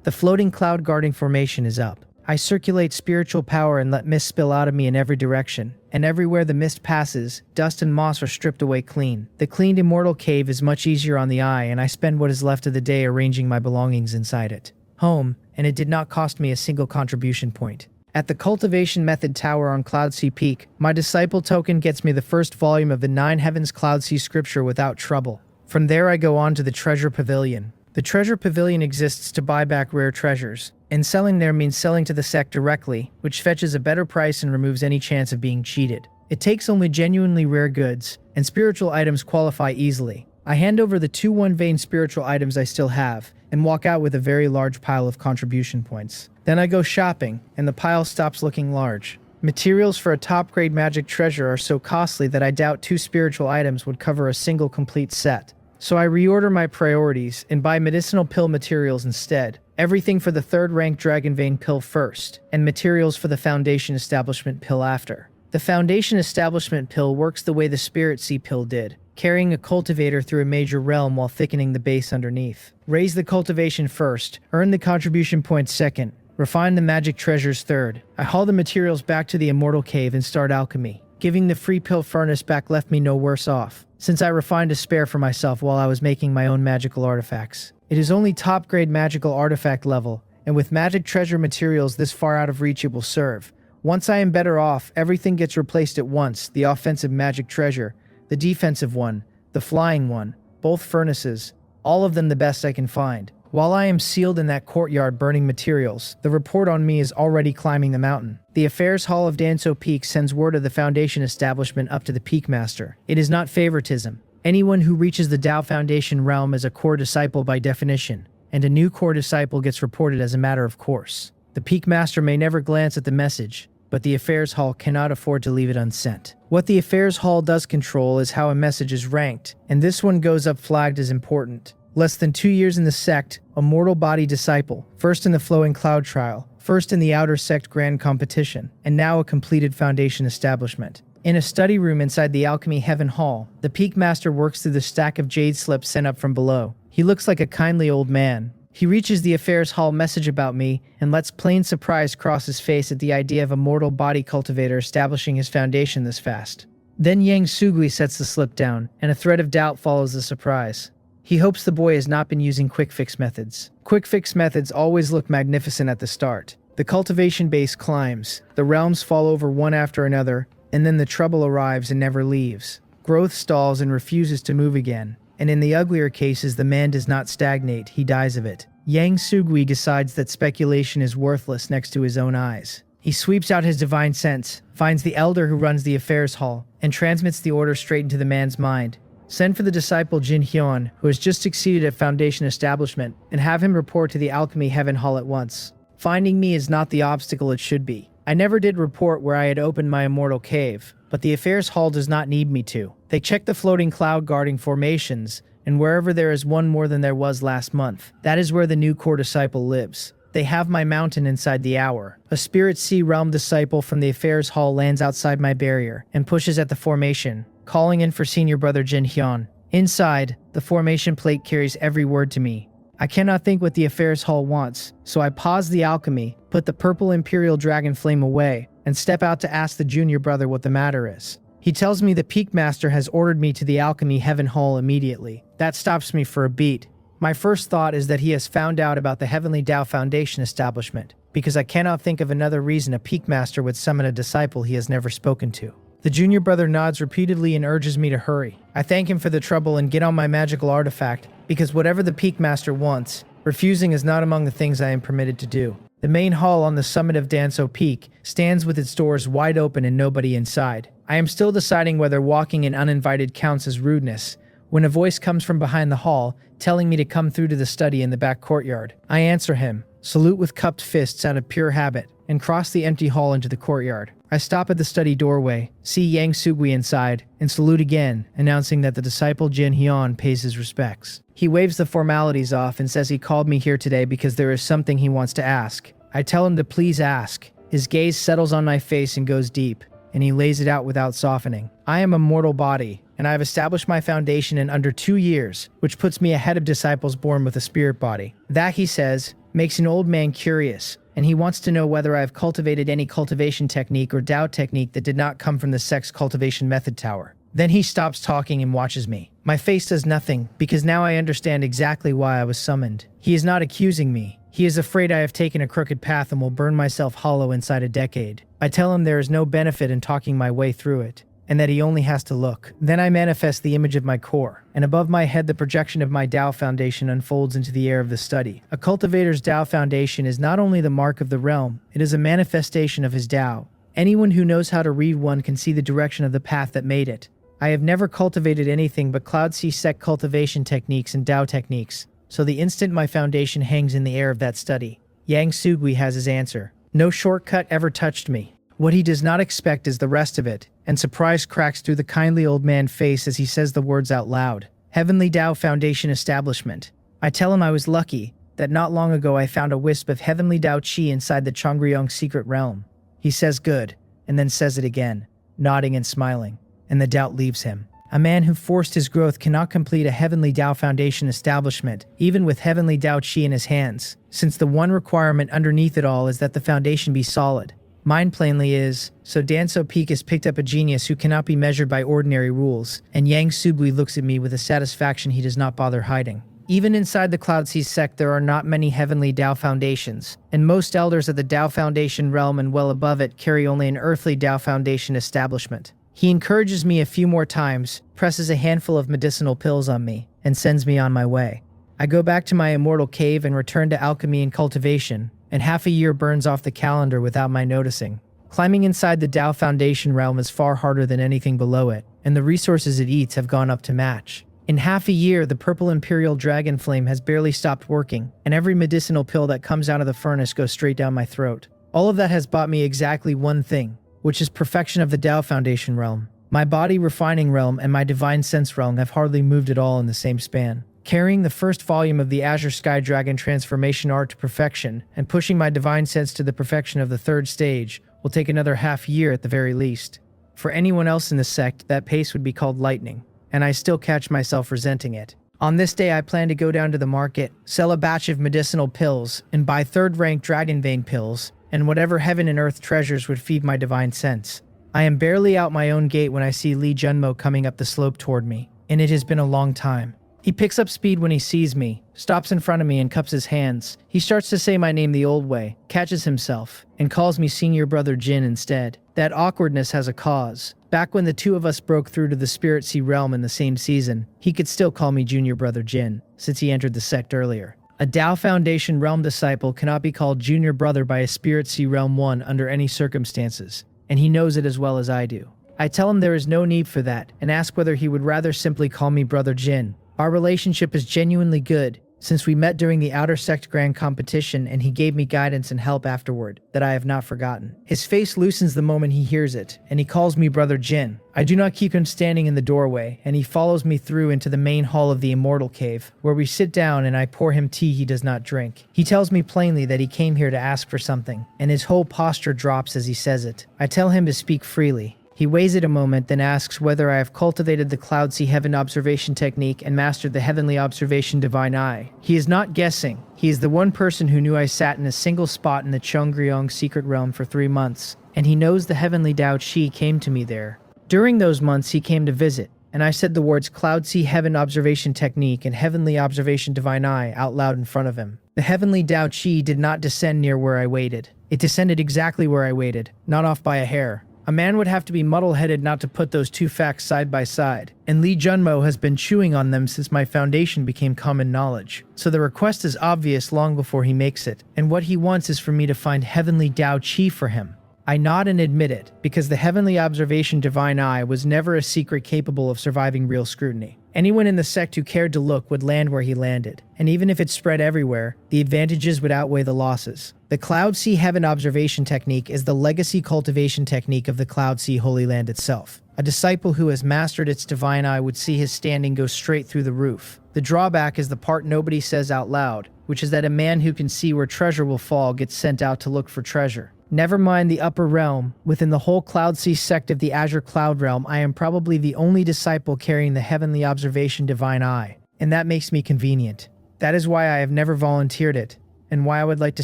The floating cloud guarding formation is up. I circulate spiritual power and let mist spill out of me in every direction, and everywhere the mist passes, dust and moss are stripped away clean. The cleaned immortal cave is much easier on the eye, and I spend what is left of the day arranging my belongings inside it. Home, and it did not cost me a single contribution point. At the Cultivation Method Tower on Cloudsea Peak, my disciple token gets me the first volume of the 9 Heavens Cloudsea scripture without trouble. From there I go on to the Treasure Pavilion. The Treasure Pavilion exists to buy back rare treasures, and selling there means selling to the Sect directly, which fetches a better price and removes any chance of being cheated. It takes only genuinely rare goods, and spiritual items qualify easily. I hand over the 2-1 vein spiritual items I still have, and walk out with a very large pile of contribution points. Then I go shopping, and the pile stops looking large. Materials for a top-grade magic treasure are so costly that I doubt 2 spiritual items would cover a single complete set. So I reorder my priorities and buy medicinal pill materials instead. Everything for the 3rd rank Dragon Vein pill first, and materials for the Foundation Establishment pill after. The Foundation Establishment pill works the way the Spirit Sea pill did, carrying a cultivator through a major realm while thickening the base underneath. Raise the cultivation first, earn the contribution points second, refine the magic treasures third. I haul the materials back to the immortal cave and start alchemy. Giving the free pill furnace back left me no worse off, since I refined a spare for myself while I was making my own magical artifacts. It is only top-grade magical artifact level, and with magic treasure materials this far out of reach it will serve. Once I am better off, everything gets replaced at once: the offensive magic treasure, the defensive one, the flying one, both furnaces, all of them the best I can find. While I am sealed in that courtyard burning materials, the report on me is already climbing the mountain. The Affairs Hall of Danso Peak sends word of the Foundation Establishment up to the Peak Master. It is not favoritism. Anyone who reaches the Tao Foundation realm is a core disciple by definition, and a new core disciple gets reported as a matter of course. The Peak Master may never glance at the message, but the Affairs Hall cannot afford to leave it unsent. What the Affairs Hall does control is how a message is ranked, and this one goes up flagged as important. Less than 2 years in the Sect, a mortal body disciple, first in the Flowing Cloud trial, first in the Outer Sect Grand Competition, and now a completed Foundation establishment. In a study room inside the Alchemy Heaven Hall, the Peak Master works through the stack of jade slips sent up from below. He looks like a kindly old man. He reaches the Affairs Hall message about me and lets plain surprise cross his face at the idea of a mortal body cultivator establishing his foundation this fast. Then Yang Sugui sets the slip down, and a thread of doubt follows the surprise. He hopes the boy has not been using quick fix methods. Quick fix methods always look magnificent at the start. The cultivation base climbs, the realms fall over one after another, and then the trouble arrives and never leaves. Growth stalls and refuses to move again, and in the uglier cases the man does not stagnate, he dies of it. Yang Sugui decides that speculation is worthless next to his own eyes. He sweeps out his divine sense, finds the elder who runs the Affairs Hall, and transmits the order straight into the man's mind. Send for the disciple Jin Hyun, who has just succeeded at Foundation Establishment, and have him report to the Alchemy Heaven Hall at once. Finding me is not the obstacle it should be. I never did report where I had opened my immortal cave, but the Affairs Hall does not need me to. They check the floating cloud guarding formations, and wherever there is one more than there was last month, that is where the new core disciple lives. They have my mountain inside the hour. A Spirit Sea realm disciple from the Affairs Hall lands outside my barrier and pushes at the formation, calling in for senior brother Jin Hyun. Inside, the formation plate carries every word to me. I cannot think what the Affairs Hall wants, so I pause the alchemy, put the purple Imperial Dragon Flame away, and step out to ask the junior brother what the matter is. He tells me the Peak Master has ordered me to the Alchemy Heaven Hall immediately. That stops me for a beat. My first thought is that he has found out about the Heavenly Tao Foundation establishment, because I cannot think of another reason a peak master would summon a disciple he has never spoken to. The junior brother nods repeatedly and urges me to hurry. I thank him for the trouble and get on my magical artifact, because whatever the peak master wants, refusing is not among the things I am permitted to do. The main hall on the summit of Danso Peak stands with its doors wide open and nobody inside. I am still deciding whether walking in uninvited counts as rudeness, when a voice comes from behind the hall, telling me to come through to the study in the back courtyard. I answer him, salute with cupped fists out of pure habit, and cross the empty hall into the courtyard. I stop at the study doorway, see Yang Sugui inside, and salute again, announcing that the disciple Jin Hyun pays his respects. He waves the formalities off and says he called me here today because there is something he wants to ask. I tell him to please ask. His gaze settles on my face and goes deep, and he lays it out without softening. I am a mortal body, and I have established my foundation in under 2 years, which puts me ahead of disciples born with a spirit body. That, he says, makes an old man curious, and he wants to know whether I have cultivated any cultivation technique or Tao technique that did not come from the Sect's cultivation method tower. Then he stops talking and watches me. My face does nothing, because now I understand exactly why I was summoned. He is not accusing me. He is afraid I have taken a crooked path and will burn myself hollow inside a decade. I tell him there is no benefit in talking my way through it, and that he only has to look. Then I manifest the image of my core, and above my head the projection of my Tao foundation unfolds into the air of the study. A cultivator's Tao foundation is not only the mark of the realm, it is a manifestation of his Tao. Anyone who knows how to read one can see the direction of the path that made it. I have never cultivated anything but Cloud Sea Sect cultivation techniques and Tao techniques, so the instant my foundation hangs in the air of that study, Yang Sugui has his answer. No shortcut ever touched me. What he does not expect is the rest of it, and surprise cracks through the kindly old man's face as he says the words out loud. Heavenly Tao Foundation Establishment. I tell him I was lucky, that not long ago I found a wisp of Heavenly Tao Chi inside the Chongryong secret realm. He says good, and then says it again, nodding and smiling, and the doubt leaves him. A man who forced his growth cannot complete a Heavenly Tao Foundation establishment, even with Heavenly Tao Chi in his hands, since the one requirement underneath it all is that the foundation be solid. Mine plainly is, so Danso Peak has picked up a genius who cannot be measured by ordinary rules, and Yang Sugui looks at me with a satisfaction he does not bother hiding. Even inside the Cloud Sea Sect there are not many Heavenly Tao Foundations, and most elders of the Tao Foundation realm and well above it carry only an earthly Tao Foundation establishment. He encourages me a few more times, presses a handful of medicinal pills on me, and sends me on my way. I go back to my immortal cave and return to alchemy and cultivation, and half a year burns off the calendar without my noticing. Climbing inside the Tao Foundation realm is far harder than anything below it, and the resources it eats have gone up to match. In half a year, the purple imperial dragon flame has barely stopped working, and every medicinal pill that comes out of the furnace goes straight down my throat. All of that has bought me exactly one thing, which is perfection of the Tao Foundation realm. My body refining realm and my divine sense realm have hardly moved at all in the same span. Carrying the first volume of the Azure Sky Dragon transformation art to perfection and pushing my divine sense to the perfection of the third stage will take another half year at the very least. For anyone else in the sect, that pace would be called lightning, and I still catch myself resenting it. On this day, I plan to go down to the market, sell a batch of medicinal pills, and buy third-rank dragon vein pills, and whatever heaven and earth treasures would feed my divine sense. I am barely out my own gate when I see Lee Junmo coming up the slope toward me, and it has been a long time. He picks up speed when he sees me, stops in front of me and cups his hands. He starts to say my name the old way, catches himself, and calls me Senior Brother Jin instead. That awkwardness has a cause. Back when the two of us broke through to the Spirit Sea realm in the same season, he could still call me Junior Brother Jin, since he entered the sect earlier. A Tao Foundation realm disciple cannot be called Junior Brother by a Spirit Sea Realm 1 under any circumstances, and he knows it as well as I do. I tell him there is no need for that, and ask whether he would rather simply call me Brother Jin. Our relationship is genuinely good, since we met during the Outer Sect Grand Competition and he gave me guidance and help afterward, that I have not forgotten. His face loosens the moment he hears it, and he calls me Brother Jin. I do not keep him standing in the doorway, and he follows me through into the main hall of the Immortal Cave, where we sit down and I pour him tea he does not drink. He tells me plainly that he came here to ask for something, and his whole posture drops as he says it. I tell him to speak freely. He weighs it a moment, then asks whether I have cultivated the Cloud Sea Heaven Observation Technique and mastered the Heavenly Observation Divine Eye. He is not guessing. He is the one person who knew I sat in a single spot in the Chongryong Secret Realm for 3 months, and he knows the Heavenly Tao Chi came to me there. During those months he came to visit, and I said the words Cloud Sea Heaven Observation Technique and Heavenly Observation Divine Eye out loud in front of him. The heavenly Tao Chi did not descend near where I waited. It descended exactly where I waited, not off by a hair. A man would have to be muddle-headed not to put those two facts side by side, and Lee Junmo has been chewing on them since my foundation became common knowledge. So the request is obvious long before he makes it, and what he wants is for me to find heavenly Tao Chi for him. I nod and admit it, because the Heavenly Observation Divine Eye was never a secret capable of surviving real scrutiny. Anyone in the sect who cared to look would land where he landed, and even if it spread everywhere, the advantages would outweigh the losses. The Cloud Sea Heaven Observation Technique is the legacy cultivation technique of the Cloud Sea Holy Land itself. A disciple who has mastered its divine eye would see his standing go straight through the roof. The drawback is the part nobody says out loud, which is that a man who can see where treasure will fall gets sent out to look for treasure. Never mind the upper realm, within the whole Cloud Sea sect of the Azure Cloud Realm, I am probably the only disciple carrying the Heavenly Observation Divine Eye, and that makes me convenient. That is why I have never volunteered it, and why I would like to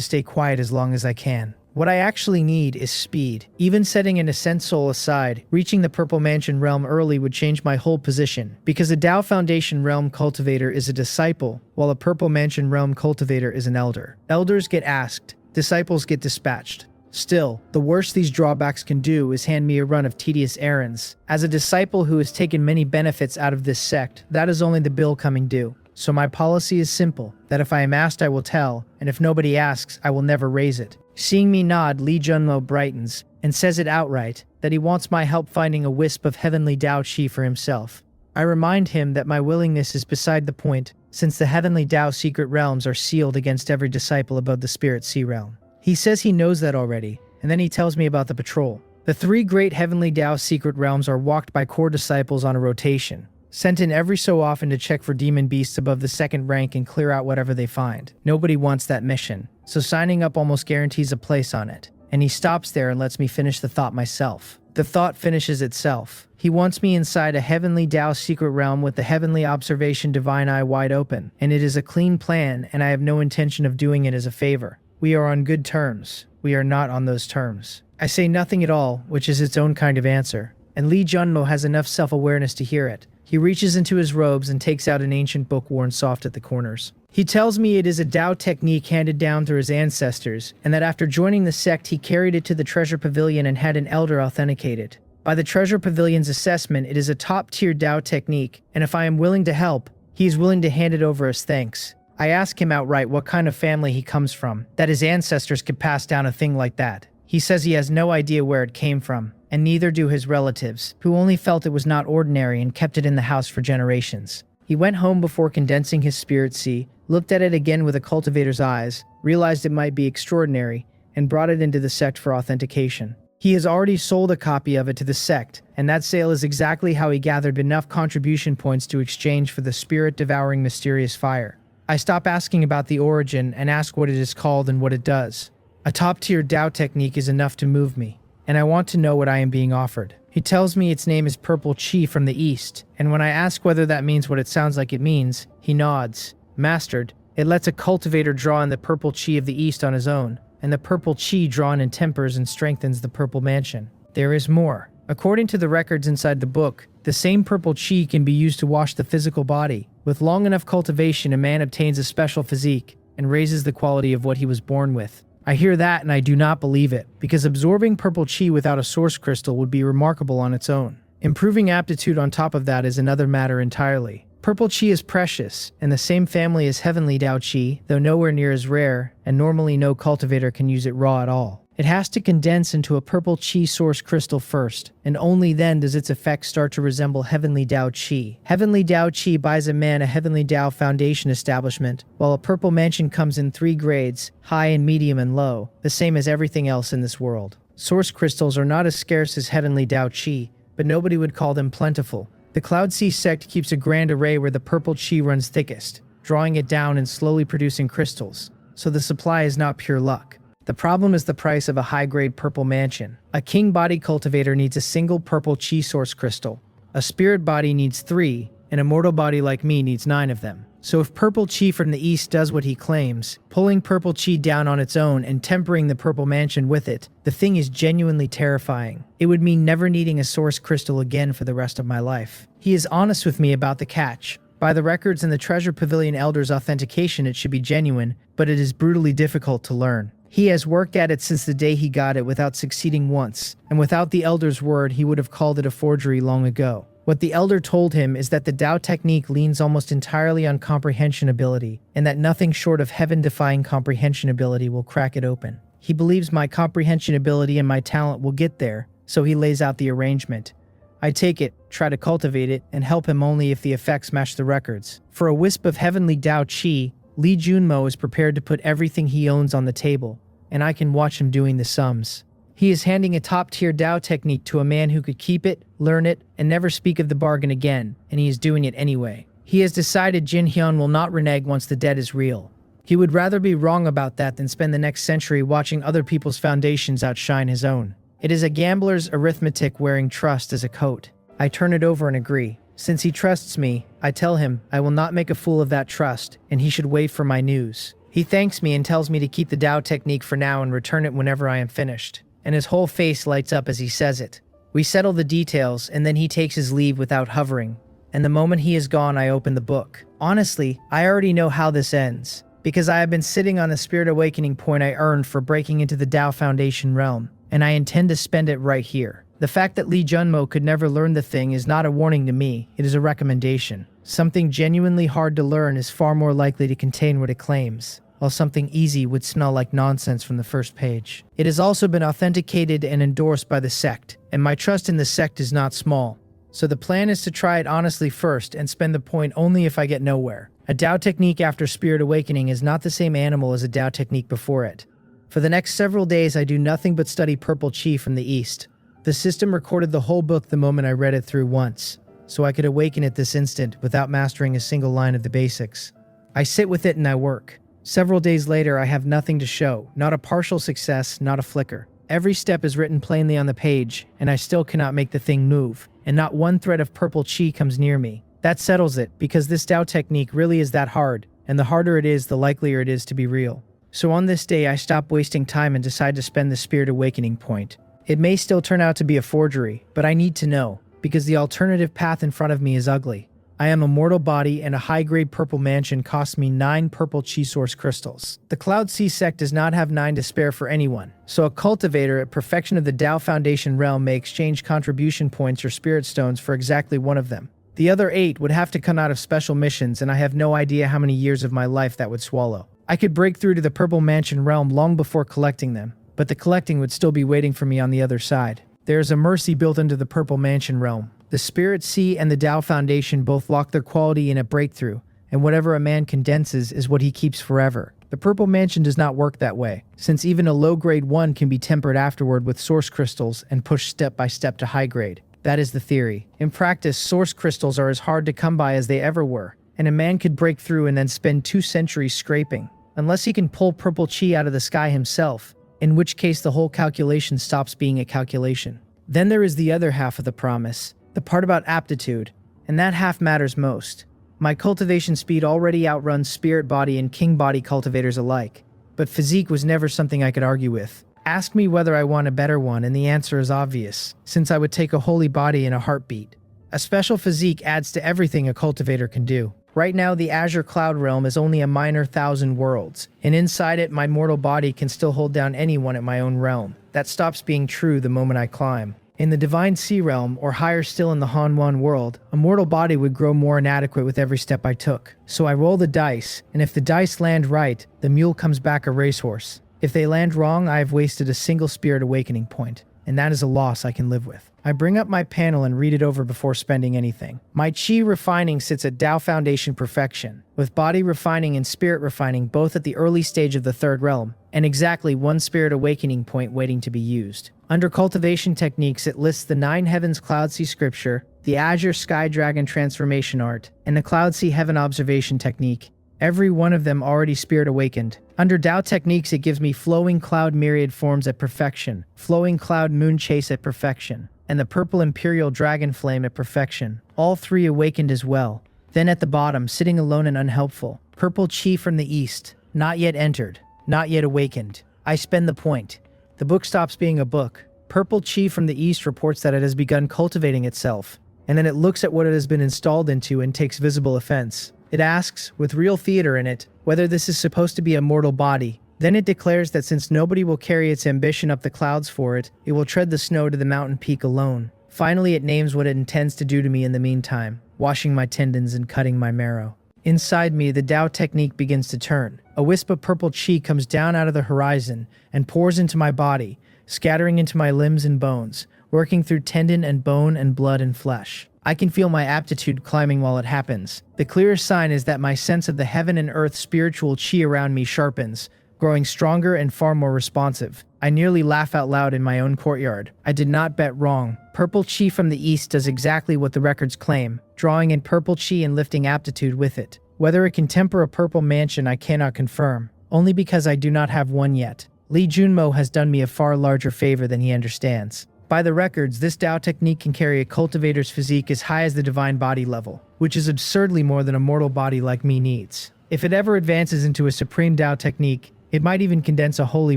stay quiet as long as I can. What I actually need is speed. Even setting an Ascent Soul aside, reaching the Purple Mansion realm early would change my whole position, because a Tao Foundation realm cultivator is a disciple, while a Purple Mansion realm cultivator is an elder. Elders get asked, disciples get dispatched. Still, the worst these drawbacks can do is hand me a run of tedious errands. As a disciple who has taken many benefits out of this sect, that is only the bill coming due. So my policy is simple, that if I am asked I will tell, and if nobody asks, I will never raise it. Seeing me nod, Lee Junmo brightens, and says it outright, that he wants my help finding a wisp of heavenly Tao Chi for himself. I remind him that my willingness is beside the point, since the heavenly Tao secret realms are sealed against every disciple above the Spirit Sea realm. He says he knows that already, and then he tells me about the patrol. The 3 great heavenly Tao secret realms are walked by core disciples on a rotation, sent in every so often to check for demon beasts above the 2nd rank and clear out whatever they find. Nobody wants that mission, so signing up almost guarantees a place on it. And he stops there and lets me finish the thought myself. The thought finishes itself. He wants me inside a heavenly Tao secret realm with the Heavenly Observation Divine Eye wide open, and it is a clean plan, and I have no intention of doing it as a favor. We are on good terms. We are not on those terms. I say nothing at all, which is its own kind of answer, and Lee Junmo has enough self-awareness to hear it. He reaches into his robes and takes out an ancient book worn soft at the corners. He tells me it is a Tao technique handed down through his ancestors, and that after joining the sect he carried it to the treasure pavilion and had an elder authenticate it. By the treasure pavilion's assessment, it is a top-tier Tao technique, and if I am willing to help, he is willing to hand it over as thanks. I ask him outright what kind of family he comes from, that his ancestors could pass down a thing like that. He says he has no idea where it came from, and neither do his relatives, who only felt it was not ordinary and kept it in the house for generations. He went home before condensing his spirit sea, looked at it again with a cultivator's eyes, realized it might be extraordinary, and brought it into the sect for authentication. He has already sold a copy of it to the sect, and that sale is exactly how he gathered enough contribution points to exchange for the spirit-devouring mysterious fire. I stop asking about the origin and ask what it is called and what it does. A top-tier Tao technique is enough to move me, and I want to know what I am being offered. He tells me its name is Purple Chi from the East, and when I ask whether that means what it sounds like it means, he nods. Mastered, it lets a cultivator draw in the Purple Chi of the East on his own, and the Purple Chi drawn in tempers and strengthens the Purple Mansion. There is more. According to the records inside the book, the same Purple Chi can be used to wash the physical body. With long enough cultivation, a man obtains a special physique and raises the quality of what he was born with. I hear that and I do not believe it, because absorbing Purple Chi without a source crystal would be remarkable on its own. Improving aptitude on top of that is another matter entirely. Purple Chi is precious, and the same family as Heavenly Tao Chi, though nowhere near as rare, and normally no cultivator can use it raw at all. It has to condense into a Purple Chi source crystal first, and only then does its effect start to resemble Heavenly Tao Chi. Heavenly Tao Chi buys a man a Heavenly Tao Foundation establishment, while a Purple Mansion comes in 3 grades, high and medium and low, the same as everything else in this world. Source crystals are not as scarce as Heavenly Tao Chi, but nobody would call them plentiful. The Cloud Sea sect keeps a grand array where the Purple Chi runs thickest, drawing it down and slowly producing crystals, so the supply is not pure luck. The problem is the price of a high-grade Purple Mansion. A king body cultivator needs a single Purple Chi source crystal. A spirit body needs 3, An immortal body like me needs 9 of them. So if purple chi from the east does what he claims, pulling purple chi down on its own and tempering the purple mansion with it, the thing is genuinely terrifying. It would mean never needing a source crystal again for the rest of my life. He is honest with me about the catch. By the records in the Treasure Pavilion Elder's authentication, it should be genuine, but it is brutally difficult to learn. He has worked at it since the day he got it without succeeding once, and without the Elder's word, he would have called it a forgery long ago. What the Elder told him is that the Tao technique leans almost entirely on comprehension ability, and that nothing short of heaven-defying comprehension ability will crack it open. He believes my comprehension ability and my talent will get there, so he lays out the arrangement. I take it, try to cultivate it, and help him only if the effects match the records. For a wisp of heavenly Tao Chi, Lee Junmo is prepared to put everything he owns on the table, and I can watch him doing the sums. He is handing a top-tier Tao technique to a man who could keep it, learn it, and never speak of the bargain again, and he is doing it anyway. He has decided Jin Hyun will not renege once the debt is real. He would rather be wrong about that than spend the next century watching other people's foundations outshine his own. It is a gambler's arithmetic wearing trust as a coat. I turn it over and agree. Since he trusts me, I tell him I will not make a fool of that trust, and he should wait for my news. He thanks me and tells me to keep the Tao technique for now and return it whenever I am finished. And his whole face lights up as he says it. We settle the details, and then he takes his leave without hovering. And the moment he is gone, I open the book. Honestly, I already know how this ends, because I have been sitting on the spirit awakening point I earned for breaking into the Tao Foundation realm, and I intend to spend it right here. The fact that Lee Junmo could never learn the thing is not a warning to me, it is a recommendation. Something genuinely hard to learn is far more likely to contain what it claims, while something easy would smell like nonsense from the first page. It has also been authenticated and endorsed by the Sect, and my trust in the Sect is not small. So the plan is to try it honestly first and spend the point only if I get nowhere. A Tao technique after Spirit Awakening is not the same animal as a Tao technique before it. For the next several days I do nothing but study Purple Chi from the East. The system recorded the whole book the moment I read it through once, so I could awaken it this instant without mastering a single line of the basics. I sit with it and I work. Several days later, I have nothing to show, not a partial success, not a flicker. Every step is written plainly on the page, and I still cannot make the thing move, and not one thread of purple chi comes near me. That settles it, because this Tao technique really is that hard, and the harder it is, the likelier it is to be real. So on this day, I stop wasting time and decide to spend the Spirit Awakening point. It may still turn out to be a forgery, but I need to know, because the alternative path in front of me is ugly. I am a mortal body, and a high-grade purple mansion costs me 9 purple chi source crystals. The Cloud Sea Sect does not have 9 to spare for anyone, so a cultivator at perfection of the Tao Foundation realm may exchange contribution points or spirit stones for exactly 1 of them. The other 8 would have to come out of special missions, and I have no idea how many years of my life that would swallow. I could break through to the purple mansion realm long before collecting them, but the collecting would still be waiting for me on the other side. There is a mercy built into the purple mansion realm. The Spirit Sea and the Tao Foundation both lock their quality in a breakthrough, and whatever a man condenses is what he keeps forever. The Purple Mansion does not work that way, since even a low-grade 1 can be tempered afterward with source crystals and pushed step by step to high grade. That is the theory. In practice, source crystals are as hard to come by as they ever were, and a man could break through and then spend 2 centuries scraping, unless he can pull purple chi out of the sky himself, in which case the whole calculation stops being a calculation. Then there is the other half of the promise. The part about aptitude, and that half matters most. My cultivation speed already outruns spirit body and king body cultivators alike, but physique was never something I could argue with. Ask me whether I want a better one, and the answer is obvious, since I would take a holy body in a heartbeat. A special physique adds to everything a cultivator can do. Right now, the Azure Cloud Realm is only a minor 1,000 worlds, and inside it, my mortal body can still hold down anyone at my own realm. That stops being true the moment I climb. In the Divine Sea Realm, or higher still in the Hanwhan world, a mortal body would grow more inadequate with every step I took. So I roll the dice, and if the dice land right, the mule comes back a racehorse. If they land wrong, I have wasted a single Spirit Awakening point, and that is a loss I can live with. I bring up my panel and read it over before spending anything. My Chi refining sits at Tao Foundation perfection, with body refining and spirit refining both at the early stage of the 3rd realm, and exactly 1 Spirit Awakening point waiting to be used. Under cultivation techniques, it lists the 9 Heavens Cloud Sea Scripture, the Azure Sky Dragon Transformation Art, and the Cloud Sea Heaven Observation Technique. Every one of them already Spirit Awakened. Under Tao Techniques, it gives me Flowing Cloud Myriad Forms at perfection, Flowing Cloud Moon Chase at perfection, and the Purple Imperial Dragon Flame at perfection. All three awakened as well. Then at the bottom, sitting alone and unhelpful, purple chi from the east, not yet entered, not yet awakened. I spend the point. The book stops being a book. Purple chi from the east reports that it has begun cultivating itself, and then it looks at what it has been installed into and takes visible offense. It asks, with real theater in it, whether this is supposed to be a mortal body. Then it declares that since nobody will carry its ambition up the clouds for it, it will tread the snow to the mountain peak alone. Finally, it names what it intends to do to me in the meantime, washing my tendons and cutting my marrow. Inside me, the Tao technique begins to turn. A wisp of purple chi comes down out of the horizon and pours into my body, scattering into my limbs and bones, working through tendon and bone and blood and flesh. I can feel my aptitude climbing while it happens. The clearest sign is that my sense of the heaven and earth spiritual chi around me sharpens, growing stronger and far more responsive. I nearly laugh out loud in my own courtyard. I did not bet wrong. Purple chi from the east does exactly what the records claim, drawing in purple chi and lifting aptitude with it. Whether it can temper a purple mansion I cannot confirm, only because I do not have one yet. Lee Junmo has done me a far larger favor than he understands. By the records, this Tao technique can carry a cultivator's physique as high as the divine body level, which is absurdly more than a mortal body like me needs. If it ever advances into a supreme Tao technique, it might even condense a holy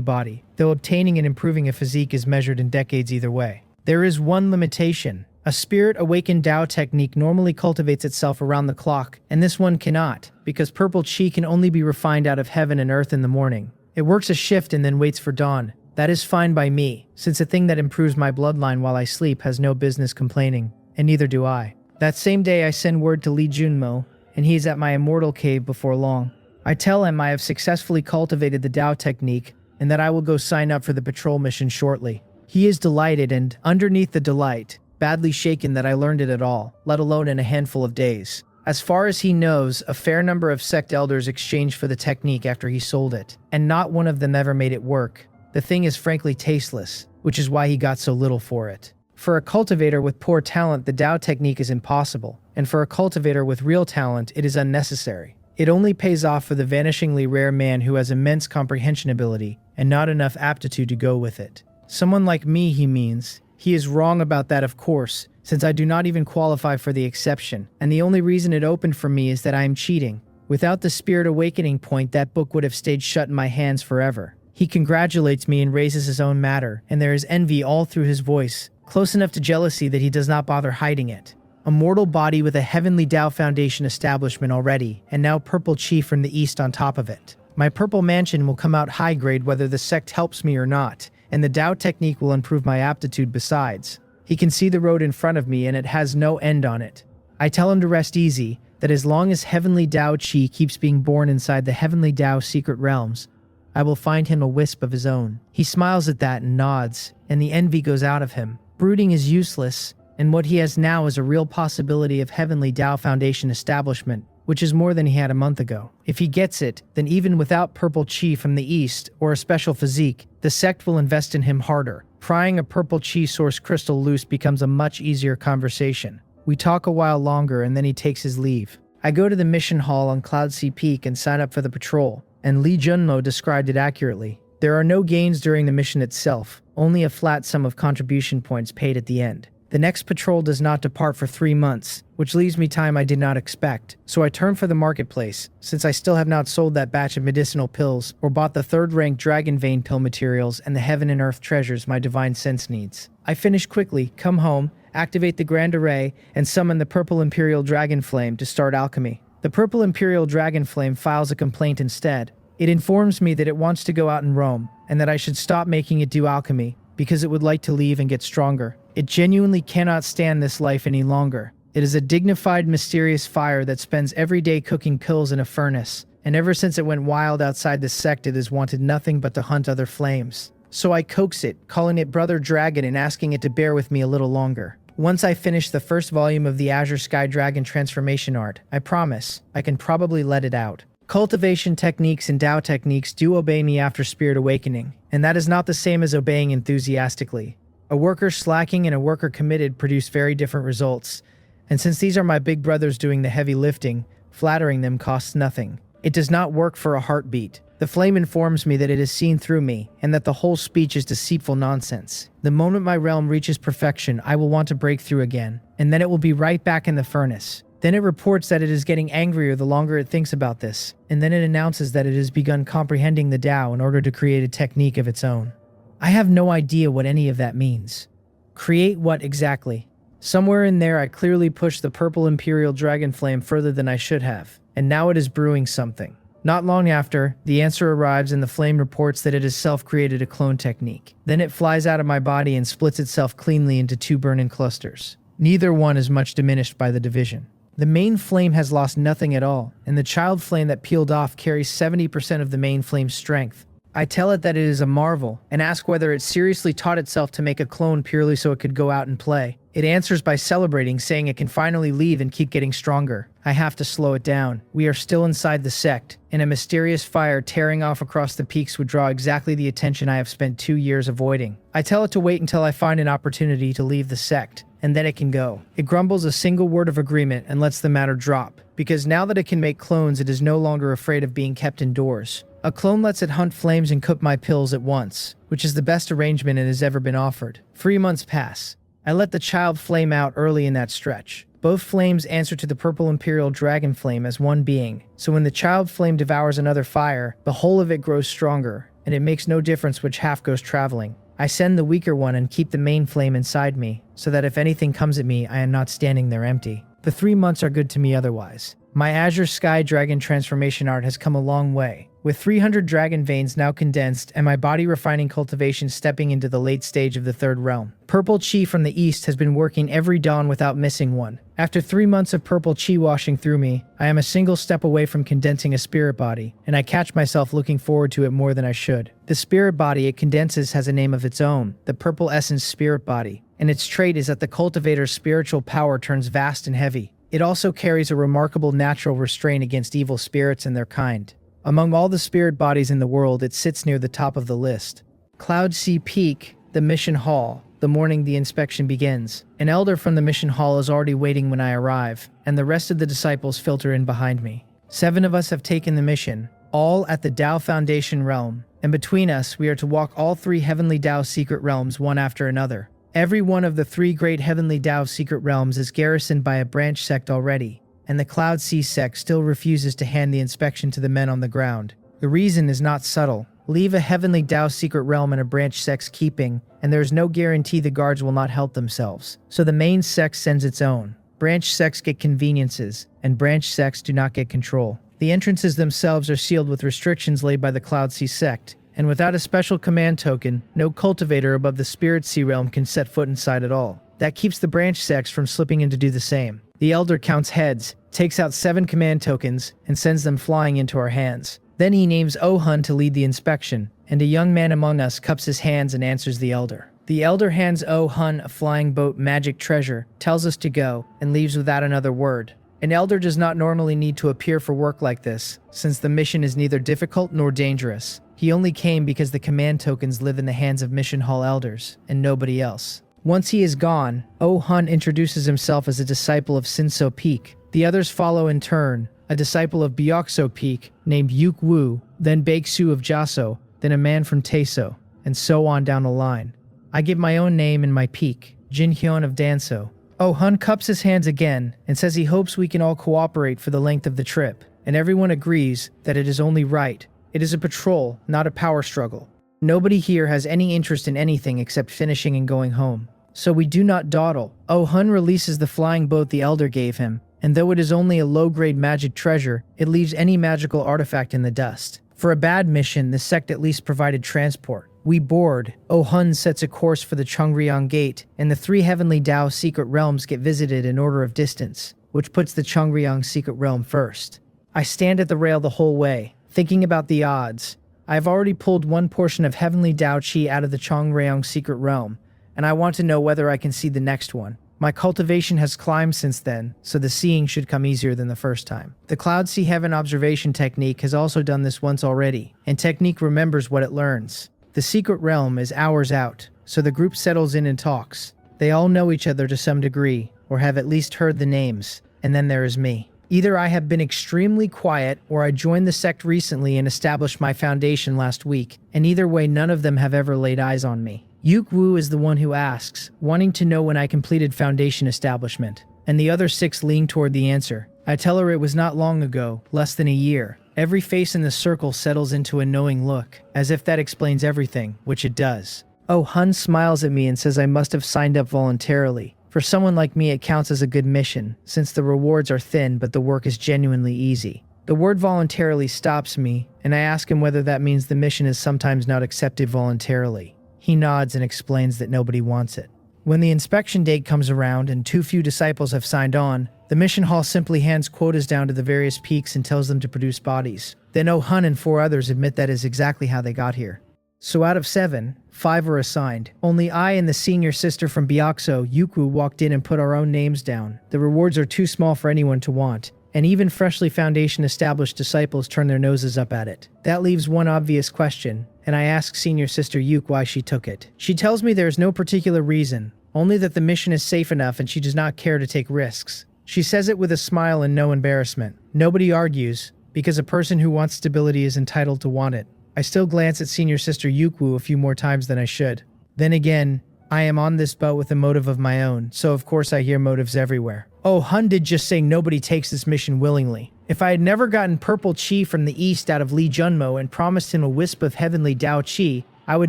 body, though obtaining and improving a physique is measured in decades either way. There is one limitation. A spirit-awakened Tao technique normally cultivates itself around the clock, and this one cannot, because purple chi can only be refined out of heaven and earth in the morning. It works a shift and then waits for dawn. That is fine by me, since a thing that improves my bloodline while I sleep has no business complaining, and neither do I. That same day I send word to Lee Junmo, and he is at my immortal cave before long. I tell him I have successfully cultivated the Tao technique, and that I will go sign up for the patrol mission shortly. He is delighted and, underneath the delight, badly shaken that I learned it at all, let alone in a handful of days. As far as he knows, a fair number of Sect elders exchanged for the technique after he sold it, and not one of them ever made it work. The thing is frankly tasteless, which is why he got so little for it. For a cultivator with poor talent, the Tao technique is impossible, and for a cultivator with real talent, it is unnecessary. It only pays off for the vanishingly rare man who has immense comprehension ability and not enough aptitude to go with it. Someone like me, he means. He is wrong about that, of course, since I do not even qualify for the exception, and the only reason it opened for me is that I am cheating. Without the spirit awakening point, that book would have stayed shut in my hands forever. He congratulates me and raises his own matter, and there is envy all through his voice, close enough to jealousy that he does not bother hiding it. A mortal body with a heavenly Tao foundation establishment already, and now purple chi from the east on top of it. My purple mansion will come out high grade whether the sect helps me or not, and the Tao technique will improve my aptitude besides. He can see the road in front of me and it has no end on it. I tell him to rest easy, that as long as heavenly Tao chi keeps being born inside the heavenly Tao secret realms, I will find him a wisp of his own. He smiles at that and nods, and the envy goes out of him. Brooding is useless, and what he has now is a real possibility of heavenly Tao foundation establishment, which is more than he had a month ago. If he gets it, then even without purple chi from the east, or a special physique, the sect will invest in him harder. Prying a purple chi source crystal loose becomes a much easier conversation. We talk a while longer and then he takes his leave. I go to the mission hall on Cloudsea Peak and sign up for the patrol, and Lee Junmo described it accurately. There are no gains during the mission itself, only a flat sum of contribution points paid at the end. The next patrol does not depart for 3 months, which leaves me time I did not expect, so I turn for the marketplace, since I still have not sold that batch of medicinal pills or bought the third-rank dragon vein pill materials and the heaven and earth treasures my divine sense needs. I finish quickly, come home, activate the Grand Array, and summon the Purple Imperial Dragon Flame to start alchemy. The Purple Imperial Dragon Flame files a complaint instead. It informs me that it wants to go out and roam, and that I should stop making it do alchemy, because it would like to leave and get stronger. It genuinely cannot stand this life any longer. It is a dignified, mysterious fire that spends every day cooking pills in a furnace, and ever since it went wild outside the sect it has wanted nothing but to hunt other flames. So I coax it, calling it Brother Dragon and asking it to bear with me a little longer. Once I finish the first volume of the Azure Sky Dragon transformation art, I promise, I can probably let it out. Cultivation techniques and Tao techniques do obey me after Spirit Awakening, and that is not the same as obeying enthusiastically. A worker slacking and a worker committed produce very different results, and since these are my big brothers doing the heavy lifting, flattering them costs nothing. It does not work for a heartbeat. The flame informs me that it has seen through me, and that the whole speech is deceitful nonsense. The moment my realm reaches perfection, I will want to break through again, and then it will be right back in the furnace. Then it reports that it is getting angrier the longer it thinks about this, and then it announces that it has begun comprehending the Tao in order to create a technique of its own. I have no idea what any of that means. Create what exactly? Somewhere in there I clearly pushed the purple imperial dragon flame further than I should have, and now it is brewing something. Not long after, the answer arrives and the flame reports that it has self-created a clone technique. Then it flies out of my body and splits itself cleanly into 2 burn-in clusters. Neither one is much diminished by the division. The main flame has lost nothing at all, and the child flame that peeled off carries 70% of the main flame's strength. I tell it that it is a marvel, and ask whether it seriously taught itself to make a clone purely so it could go out and play. It answers by celebrating, saying it can finally leave and keep getting stronger. I have to slow it down. We are still inside the sect, and a mysterious fire tearing off across the peaks would draw exactly the attention I have spent 2 years avoiding. I tell it to wait until I find an opportunity to leave the sect, and then it can go. It grumbles a single word of agreement and lets the matter drop, because now that it can make clones, it is no longer afraid of being kept indoors. A clone lets it hunt flames and cook my pills at once, which is the best arrangement it has ever been offered. 3 months pass. I let the child flame out early in that stretch. Both flames answer to the purple imperial dragon flame as one being, so when the child flame devours another fire, the whole of it grows stronger, and it makes no difference which half goes traveling. I send the weaker one and keep the main flame inside me, so that if anything comes at me, I am not standing there empty. The 3 months are good to me otherwise. My Azure Sky Dragon transformation art has come a long way, with 300 dragon veins now condensed and my body refining cultivation stepping into the late stage of the 3rd realm. Purple chi from the east has been working every dawn without missing one. After 3 months of purple chi washing through me, I am a single step away from condensing a spirit body, and I catch myself looking forward to it more than I should. The spirit body it condenses has a name of its own, the Purple Essence Spirit Body, and its trait is that the cultivator's spiritual power turns vast and heavy. It also carries a remarkable natural restraint against evil spirits and their kind. Among all the spirit bodies in the world, it sits near the top of the list. Cloud Sea Peak, the mission hall, the morning the inspection begins. An elder from the mission hall is already waiting when I arrive, and the rest of the disciples filter in behind me. 7 of us have taken the mission, all at the Tao Foundation realm, and between us we are to walk all 3 heavenly Tao secret realms one after another. Every one of the 3 great heavenly Tao secret realms is garrisoned by a branch sect already, and the Cloud Sea sect still refuses to hand the inspection to the men on the ground. The reason is not subtle. Leave a heavenly Tao secret realm in a branch sect's keeping, and there is no guarantee the guards will not help themselves. So the main sect sends its own. Branch sects get conveniences, and branch sects do not get control. The entrances themselves are sealed with restrictions laid by the Cloud Sea sect, and without a special command token, no cultivator above the Spirit Sea realm can set foot inside at all. That keeps the branch sects from slipping in to do the same. The elder counts heads, takes out 7 command tokens, and sends them flying into our hands. Then he names Ohun to lead the inspection, and a young man among us cups his hands and answers the elder. The elder hands Ohun a flying boat magic treasure, tells us to go, and leaves without another word. An elder does not normally need to appear for work like this, since the mission is neither difficult nor dangerous. He only came because the command tokens live in the hands of Mission Hall elders, and nobody else. Once he is gone, Oh-hun introduces himself as a disciple of Sinso Peak. The others follow in turn, a disciple of Byokso Peak named Yuk Wu, then Baeksu of Jaso, then a man from Taeso, and so on down the line. I give my own name and my peak, Jin Hyun of Danso. Oh-hun cups his hands again and says he hopes we can all cooperate for the length of the trip, and everyone agrees that it is only right. It is a patrol, not a power struggle. Nobody here has any interest in anything except finishing and going home. So we do not dawdle. Oh-hun releases the flying boat the elder gave him, and though it is only a low-grade magic treasure, it leaves any magical artifact in the dust. For a bad mission, the sect at least provided transport. We board. Oh-hun sets a course for the Chongryong Gate, and the 3 heavenly Tao secret realms get visited in order of distance, which puts the Chongryong secret realm first. I stand at the rail the whole way, thinking about the odds. I have already pulled one portion of heavenly Tao Chi out of the Chongryong secret realm, and I want to know whether I can see the next one. My cultivation has climbed since then, so the seeing should come easier than the first time. The Cloud Sea Heaven observation technique has also done this once already, and technique remembers what it learns. The secret realm is hours out, so the group settles in and talks. They all know each other to some degree, or have at least heard the names, and then there is me. Either I have been extremely quiet or I joined the sect recently and established my foundation last week, and either way none of them have ever laid eyes on me. Yuk-woo is the one who asks, wanting to know when I completed foundation establishment, and the other 6 lean toward the answer. I tell her it was not long ago, less than a year. Every face in the circle settles into a knowing look, as if that explains everything, which it does. Oh, Hun smiles at me and says I must have signed up voluntarily. For someone like me, it counts as a good mission, since the rewards are thin but the work is genuinely easy. The word voluntarily stops me, and I ask him whether that means the mission is sometimes not accepted voluntarily. He nods and explains that nobody wants it. When the inspection date comes around and too few disciples have signed on, the mission hall simply hands quotas down to the various peaks and tells them to produce bodies. Then Oh-hun and 4 others admit that is exactly how they got here. So out of 7, 5 were assigned. Only I and the senior sister from Byakso, Yuku, walked in and put our own names down. The rewards are too small for anyone to want, and even freshly foundation established disciples turn their noses up at it. That leaves one obvious question, and I ask senior sister Yuke why she took it. She tells me there is no particular reason, only that the mission is safe enough and she does not care to take risks. She says it with a smile and no embarrassment. Nobody argues, because a person who wants stability is entitled to want it. I still glance at senior sister Yukwu a few more times than I should. Then again, I am on this boat with a motive of my own, so of course I hear motives everywhere. Oh, Hun did just say nobody takes this mission willingly. If I had never gotten purple chi from the east out of Lee Junmo and promised him a wisp of heavenly Dao chi, I would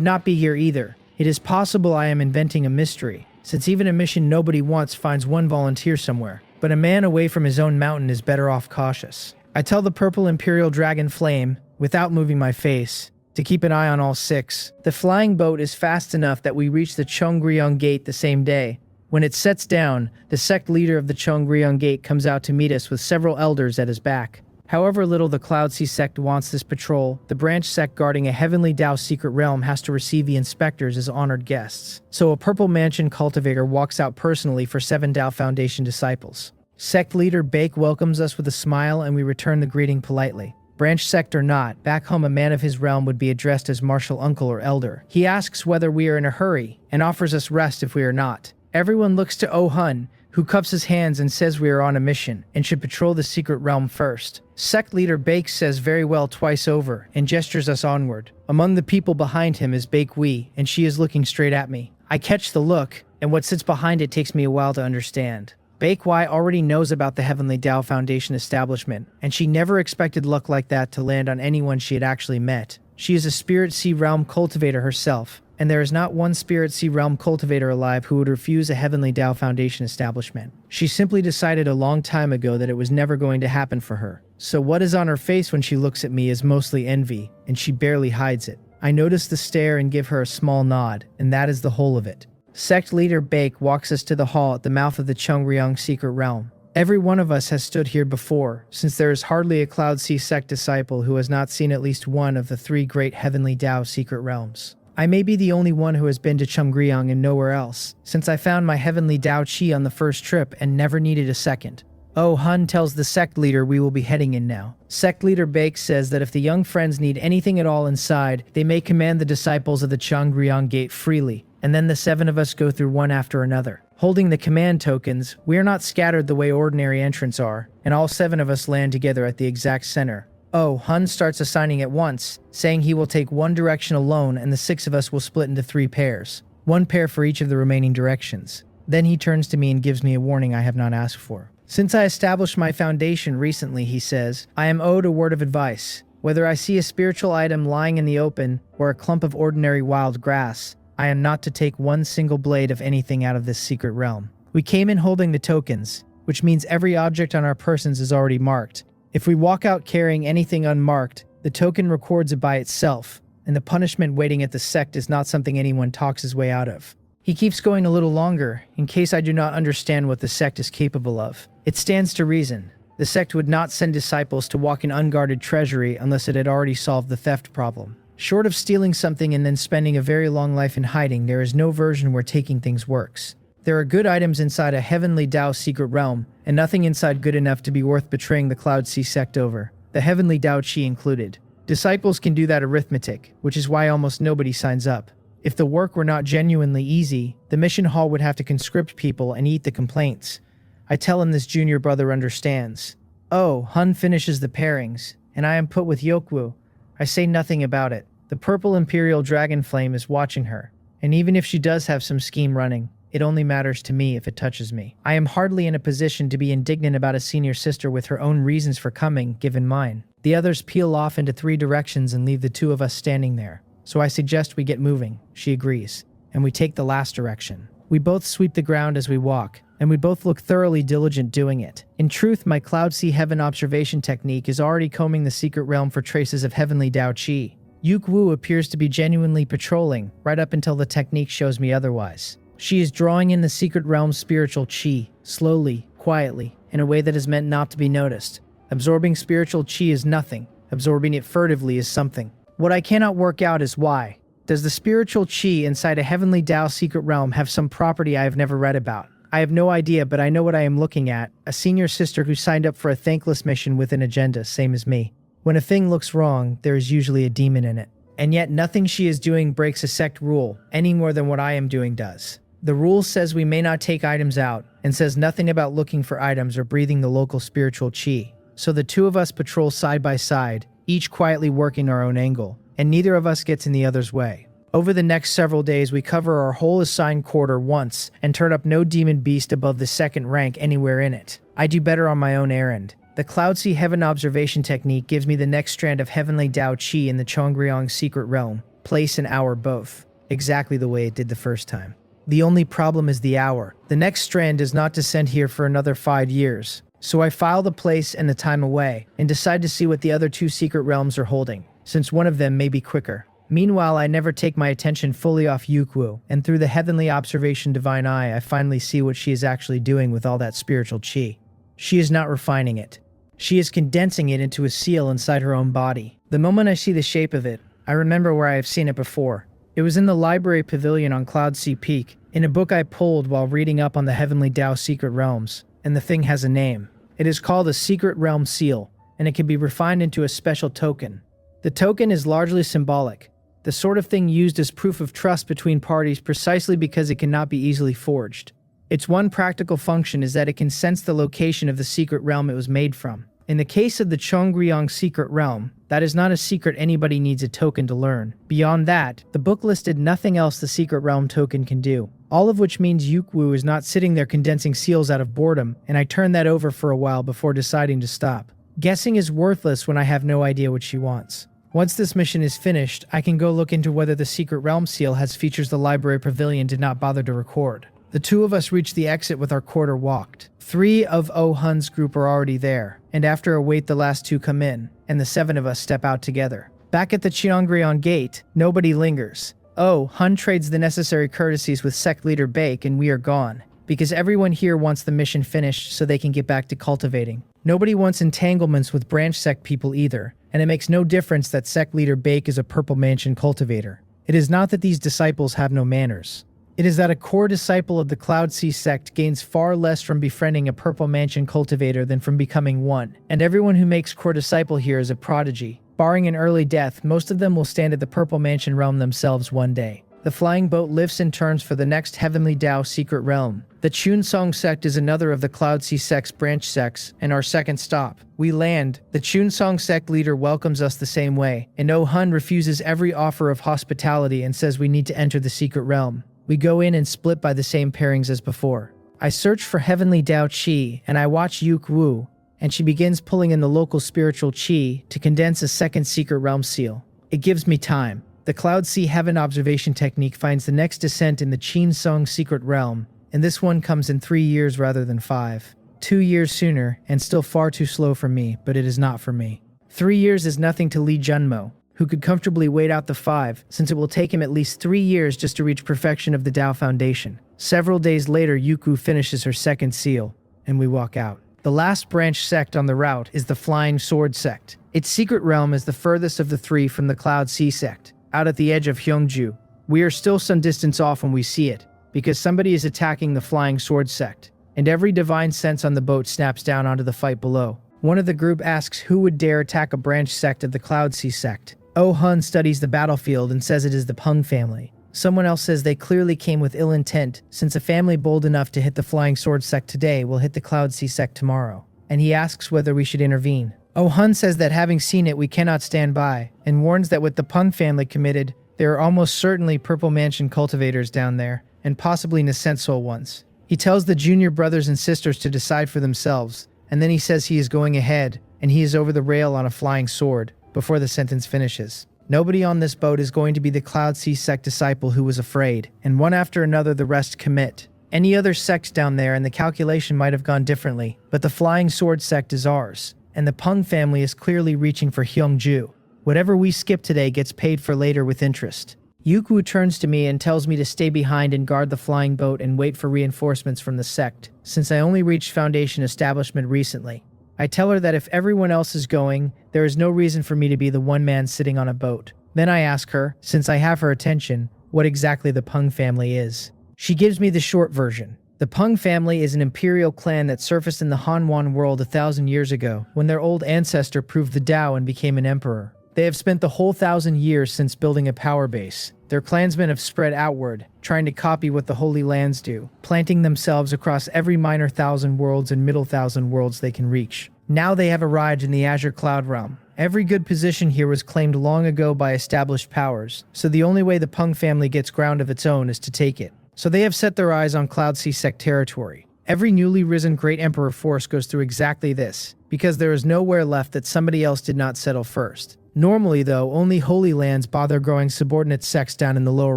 not be here either. It is possible I am inventing a mystery, since even a mission nobody wants finds one volunteer somewhere. But a man away from his own mountain is better off cautious. I tell the purple Imperial Dragon Flame, without moving my face, to keep an eye on all 6. The flying boat is fast enough that we reach the Chongryong Gate the same day. When it sets down, the sect leader of the Chongryong Gate comes out to meet us with several elders at his back. However little the Cloudsea sect wants this patrol, the branch sect guarding a heavenly Dao secret realm has to receive the inspectors as honored guests. So a purple mansion cultivator walks out personally for 7 Dao Foundation disciples. Sect leader Bake welcomes us with a smile and we return the greeting politely. Branch sect or not, back home a man of his realm would be addressed as martial uncle or elder. He asks whether we are in a hurry, and offers us rest if we are not. Everyone looks to Oh-hun, who cups his hands and says we are on a mission, and should patrol the secret realm first. Sect leader Bake says very well twice over, and gestures us onward. Among the people behind him is Bake Wee, and she is looking straight at me. I catch the look, and what sits behind it takes me a while to understand. Bake Wai already knows about the Heavenly Dao Foundation establishment, and she never expected luck like that to land on anyone she had actually met. She is a Spirit Sea Realm cultivator herself, and there is not one Spirit Sea Realm cultivator alive who would refuse a Heavenly Dao Foundation establishment. She simply decided a long time ago that it was never going to happen for her. So what is on her face when she looks at me is mostly envy, and she barely hides it. I notice the stare and give her a small nod, and that is the whole of it. Sect leader Bake walks us to the hall at the mouth of the Chongryong secret realm. Every one of us has stood here before, since there is hardly a Cloudsea sect disciple who has not seen at least one of the 3 great Heavenly Dao secret realms. I may be the only one who has been to Chongryong and nowhere else, since I found my Heavenly Dao Chi on the first trip and never needed a second. Oh, Hun tells the sect leader we will be heading in now. Sect leader Bake says that if the young friends need anything at all inside, they may command the disciples of the Chongryong Gate freely, and then the 7 of us go through one after another. Holding the command tokens, we are not scattered the way ordinary entrants are, and all 7 of us land together at the exact center. Oh, Hun starts assigning at once, saying he will take one direction alone and the 6 of us will split into 3 pairs. 1 pair for each of the remaining directions. Then he turns to me and gives me a warning I have not asked for. Since I established my foundation recently, he says, I am owed a word of advice. Whether I see a spiritual item lying in the open or a clump of ordinary wild grass, I am not to take one single blade of anything out of this secret realm. We came in holding the tokens, which means every object on our persons is already marked. If we walk out carrying anything unmarked, the token records it by itself, and the punishment waiting at the sect is not something anyone talks his way out of. He keeps going a little longer, in case I do not understand what the sect is capable of. It stands to reason. The sect would not send disciples to walk in unguarded treasury unless it had already solved the theft problem. Short of stealing something and then spending a very long life in hiding, there is no version where taking things works. There are good items inside a Heavenly Dao secret realm, and nothing inside good enough to be worth betraying the Cloudsea sect over, the Heavenly Dao Chi included. Disciples can do that arithmetic, which is why almost nobody signs up. If the work were not genuinely easy, the mission hall would have to conscript people and eat the complaints. I tell him this junior brother understands. Oh, Hun finishes the pairings, and I am put with Yokwu. I say nothing about it. The purple Imperial Dragon Flame is watching her, and even if she does have some scheme running, it only matters to me if it touches me. I am hardly in a position to be indignant about a senior sister with her own reasons for coming, given mine. The others peel off into 3 directions and leave the 2 of us standing there. So I suggest we get moving. She agrees, and we take the last direction. We both sweep the ground as we walk, and we both look thoroughly diligent doing it. In truth, my Cloud Sea Heaven observation technique is already combing the secret realm for traces of heavenly Dao Qi. Yukwu appears to be genuinely patrolling, right up until the technique shows me otherwise. She is drawing in the secret realm's spiritual qi, slowly, quietly, in a way that is meant not to be noticed. Absorbing spiritual qi is nothing. Absorbing it furtively is something. What I cannot work out is why. Does the spiritual qi inside a heavenly Dao secret realm have some property I have never read about? I have no idea, but I know what I am looking at. A senior sister who signed up for a thankless mission with an agenda, same as me. When a thing looks wrong, there is usually a demon in it. And yet nothing she is doing breaks a sect rule, any more than what I am doing does. The rule says we may not take items out, and says nothing about looking for items or breathing the local spiritual qi. So the 2 of us patrol side by side, each quietly working our own angle, and neither of us gets in the other's way. Over the next several days, we cover our whole assigned quarter once, and turn up no demon beast above the 2nd rank anywhere in it. I do better on my own errand. The Cloud Sea Heaven observation technique gives me the next strand of heavenly Dao Qi in the Chongryong secret realm, place and hour both, exactly the way it did the first time. The only problem is the hour. The next strand does not descend here for another 5 years. So I file the place and the time away, and decide to see what the other 2 secret realms are holding, since one of them may be quicker. Meanwhile, I never take my attention fully off Yukwu, and through the heavenly observation divine eye, I finally see what she is actually doing with all that spiritual qi. She is not refining it. She is condensing it into a seal inside her own body. The moment I see the shape of it, I remember where I have seen it before. It was in the library pavilion on Cloud Sea Peak, in a book I pulled while reading up on the heavenly Dao secret realms, and the thing has a name. It is called a secret realm seal, and it can be refined into a special token. The token is largely symbolic, the sort of thing used as proof of trust between parties precisely because it cannot be easily forged. Its one practical function is that it can sense the location of the secret realm it was made from. In the case of the Chongryong secret realm, that is not a secret anybody needs a token to learn. Beyond that, the book listed nothing else the secret realm token can do. All of which means Yukwu is not sitting there condensing seals out of boredom, and I turn that over for a while before deciding to stop. Guessing is worthless when I have no idea what she wants. Once this mission is finished, I can go look into whether the secret realm seal has features the library pavilion did not bother to record. The 2 of us reach the exit with our quarter walked. 3 of Hun's group are already there, and after a wait the last 2 come in, and the 7 of us step out together. Back at the Cheongryong gate, nobody lingers. Hun trades the necessary courtesies with sect leader Bake and we are gone, because everyone here wants the mission finished so they can get back to cultivating. Nobody wants entanglements with branch sect people either, and it makes no difference that sect leader Bake is a Purple Mansion cultivator. It is not that these disciples have no manners. It is that a core disciple of the Cloud Sea sect gains far less from befriending a Purple Mansion cultivator than from becoming one, and everyone who makes core disciple here is a prodigy. Barring an early death, most of them will stand at the Purple Mansion realm themselves one day. The flying boat lifts and turns for the next heavenly Dao secret realm. The Chunsong sect is another of the Cloud Sea sect's branch sects, and our second stop. We land. The Chunsong sect leader welcomes us the same way, and Hun refuses every offer of hospitality and says we need to enter the secret realm. We go in and split by the same pairings as before. I search for heavenly Dao Qi, and I watch Yukwu, and she begins pulling in the local spiritual qi to condense a second secret realm seal. It gives me time. The Cloud Sea Heaven observation technique finds the next descent in the Chinsong secret realm, and this one comes in 3 years rather than 5. 2 years sooner, and still far too slow for me, but it is not for me. 3 years is nothing to Li Junmo, who could comfortably wait out the 5, since it will take him at least 3 years just to reach perfection of the Dao Foundation. Several days later, Yuku finishes her second seal, and we walk out. The last branch sect on the route is the Flying Sword Sect. Its secret realm is the furthest of the 3 from the Cloud Sea Sect, out at the edge of Hyungju. We are still some distance off when we see it, because somebody is attacking the Flying Sword Sect, and every divine sense on the boat snaps down onto the fight below. One of the group asks who would dare attack a branch sect of the Cloud Sea Sect. Hun studies the battlefield and says it is the Peng family. Someone else says they clearly came with ill intent, since a family bold enough to hit the Flying Sword Sect today will hit the Cloud Sea Sect tomorrow. and he asks whether we should intervene. Oh-hun says that having seen it, we cannot stand by, and warns that with the Pung family committed, there are almost certainly Purple Mansion cultivators down there, and possibly Nascent Soul ones. He tells the junior brothers and sisters to decide for themselves, and then he says he is going ahead, and he is over the rail on a flying sword, before the sentence finishes. Nobody on this boat is going to be the Cloud Sea Sect disciple who was afraid, and one after another the rest commit. Any other sects down there and the calculation might have gone differently, but the Flying Sword Sect is ours, and the Pung family is clearly reaching for Hyungju. Whatever we skip today gets paid for later with interest. Yukwu turns to me and tells me to stay behind and guard the flying boat and wait for reinforcements from the sect, since I only reached Foundation establishment recently. I tell her that if everyone else is going, there is no reason for me to be the one man sitting on a boat. Then I ask her, since I have her attention, what exactly the Pung family is. She gives me the short version. The Pung family is an imperial clan that surfaced in the Hanwhan world 1,000 years ago, when their old ancestor proved the Tao and became an emperor. They have spent the whole 1,000 years since building a power base. Their clansmen have spread outward, trying to copy what the Holy Lands do, planting themselves across every minor 1,000 worlds and middle 1,000 worlds they can reach. Now they have arrived in the Azure Cloud Realm. Every good position here was claimed long ago by established powers, so the only way the Pung family gets ground of its own is to take it. So they have set their eyes on Cloud Sea Sect territory. Every newly risen Great Emperor force goes through exactly this, because there is nowhere left that somebody else did not settle first. Normally, though, only Holy Lands bother growing subordinate sects down in the lower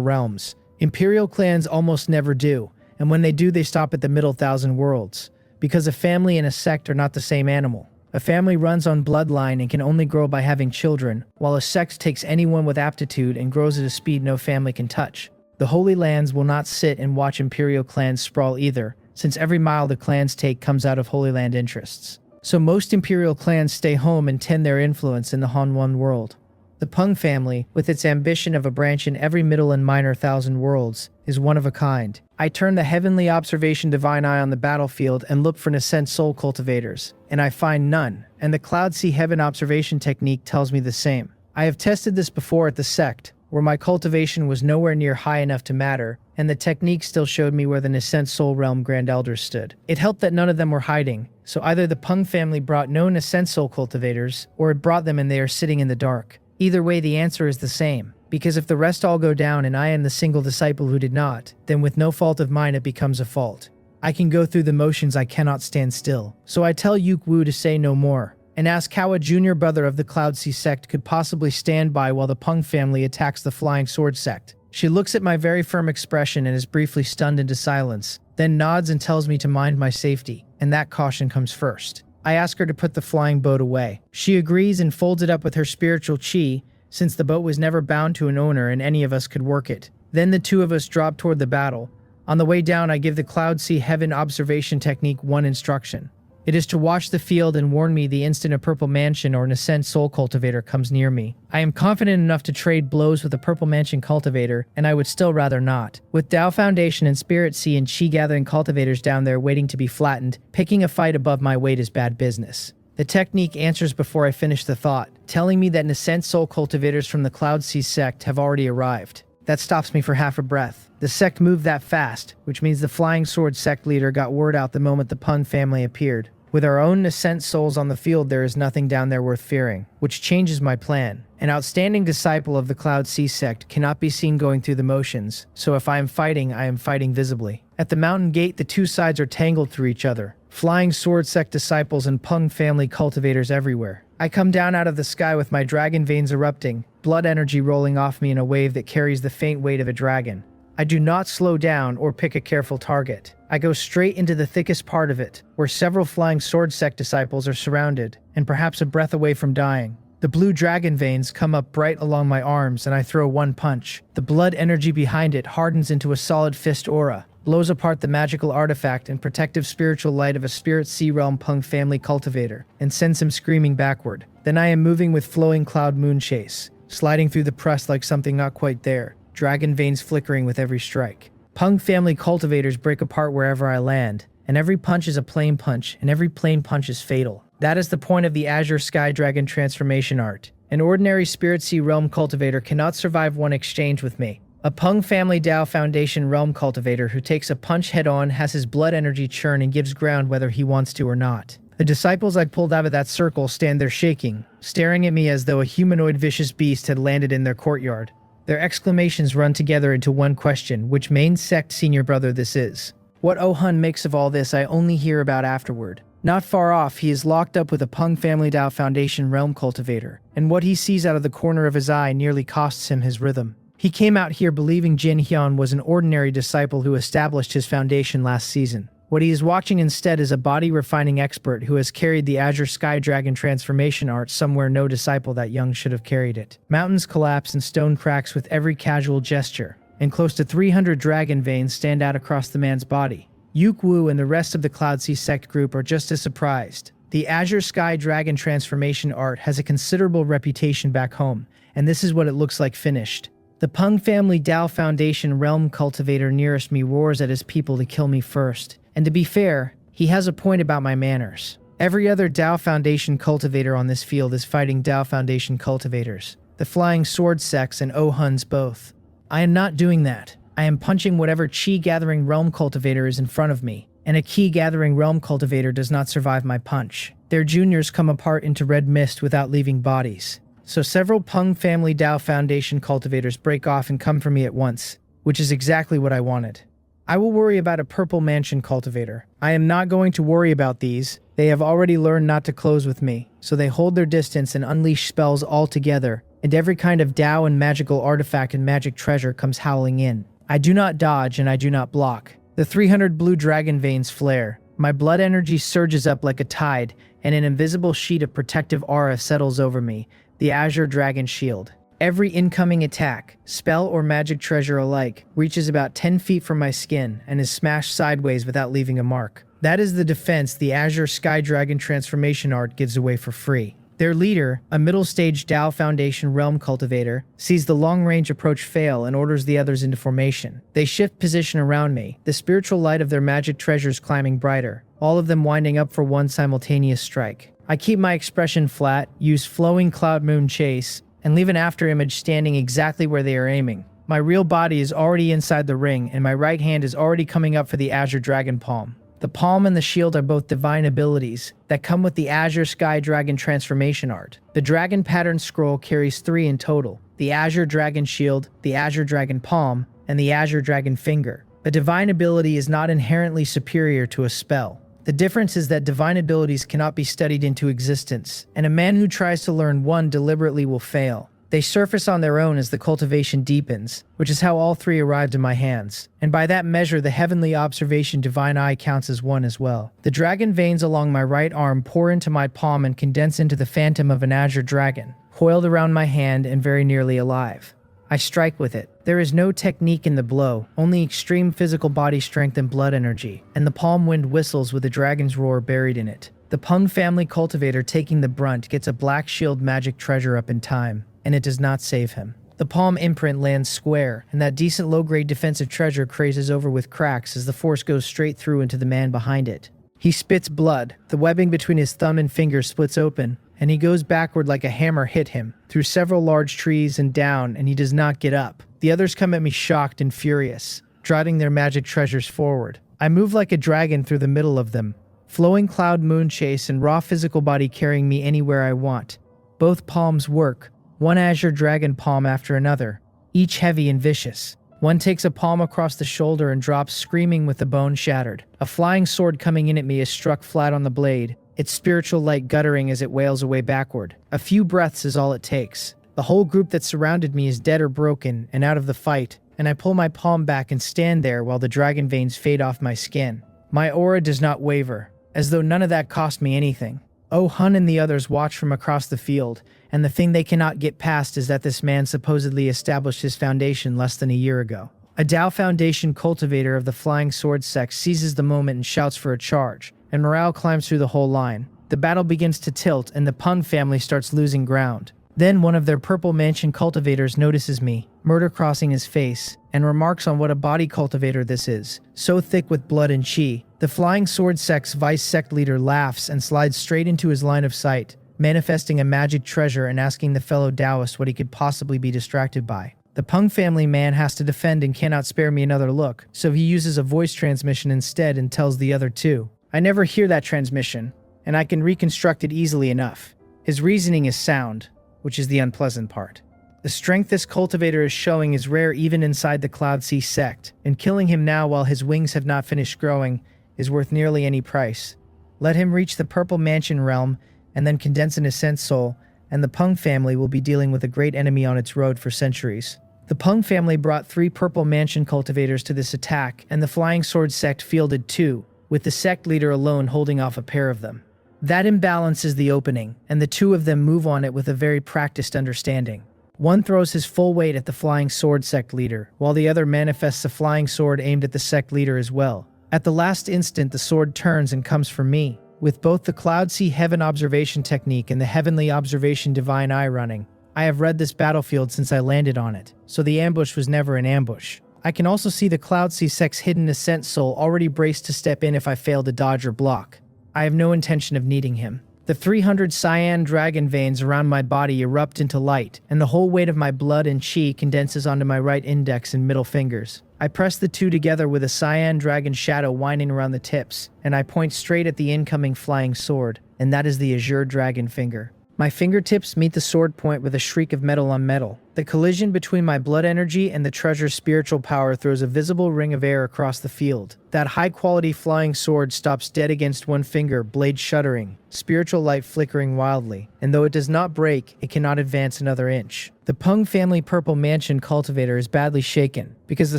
realms. Imperial clans almost never do, and when they do, they stop at the middle 1,000 worlds, because a family and a sect are not the same animal. A family runs on bloodline and can only grow by having children, while a sect takes anyone with aptitude and grows at a speed no family can touch. The Holy Lands will not sit and watch Imperial clans sprawl either, since every mile the clans take comes out of Holy Land interests. So most Imperial clans stay home and tend their influence in the Hanwhan world. The Pung family, with its ambition of a branch in every middle and minor 1,000 worlds, is one of a kind. I turn the Heavenly Observation Divine Eye on the battlefield and look for Nascent Soul cultivators, and I find none, and the Cloud Sea Heaven observation technique tells me the same. I have tested this before at the Sect, where my cultivation was nowhere near high enough to matter, and the technique still showed me where the Nascent Soul Realm Grand Elders stood. It helped that none of them were hiding, so either the Pung family brought no Nascent Soul cultivators, or it brought them and they are sitting in the dark. Either way, the answer is the same, because if the rest all go down and I am the single disciple who did not, then with no fault of mine it becomes a fault. I can go through the motions, I cannot stand still. So I tell Yukwu to say no more, and ask how a junior brother of the Cloud Sea Sect could possibly stand by while the Pung family attacks the Flying Sword Sect. She looks at my very firm expression and is briefly stunned into silence, then nods and tells me to mind my safety, and that caution comes first. I ask her to put the flying boat away. She agrees and folds it up with her spiritual chi, since the boat was never bound to an owner and any of us could work it. Then the two of us drop toward the battle. On the way down, I give the Cloud Sea Heaven observation technique one instruction. It is to watch the field and warn me the instant a Purple Mansion or Nascent Soul cultivator comes near me. I am confident enough to trade blows with a Purple Mansion cultivator, and I would still rather not. With Tao Foundation and Spirit Sea and Chi gathering cultivators down there waiting to be flattened, picking a fight above my weight is bad business. The technique answers before I finish the thought, telling me that Nascent Soul cultivators from the Cloud Sea Sect have already arrived. That stops me for half a breath. The sect moved that fast, which means the Flying Sword Sect leader got word out the moment the Pung family appeared. With our own Nascent Souls on the field, there is nothing down there worth fearing, which changes my plan. An outstanding disciple of the Cloud Sea Sect cannot be seen going through the motions, so if I am fighting visibly. At the mountain gate, the two sides are tangled through each other. Flying Sword Sect disciples and Pung family cultivators everywhere. I come down out of the sky with my dragon veins erupting, blood energy rolling off me in a wave that carries the faint weight of a dragon. I do not slow down or pick a careful target. I go straight into the thickest part of it, where several Flying Sword Sect disciples are surrounded, and perhaps a breath away from dying. The blue dragon veins come up bright along my arms, and I throw one punch. The blood energy behind it hardens into a solid fist aura, blows apart the magical artifact and protective spiritual light of a Spirit Sea Realm Pung family cultivator, and sends him screaming backward. Then I am moving with flowing cloud moon chase, sliding through the press like something not quite there, dragon veins flickering with every strike. Pung family cultivators break apart wherever I land, and every punch is a plane punch, and every plane punch is fatal. That is the point of the Azure Sky Dragon transformation art. An ordinary Spirit Sea Realm cultivator cannot survive one exchange with me. A Pung family Tao Foundation Realm cultivator who takes a punch head-on has his blood energy churn and gives ground whether he wants to or not. The disciples I'd pulled out of that circle stand there shaking, staring at me as though a humanoid vicious beast had landed in their courtyard. Their exclamations run together into one question: which main sect senior brother this is. What Oh-hun makes of all this I only hear about afterward. Not far off, he is locked up with a Peng Family Dao Foundation realm cultivator, and what he sees out of the corner of his eye nearly costs him his rhythm. He came out here believing Jin Hyun was an ordinary disciple who established his foundation last season. What he is watching instead is a body-refining expert who has carried the Azure Sky Dragon transformation art somewhere no disciple that young should have carried it. Mountains collapse and stone cracks with every casual gesture, and close to 300 dragon veins stand out across the man's body. Yuk Wu and the rest of the Cloud Sea Sect group are just as surprised. The Azure Sky Dragon transformation art has a considerable reputation back home, and this is what it looks like finished. The Peng Family Dao Foundation realm cultivator nearest me roars at his people to kill me first. And to be fair, he has a point about my manners. Every other Dao Foundation cultivator on this field is fighting Dao Foundation cultivators, the Flying Sword Sects and Oh-huns both. I am not doing that. I am punching whatever Qi-gathering realm cultivator is in front of me, and a Qi-gathering realm cultivator does not survive my punch. Their juniors come apart into red mist without leaving bodies. So several Peng Family Dao Foundation cultivators break off and come for me at once, which is exactly what I wanted. I will worry about a Purple Mansion cultivator. I am not going to worry about these. They have already learned not to close with me, so they hold their distance and unleash spells altogether, and every kind of Dao and magical artifact and magic treasure comes howling in. I do not dodge and I do not block. The 300 blue dragon veins flare. My blood energy surges up like a tide, and an invisible sheet of protective aura settles over me, the Azure Dragon Shield. Every incoming attack, spell or magic treasure alike, reaches about 10 feet from my skin and is smashed sideways without leaving a mark. That is the defense the Azure Sky Dragon transformation art gives away for free. Their leader, a middle-stage Dao Foundation realm cultivator, sees the long-range approach fail and orders the others into formation. They shift position around me, the spiritual light of their magic treasures climbing brighter, all of them winding up for one simultaneous strike. I keep my expression flat, use flowing cloud moon chase, and leave an afterimage standing exactly where they are aiming. My real body is already inside the ring, and my right hand is already coming up for the Azure Dragon Palm. The palm and the shield are both divine abilities that come with the Azure Sky Dragon transformation art. The dragon pattern scroll carries 3 in total: the Azure Dragon Shield, the Azure Dragon Palm, and the Azure Dragon Finger. A divine ability is not inherently superior to a spell. The difference is that divine abilities cannot be studied into existence, and a man who tries to learn one deliberately will fail. They surface on their own as the cultivation deepens, which is how all 3 arrived in my hands, and by that measure the heavenly observation divine eye counts as 1 as well. The dragon veins along my right arm pour into my palm and condense into the phantom of an azure dragon, coiled around my hand and very nearly alive. I strike with it. There is no technique in the blow, only extreme physical body strength and blood energy, and the palm wind whistles with a dragon's roar buried in it. The Peng Family cultivator taking the brunt gets a black shield magic treasure up in time, and it does not save him. The palm imprint lands square, and that decent low-grade defensive treasure crazes over with cracks as the force goes straight through into the man behind it. He spits blood, the webbing between his thumb and finger splits open, and he goes backward like a hammer hit him, through several large trees and down, and he does not get up. The others come at me shocked and furious, driving their magic treasures forward. I move like a dragon through the middle of them, flowing cloud moon chase and raw physical body carrying me anywhere I want. Both palms work, one Azure Dragon palm after another, each heavy and vicious. One takes a palm across the shoulder and drops screaming with the bone shattered. A flying sword coming in at me is struck flat on the blade, its spiritual light guttering as it wails away backward. A few breaths is all it takes. The whole group that surrounded me is dead or broken and out of the fight, and I pull my palm back and stand there while the dragon veins fade off my skin. My aura does not waver, as though none of that cost me anything. Oh-hun and the others watch from across the field, and the thing they cannot get past is that this man supposedly established his foundation less than a year ago. A Dao Foundation cultivator of the Flying Sword Sect seizes the moment and shouts for a charge, and morale climbs through the whole line. The battle begins to tilt, and the Peng family starts losing ground. Then one of their Purple Mansion cultivators notices me, murder crossing his face, and remarks on what a body cultivator this is, so thick with blood and chi. The Flying Sword Sect's vice sect leader laughs and slides straight into his line of sight, manifesting a magic treasure and asking the fellow Taoist what he could possibly be distracted by. The Peng family man has to defend and cannot spare me another look, so he uses a voice transmission instead and tells the other two. I never hear that transmission, and I can reconstruct it easily enough. His reasoning is sound, which is the unpleasant part. The strength this cultivator is showing is rare even inside the Cloud Sea sect, and killing him now while his wings have not finished growing is worth nearly any price. Let him reach the Purple Mansion realm and then condense an Ascent soul, and the Pung family will be dealing with a great enemy on its road for centuries. The Pung family brought 3 Purple Mansion cultivators to this attack, and the Flying Sword sect fielded 2, with the sect leader alone holding off a pair of them. That imbalance is the opening, and the 2 of them move on it with a very practiced understanding. One throws his full weight at the Flying Sword sect leader, while the other manifests a flying sword aimed at the sect leader as well. At the last instant, the sword turns and comes for me, with both the Cloud Sea Heaven Observation Technique and the Heavenly Observation Divine Eye running. I have read this battlefield since I landed on it, so the ambush was never an ambush. I can also see the Cloud Sea Sect's hidden Ascent soul already braced to step in if I fail to dodge or block. I have no intention of needing him. The 300 cyan dragon veins around my body erupt into light, and the whole weight of my blood and chi condenses onto my right index and middle fingers. I press the 2 together with a cyan dragon shadow winding around the tips, and I point straight at the incoming flying sword, and that is the azure dragon finger. My fingertips meet the sword point with a shriek of metal on metal. The collision between my blood energy and the treasure's spiritual power throws a visible ring of air across the field. That high-quality flying sword stops dead against one finger, blade shuddering, spiritual light flickering wildly, and though it does not break, it cannot advance another inch. The Pung family Purple Mansion cultivator is badly shaken, because the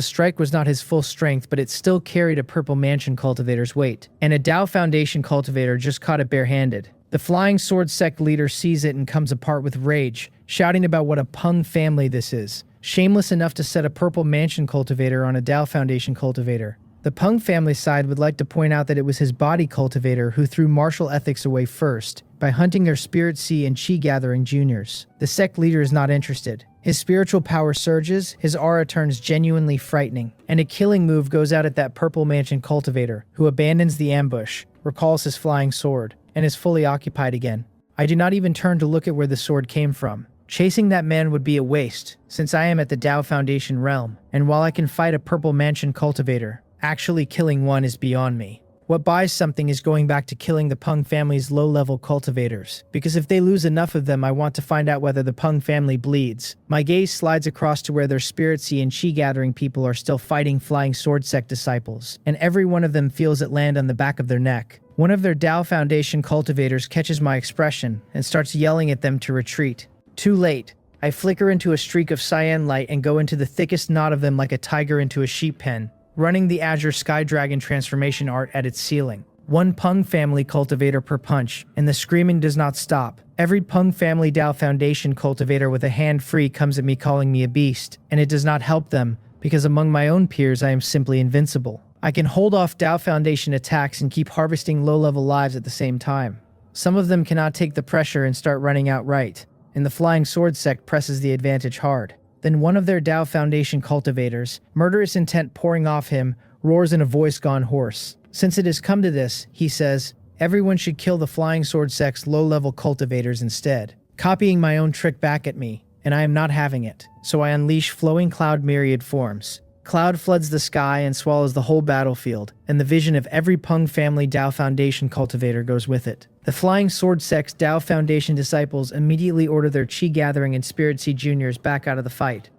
strike was not his full strength, but it still carried a Purple Mansion cultivator's weight, and a Tao Foundation cultivator just caught it barehanded. The Flying Sword sect leader sees it and comes apart with rage, shouting about what a Pung family this is, shameless enough to set a Purple Mansion cultivator on a Tao Foundation cultivator. The Pung family side would like to point out that it was his body cultivator who threw martial ethics away first, by hunting their Spirit Sea and Chi gathering juniors. The sect leader is not interested. His spiritual power surges, his aura turns genuinely frightening, and a killing move goes out at that Purple Mansion cultivator, who abandons the ambush, recalls his flying sword, and is fully occupied again. I do not even turn to look at where the sword came from. Chasing that man would be a waste, since I am at the Tao Foundation realm, and while I can fight a Purple Mansion cultivator, actually killing one is beyond me. What buys something is going back to killing the Pung family's low-level cultivators, because if they lose enough of them, I want to find out whether the Pung family bleeds. My gaze slides across to where their Spirit Sea and Chi gathering people are still fighting Flying Sword sect disciples, and every one of them feels it land on the back of their neck. One of their Tao Foundation cultivators catches my expression and starts yelling at them to retreat. Too late. I flicker into a streak of cyan light and go into the thickest knot of them like a tiger into a sheep pen, running the Azure Sky Dragon transformation art at its ceiling. One Pung family cultivator per punch, and the screaming does not stop. Every Pung family Tao Foundation cultivator with a hand free comes at me calling me a beast, and it does not help them, because among my own peers I am simply invincible. I can hold off Tao Foundation attacks and keep harvesting low-level lives at the same time. Some of them cannot take the pressure and start running outright, and the Flying Sword sect presses the advantage hard. Then one of their Tao Foundation cultivators, murderous intent pouring off him, roars in a voice gone hoarse. Since it has come to this, he says, everyone should kill the Flying Sword sect's low-level cultivators instead, copying my own trick back at me, and I am not having it. So I unleash flowing cloud myriad forms. Cloud floods the sky and swallows the whole battlefield, and the vision of every Pung family Tao Foundation cultivator goes with it. The Flying Sword sect's Tao Foundation disciples immediately order their Chi gathering and Spirit Sea juniors back out of the fight.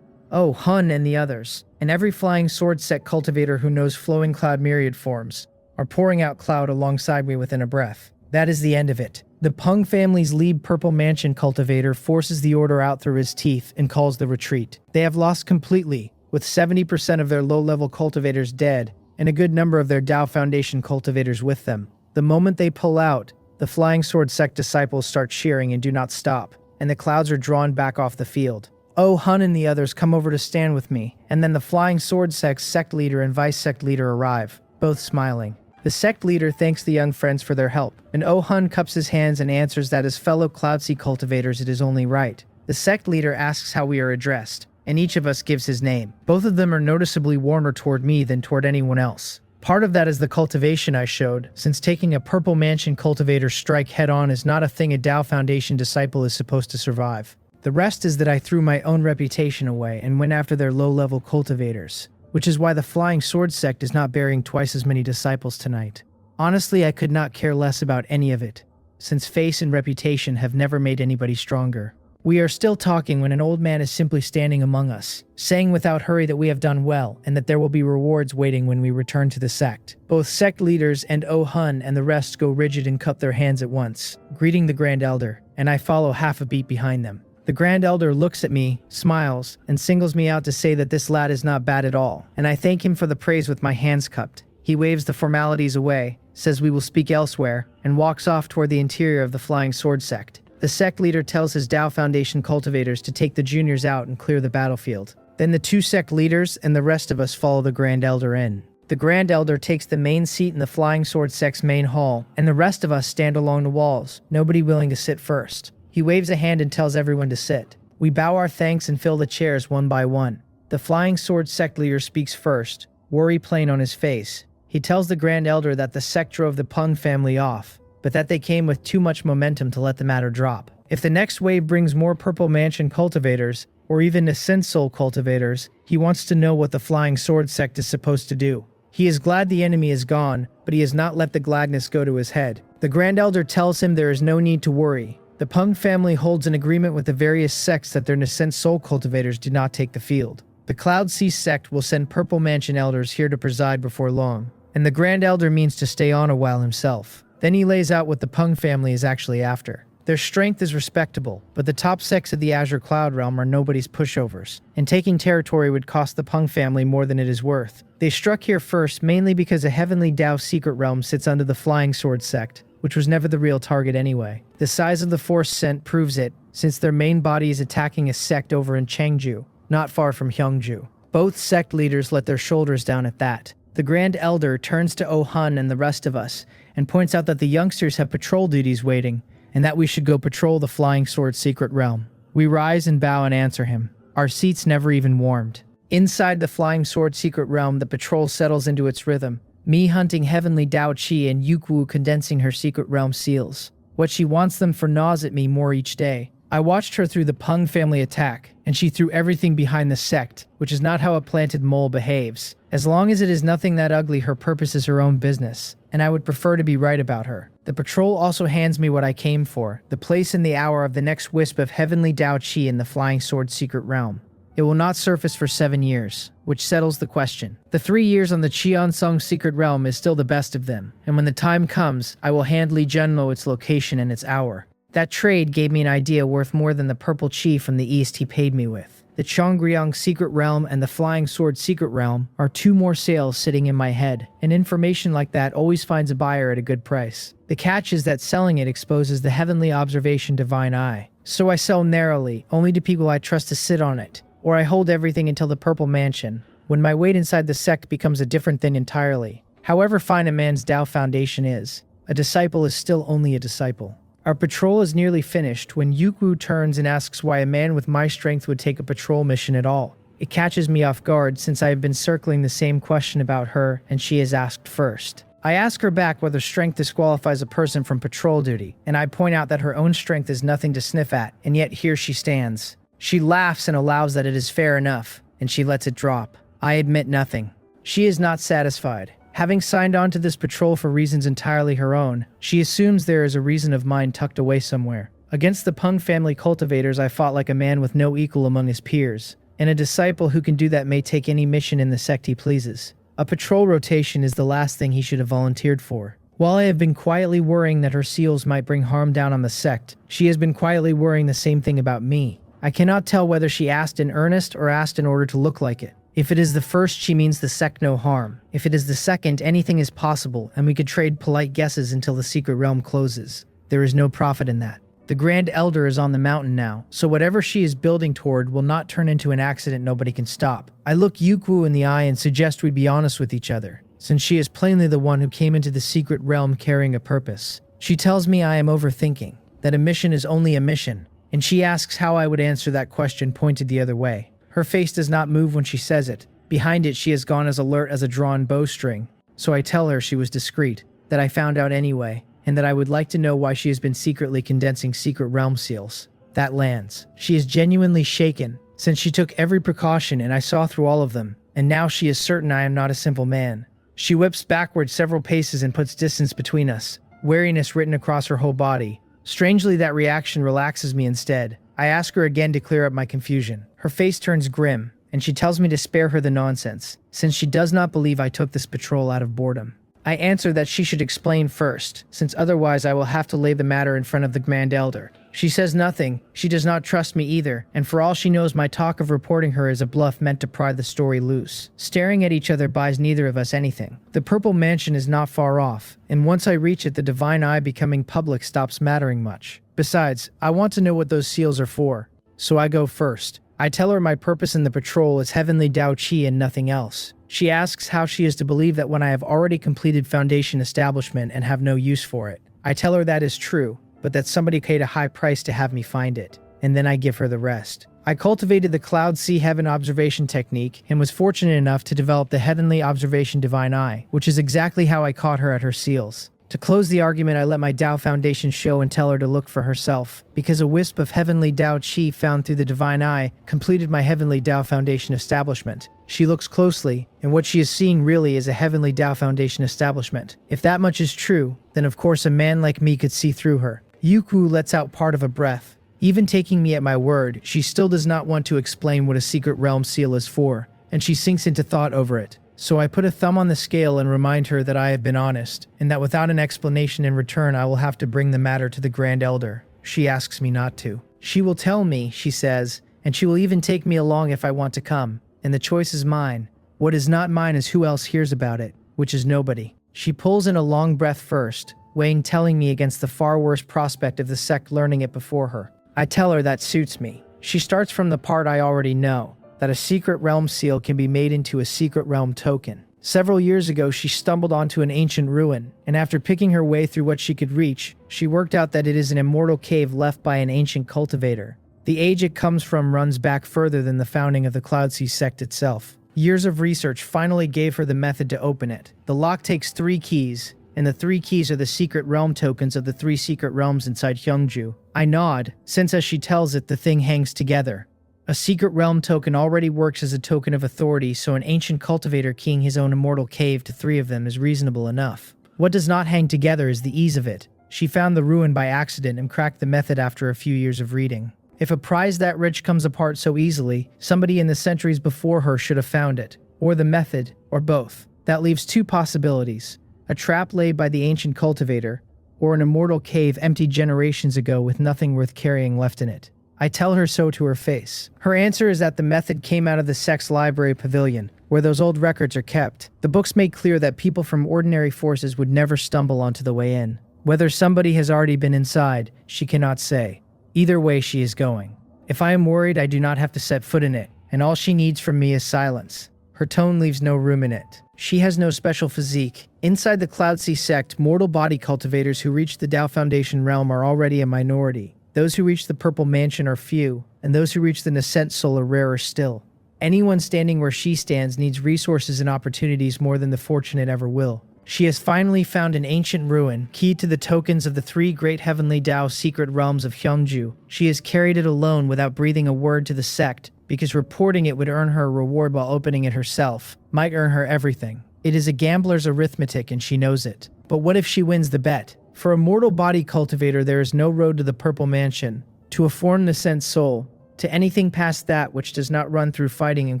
Oh, Hun and the others, and every Flying Sword sect cultivator who knows flowing cloud myriad forms, are pouring out cloud alongside me within a breath. That is the end of it. The Pung family's lead Purple Mansion cultivator forces the order out through his teeth and calls the retreat. They have lost completely, with 70% of their low-level cultivators dead, and a good number of their Tao Foundation cultivators with them. The moment they pull out, the Flying Sword sect disciples start cheering and do not stop, and the clouds are drawn back off the field. Oh, Hun and the others come over to stand with me, and then the Flying Sword sect's sect leader and vice sect leader arrive, both smiling. The sect leader thanks the young friends for their help, and Oh Hun cups his hands and answers that as fellow Cloud Sea cultivators it is only right. The sect leader asks how we are addressed, and each of us gives his name. Both of them are noticeably warmer toward me than toward anyone else. Part of that is the cultivation I showed, since taking a Purple Mansion cultivator strike head-on is not a thing a Tao Foundation disciple is supposed to survive. The rest is that I threw my own reputation away and went after their low-level cultivators, which is why the Flying Sword sect is not burying twice as many disciples tonight. Honestly, I could not care less about any of it, since face and reputation have never made anybody stronger. We are still talking when an old man is simply standing among us, saying without hurry that we have done well and that there will be rewards waiting when we return to the sect. Both sect leaders and Oh-hun and the rest go rigid and cup their hands at once, greeting the Grand Elder, and I follow half a beat behind them. The Grand Elder looks at me, smiles, and singles me out to say that this lad is not bad at all, and I thank him for the praise with my hands cupped. He waves the formalities away, says we will speak elsewhere, and walks off toward the interior of the Flying Sword Sect. The sect leader tells his Tao Foundation cultivators to take the juniors out and clear the battlefield. Then the 2 sect leaders and the rest of us follow the Grand Elder in. The Grand Elder takes the main seat in the Flying Sword Sect's main hall, and the rest of us stand along the walls, nobody willing to sit first. He waves a hand and tells everyone to sit. We bow our thanks and fill the chairs one by one. The Flying Sword Sect leader speaks first, worry plain on his face. He tells the Grand Elder that the sect drove the Pung family off, but that they came with too much momentum to let the matter drop. If the next wave brings more Purple Mansion cultivators, or even Ascent Soul cultivators, he wants to know what the Flying Sword Sect is supposed to do. He is glad the enemy is gone, but he has not let the gladness go to his head. The Grand Elder tells him there is no need to worry. The Pung family holds an agreement with the various sects that their Ascent Soul cultivators do not take the field. The Cloud Sea sect will send Purple Mansion elders here to preside before long, and the Grand Elder means to stay on a while himself. Then he lays out what the Pung family is actually after. Their strength is respectable, but the top sects of the Azure Cloud Realm are nobody's pushovers, and taking territory would cost the Pung family more than it is worth. They struck here first mainly because a Heavenly Tao secret realm sits under the Flying Sword Sect, which was never the real target anyway. The size of the force sent proves it, since their main body is attacking a sect over in Chengju, not far from Hyungju. Both sect leaders let their shoulders down at that. The Grand Elder turns to Oh-hun and the rest of us, and points out that the youngsters have patrol duties waiting, and that we should go patrol the Flying Sword secret realm. We rise and bow and answer him. Our seats never even warmed. Inside the Flying Sword secret realm, the patrol settles into its rhythm, me hunting Heavenly Dao Chi and Yukwu condensing her secret realm seals. What she wants them for gnaws at me more each day. I watched her through the Pung family attack, and she threw everything behind the sect, which is not how a planted mole behaves. As long as it is nothing that ugly, her purpose is her own business, and I would prefer to be right about her. The patrol also hands me what I came for, the place and the hour of the next wisp of Heavenly Dao Chi in the Flying Sword secret realm. It will not surface for 7 years, which settles the question. The 3 years on the Cheongsong secret realm is still the best of them, and when the time comes, I will hand Li Junlo its location and its hour. That trade gave me an idea worth more than the purple chi from the east he paid me with. The Chongryong secret realm and the Flying Sword secret realm are 2 more sales sitting in my head, and information like that always finds a buyer at a good price. The catch is that selling it exposes the Heavenly Observation Divine Eye. So I sell narrowly, only to people I trust to sit on it, or I hold everything until the Purple Mansion, when my weight inside the sect becomes a different thing entirely. However fine a man's Tao Foundation is, a disciple is still only a disciple. Our patrol is nearly finished when Yukwu turns and asks why a man with my strength would take a patrol mission at all. It catches me off guard since I have been circling the same question about her and she is asked first. I ask her back whether strength disqualifies a person from patrol duty, and I point out that her own strength is nothing to sniff at, and yet here she stands. She laughs and allows that it is fair enough, and she lets it drop. I admit nothing. She is not satisfied. Having signed on to this patrol for reasons entirely her own, she assumes there is a reason of mine tucked away somewhere. Against the Pung family cultivators, I fought like a man with no equal among his peers, and a disciple who can do that may take any mission in the sect he pleases. A patrol rotation is the last thing he should have volunteered for. While I have been quietly worrying that her seals might bring harm down on the sect, she has been quietly worrying the same thing about me. I cannot tell whether she asked in earnest or asked in order to look like it. If it is the first, she means the sect no harm. If it is the second, anything is possible, and we could trade polite guesses until the secret realm closes. There is no profit in that. The Grand Elder is on the mountain now, so whatever she is building toward will not turn into an accident nobody can stop. I look Yukwu in the eye and suggest we be honest with each other, since she is plainly the one who came into the secret realm carrying a purpose. She tells me I am overthinking, that a mission is only a mission, and she asks how I would answer that question pointed the other way. Her face does not move when she says it. Behind it, she has gone as alert as a drawn bowstring. So I tell her she was discreet, that I found out anyway, and that I would like to know why she has been secretly condensing secret realm seals. That lands. She is genuinely shaken, since she took every precaution and I saw through all of them, and now she is certain I am not a simple man. She whips backward several paces and puts distance between us, wariness written across her whole body. Strangely, that reaction relaxes me instead. I ask her again to clear up my confusion. Her face turns grim, and she tells me to spare her the nonsense, since she does not believe I took this patrol out of boredom. I answer that she should explain first, since otherwise I will have to lay the matter in front of the Grand Elder. She says nothing. She does not trust me either, and for all she knows, my talk of reporting her is a bluff meant to pry the story loose. Staring at each other buys neither of us anything. The Purple Mansion is not far off, and once I reach it, the divine eye becoming public stops mattering much. Besides, I want to know what those seals are for, so I go first. I tell her my purpose in the patrol is heavenly Dao Qi and nothing else. She asks how she is to believe that when I have already completed Foundation establishment and have no use for it. I tell her that is true, but that somebody paid a high price to have me find it, and then I give her the rest. I cultivated the Cloud Sea Heaven observation technique and was fortunate enough to develop the Heavenly Observation Divine Eye, which is exactly how I caught her at her seals. To close the argument, I let my Dao Foundation show and tell her to look for herself, because a wisp of heavenly Dao Qi found through the divine eye completed my heavenly Dao Foundation establishment. She looks closely, and what she is seeing really is a heavenly Dao Foundation establishment. If that much is true, then of course a man like me could see through her. Yuku lets out part of a breath. Even taking me at my word, she still does not want to explain what a secret realm seal is for, and she sinks into thought over it. So I put a thumb on the scale and remind her that I have been honest, and that without an explanation in return I will have to bring the matter to the Grand Elder. She asks me not to. She will tell me, she says, and she will even take me along if I want to come, and the choice is mine. What is not mine is who else hears about it, which is nobody. She pulls in a long breath first, weighing telling me against the far worse prospect of the Sect learning it before her. I tell her that suits me. She starts from the part I already know, that a secret realm seal can be made into a secret realm token. Several years ago, she stumbled onto an ancient ruin, and after picking her way through what she could reach, she worked out that it is an immortal cave left by an ancient cultivator. The age it comes from runs back further than the founding of the Cloudsea Sect itself. Years of research finally gave her the method to open it. The lock takes 3 keys, and the 3 keys are the secret realm tokens of the 3 secret realms inside Hyungju. I nod, since as she tells it, the thing hangs together. A secret realm token already works as a token of authority, so an ancient cultivator keying his own immortal cave to 3 of them is reasonable enough. What does not hang together is the ease of it. She found the ruin by accident and cracked the method after a few years of reading. If a prize that rich comes apart so easily, somebody in the centuries before her should have found it. Or the method, or both. That leaves 2 possibilities. A trap laid by the ancient cultivator, or an immortal cave emptied generations ago with nothing worth carrying left in it. I tell her so to her face. Her answer is that the method came out of the Sects library pavilion, where those old records are kept. The books make clear that people from ordinary forces would never stumble onto the way in. Whether somebody has already been inside, she cannot say. Either way, she is going. If I am worried, I do not have to set foot in it, and all she needs from me is silence. Her tone leaves no room in it. She has no special physique. Inside the Cloudsea Sect, mortal body cultivators who reach the Dao Foundation realm are already a minority. Those who reach the Purple Mansion are few, and those who reach the Nascent Soul are rarer still. Anyone standing where she stands needs resources and opportunities more than the fortunate ever will. She has finally found an ancient ruin, keyed to the tokens of the 3 great heavenly Dao secret realms of Hyungju. She has carried it alone without breathing a word to the Sect, because reporting it would earn her a reward while opening it herself, might earn her everything. It is a gambler's arithmetic and she knows it. But what if she wins the bet? For a mortal body cultivator, there is no road to the Purple Mansion, to a foreign Nascent Soul, to anything past that which does not run through fighting and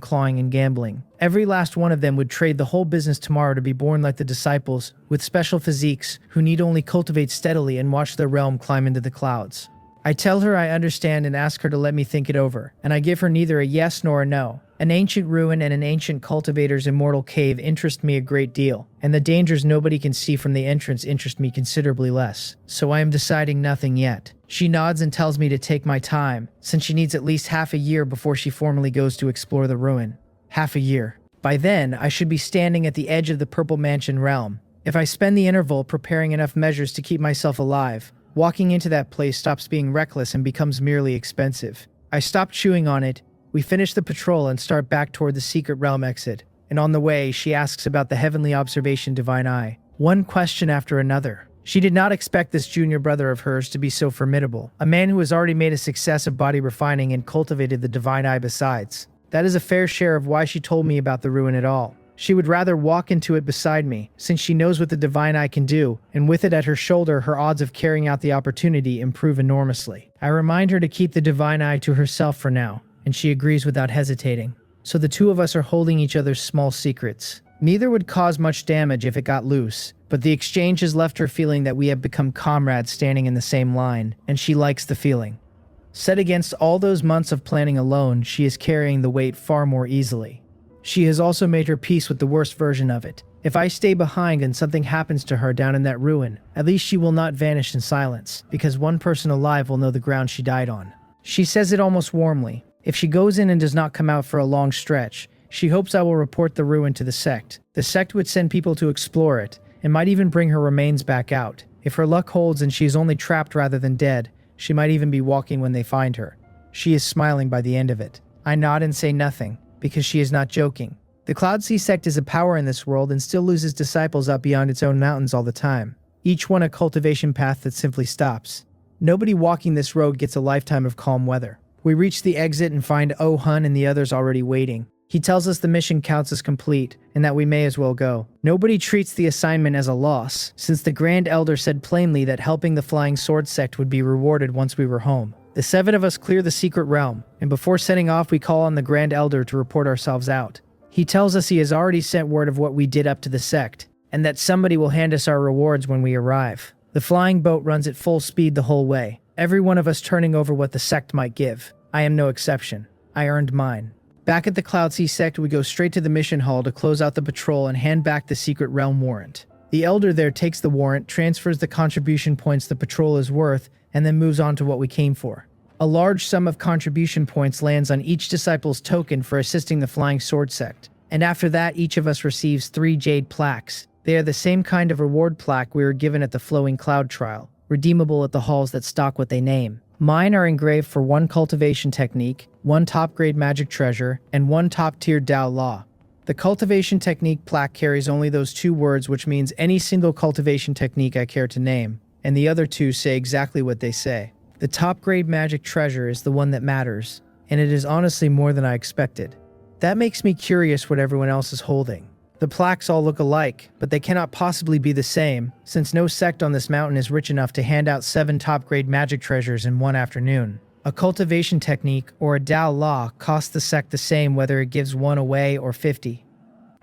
clawing and gambling. Every last one of them would trade the whole business tomorrow to be born like the disciples, with special physiques, who need only cultivate steadily and watch their realm climb into the clouds. I tell her I understand and ask her to let me think it over, and I give her neither a yes nor a no. An ancient ruin and an ancient cultivator's immortal cave interest me a great deal, and the dangers nobody can see from the entrance interest me considerably less, so I am deciding nothing yet. She nods and tells me to take my time, since she needs at least half a year before she formally goes to explore the ruin. Half a year. By then, I should be standing at the edge of the Purple Mansion realm. If I spend the interval preparing enough measures to keep myself alive, walking into that place stops being reckless and becomes merely expensive. I stop chewing on it. We finish the patrol and start back toward the secret realm exit, and on the way, she asks about the heavenly observation divine eye. One question after another. She did not expect this junior brother of hers to be so formidable, a man who has already made a success of body refining and cultivated the divine eye besides. That is a fair share of why she told me about the ruin at all. She would rather walk into it beside me, since she knows what the divine eye can do, and with it at her shoulder, her odds of carrying out the opportunity improve enormously. I remind her to keep the divine eye to herself for now, and she agrees without hesitating. So the two of us are holding each other's small secrets. Neither would cause much damage if it got loose, but the exchange has left her feeling that we have become comrades standing in the same line, and she likes the feeling. Set against all those months of planning alone, she is carrying the weight far more easily. She has also made her peace with the worst version of it. If I stay behind and something happens to her down in that ruin, at least she will not vanish in silence, because one person alive will know the ground she died on. She says it almost warmly. If she goes in and does not come out for a long stretch, she hopes I will report the ruin to the Sect. The Sect would send people to explore it, and might even bring her remains back out. If her luck holds and she is only trapped rather than dead, she might even be walking when they find her. She is smiling by the end of it. I nod and say nothing, because she is not joking. The Cloud Sea Sect is a power in this world and still loses disciples up beyond its own mountains all the time. Each one a cultivation path that simply stops. Nobody walking this road gets a lifetime of calm weather. We reach the exit and find Oh-hun and the others already waiting. He tells us the mission counts as complete, and that we may as well go. Nobody treats the assignment as a loss, since the Grand Elder said plainly that helping the Flying Sword Sect would be rewarded once we were home. The 7 of us clear the secret realm, and before setting off we call on the Grand Elder to report ourselves out. He tells us he has already sent word of what we did up to the Sect, and that somebody will hand us our rewards when we arrive. The flying boat runs at full speed the whole way, every one of us turning over what the Sect might give. I am no exception. I earned mine. Back at the Cloud Sea Sect, we go straight to the mission hall to close out the patrol and hand back the secret realm warrant. The Elder there takes the warrant, transfers the contribution points the patrol is worth, and then moves on to what we came for. A large sum of contribution points lands on each disciple's token for assisting the Flying Sword Sect, and after that each of us receives 3 jade plaques. They are the same kind of reward plaque we were given at the Flowing Cloud trial, redeemable at the halls that stock what they name. Mine are engraved for 1 cultivation technique, 1 top-grade magic treasure, and 1 top-tier Dao law. The cultivation technique plaque carries only those 2 words, which means any single cultivation technique I care to name, and the other 2 say exactly what they say. The top-grade magic treasure is the one that matters, and it is honestly more than I expected. That makes me curious what everyone else is holding. The plaques all look alike, but they cannot possibly be the same, since no sect on this mountain is rich enough to hand out 7 top-grade magic treasures in one afternoon. A cultivation technique or a Dao law costs the sect the same whether it gives 1 away or 50.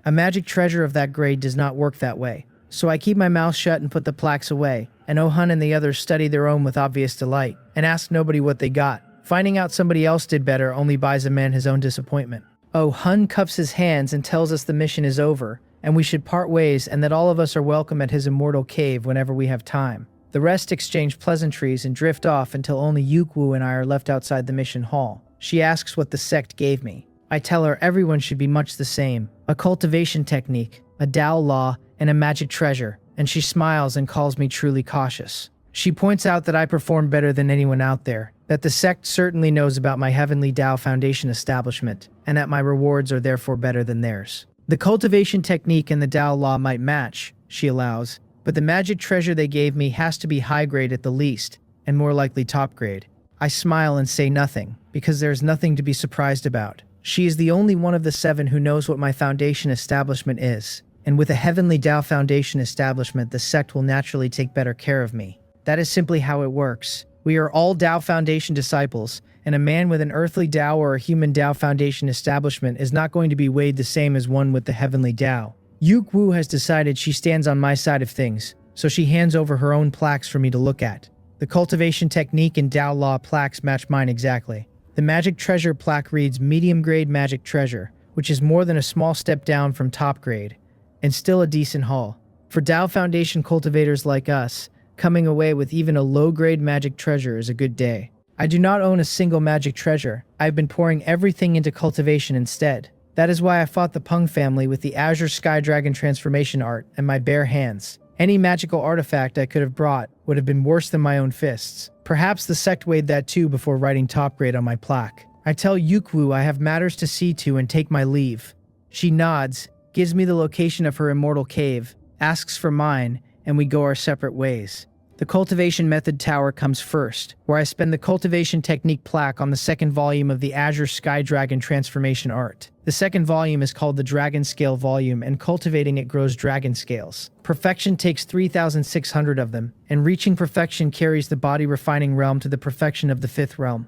A magic treasure of that grade does not work that way, so I keep my mouth shut and put the plaques away, and Oh-hun and the others study their own with obvious delight, and ask nobody what they got. Finding out somebody else did better only buys a man his own disappointment. Oh-hun cups his hands and tells us the mission is over, and we should part ways and that all of us are welcome at his immortal cave whenever we have time. The rest exchange pleasantries and drift off until only Yukwu and I are left outside the mission hall. She asks what the sect gave me. I tell her everyone should be much the same. A cultivation technique, a Dao law, and a magic treasure, and she smiles and calls me truly cautious. She points out that I perform better than anyone out there, that the sect certainly knows about my Heavenly Dao Foundation establishment, and that my rewards are therefore better than theirs. The cultivation technique and the Dao law might match, she allows, but the magic treasure they gave me has to be high grade at the least, and more likely top grade. I smile and say nothing, because there is nothing to be surprised about. She is the only one of the 7 who knows what my foundation establishment is, and with a Heavenly Dao Foundation establishment, the sect will naturally take better care of me. That is simply how it works. We are all Dao Foundation disciples, and a man with an earthly Dao or a human Dao Foundation establishment is not going to be weighed the same as one with the Heavenly Dao. Yukwu has decided she stands on my side of things, so she hands over her own plaques for me to look at. The cultivation technique and Dao law plaques match mine exactly. The magic treasure plaque reads medium grade magic treasure, which is more than a small step down from top grade, and still a decent haul. For Dao Foundation cultivators like us, coming away with even a low-grade magic treasure is a good day. I do not own a single magic treasure. I've been pouring everything into cultivation instead. That is why I fought the Peng family with the Azure Sky Dragon transformation art and my bare hands. Any magical artifact I could have brought would have been worse than my own fists. Perhaps the sect weighed that too before writing top grade on my plaque. I tell Yukwu I have matters to see to and take my leave. She nods, gives me the location of her immortal cave, asks for mine, and we go our separate ways. The The Cultivation Method Tower comes first, where I spend the Cultivation Technique plaque on the second volume of the Azure Sky Dragon transformation art. The second volume is called the Dragon Scale Volume, and cultivating it grows dragon scales. Perfection takes 3,600 of them, and reaching perfection carries the body refining realm to the perfection of the fifth realm.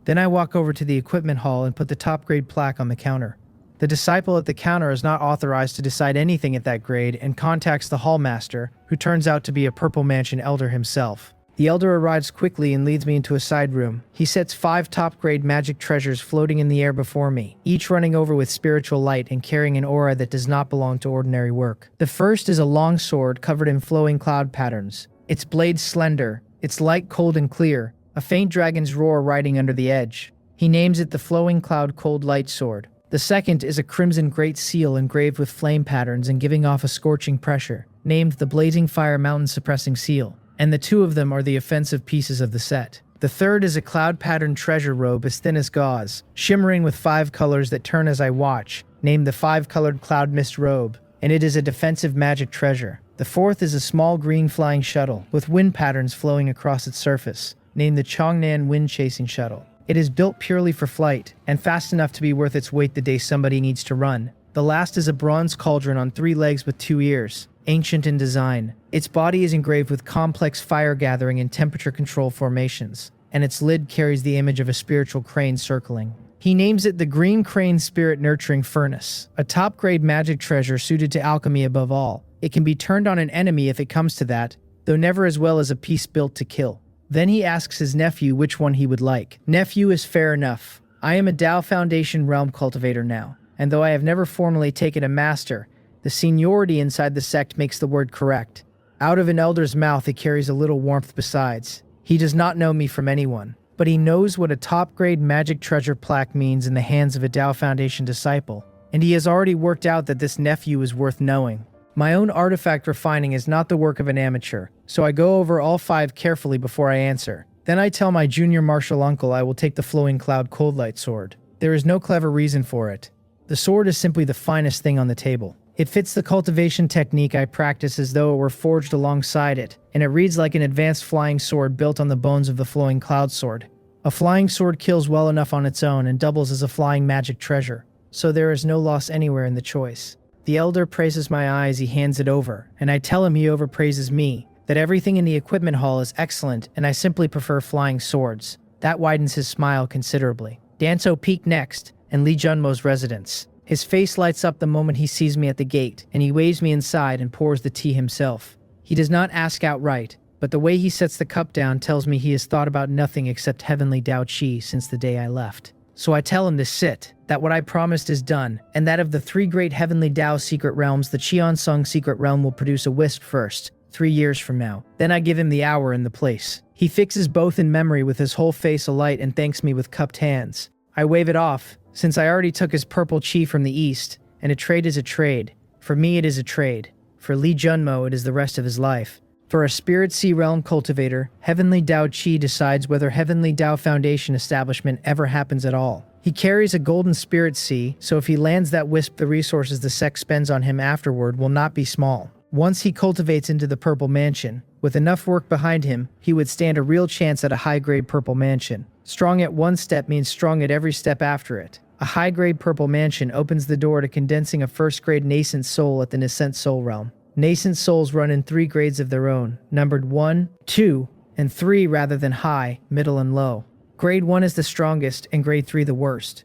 Then I walk over to the equipment hall and put the top grade plaque on the counter. The disciple at the counter is not authorized to decide anything at that grade and contacts the hallmaster, who turns out to be a Purple Mansion elder himself. The elder arrives quickly and leads me into a side room. He sets 5 top-grade magic treasures floating in the air before me, each running over with spiritual light and carrying an aura that does not belong to ordinary work. The first is a long sword covered in flowing cloud patterns. Its blade slender, its light cold and clear, a faint dragon's roar riding under the edge. He names it the Flowing Cloud Cold Light Sword. The second is a crimson great seal engraved with flame patterns and giving off a scorching pressure, named the Blazing Fire Mountain Suppressing Seal, and the 2 of them are the offensive pieces of the set. The third is a cloud-patterned treasure robe as thin as gauze, shimmering with 5 colors that turn as I watch, named the 5-colored Cloud Mist Robe, and it is a defensive magic treasure. The fourth is a small green flying shuttle, with wind patterns flowing across its surface, named the Chongnan Wind Chasing Shuttle. It is built purely for flight, and fast enough to be worth its weight the day somebody needs to run. The last is a bronze cauldron on 3 legs with 2 ears, ancient in design. Its body is engraved with complex fire-gathering and temperature-control formations, and its lid carries the image of a spiritual crane circling. He names it the Green Crane Spirit Nurturing Furnace, a top-grade magic treasure suited to alchemy above all. It can be turned on an enemy if it comes to that, though never as well as a piece built to kill. Then he asks his nephew which one he would like. Nephew is fair enough. I am a Tao Foundation realm cultivator now, and though I have never formally taken a master, the seniority inside the sect makes the word correct. Out of an elder's mouth it carries a little warmth besides. He does not know me from anyone, but he knows what a top-grade magic treasure plaque means in the hands of a Tao Foundation disciple, and he has already worked out that this nephew is worth knowing. My own artifact refining is not the work of an amateur, so I go over all 5 carefully before I answer. Then I tell my junior martial uncle I will take the Flowing Cloud Cold Light Sword. There is no clever reason for it. The sword is simply the finest thing on the table. It fits the cultivation technique I practice as though it were forged alongside it, and it reads like an advanced flying sword built on the bones of the Flowing Cloud Sword. A flying sword kills well enough on its own and doubles as a flying magic treasure, so there is no loss anywhere in the choice. The elder praises my eye as he hands it over, and I tell him he overpraises me, that everything in the equipment hall is excellent and I simply prefer flying swords. That widens his smile considerably. Danso peek next, and Lee Junmo's residence. His face lights up the moment he sees me at the gate, and he waves me inside and pours the tea himself. He does not ask outright, but the way he sets the cup down tells me he has thought about nothing except Heavenly Dao Qi since the day I left. So I tell him to sit, that what I promised is done, and that of the 3 great Heavenly Dao secret realms, the Qiansung secret realm will produce a wisp first, 3 years from now. Then I give him the hour and the place. He fixes both in memory with his whole face alight and thanks me with cupped hands. I wave it off, since I already took his purple chi from the east, and a trade is a trade. For me it is a trade. For Lee Junmo it is the rest of his life. For a Spirit Sea Realm cultivator, Heavenly Dao Qi decides whether Heavenly Dao Foundation establishment ever happens at all. He carries a golden Spirit Sea, so if he lands that wisp, the resources the Sect spends on him afterward will not be small. Once he cultivates into the Purple Mansion, with enough work behind him, he would stand a real chance at a high-grade Purple Mansion. Strong at one step means strong at every step after it. A high-grade Purple Mansion opens the door to condensing a first-grade nascent soul at the Nascent Soul Realm. Nascent souls run in 3 grades of their own, numbered 1, 2, and 3 rather than high, middle, and low. Grade 1 is the strongest, and Grade 3 the worst.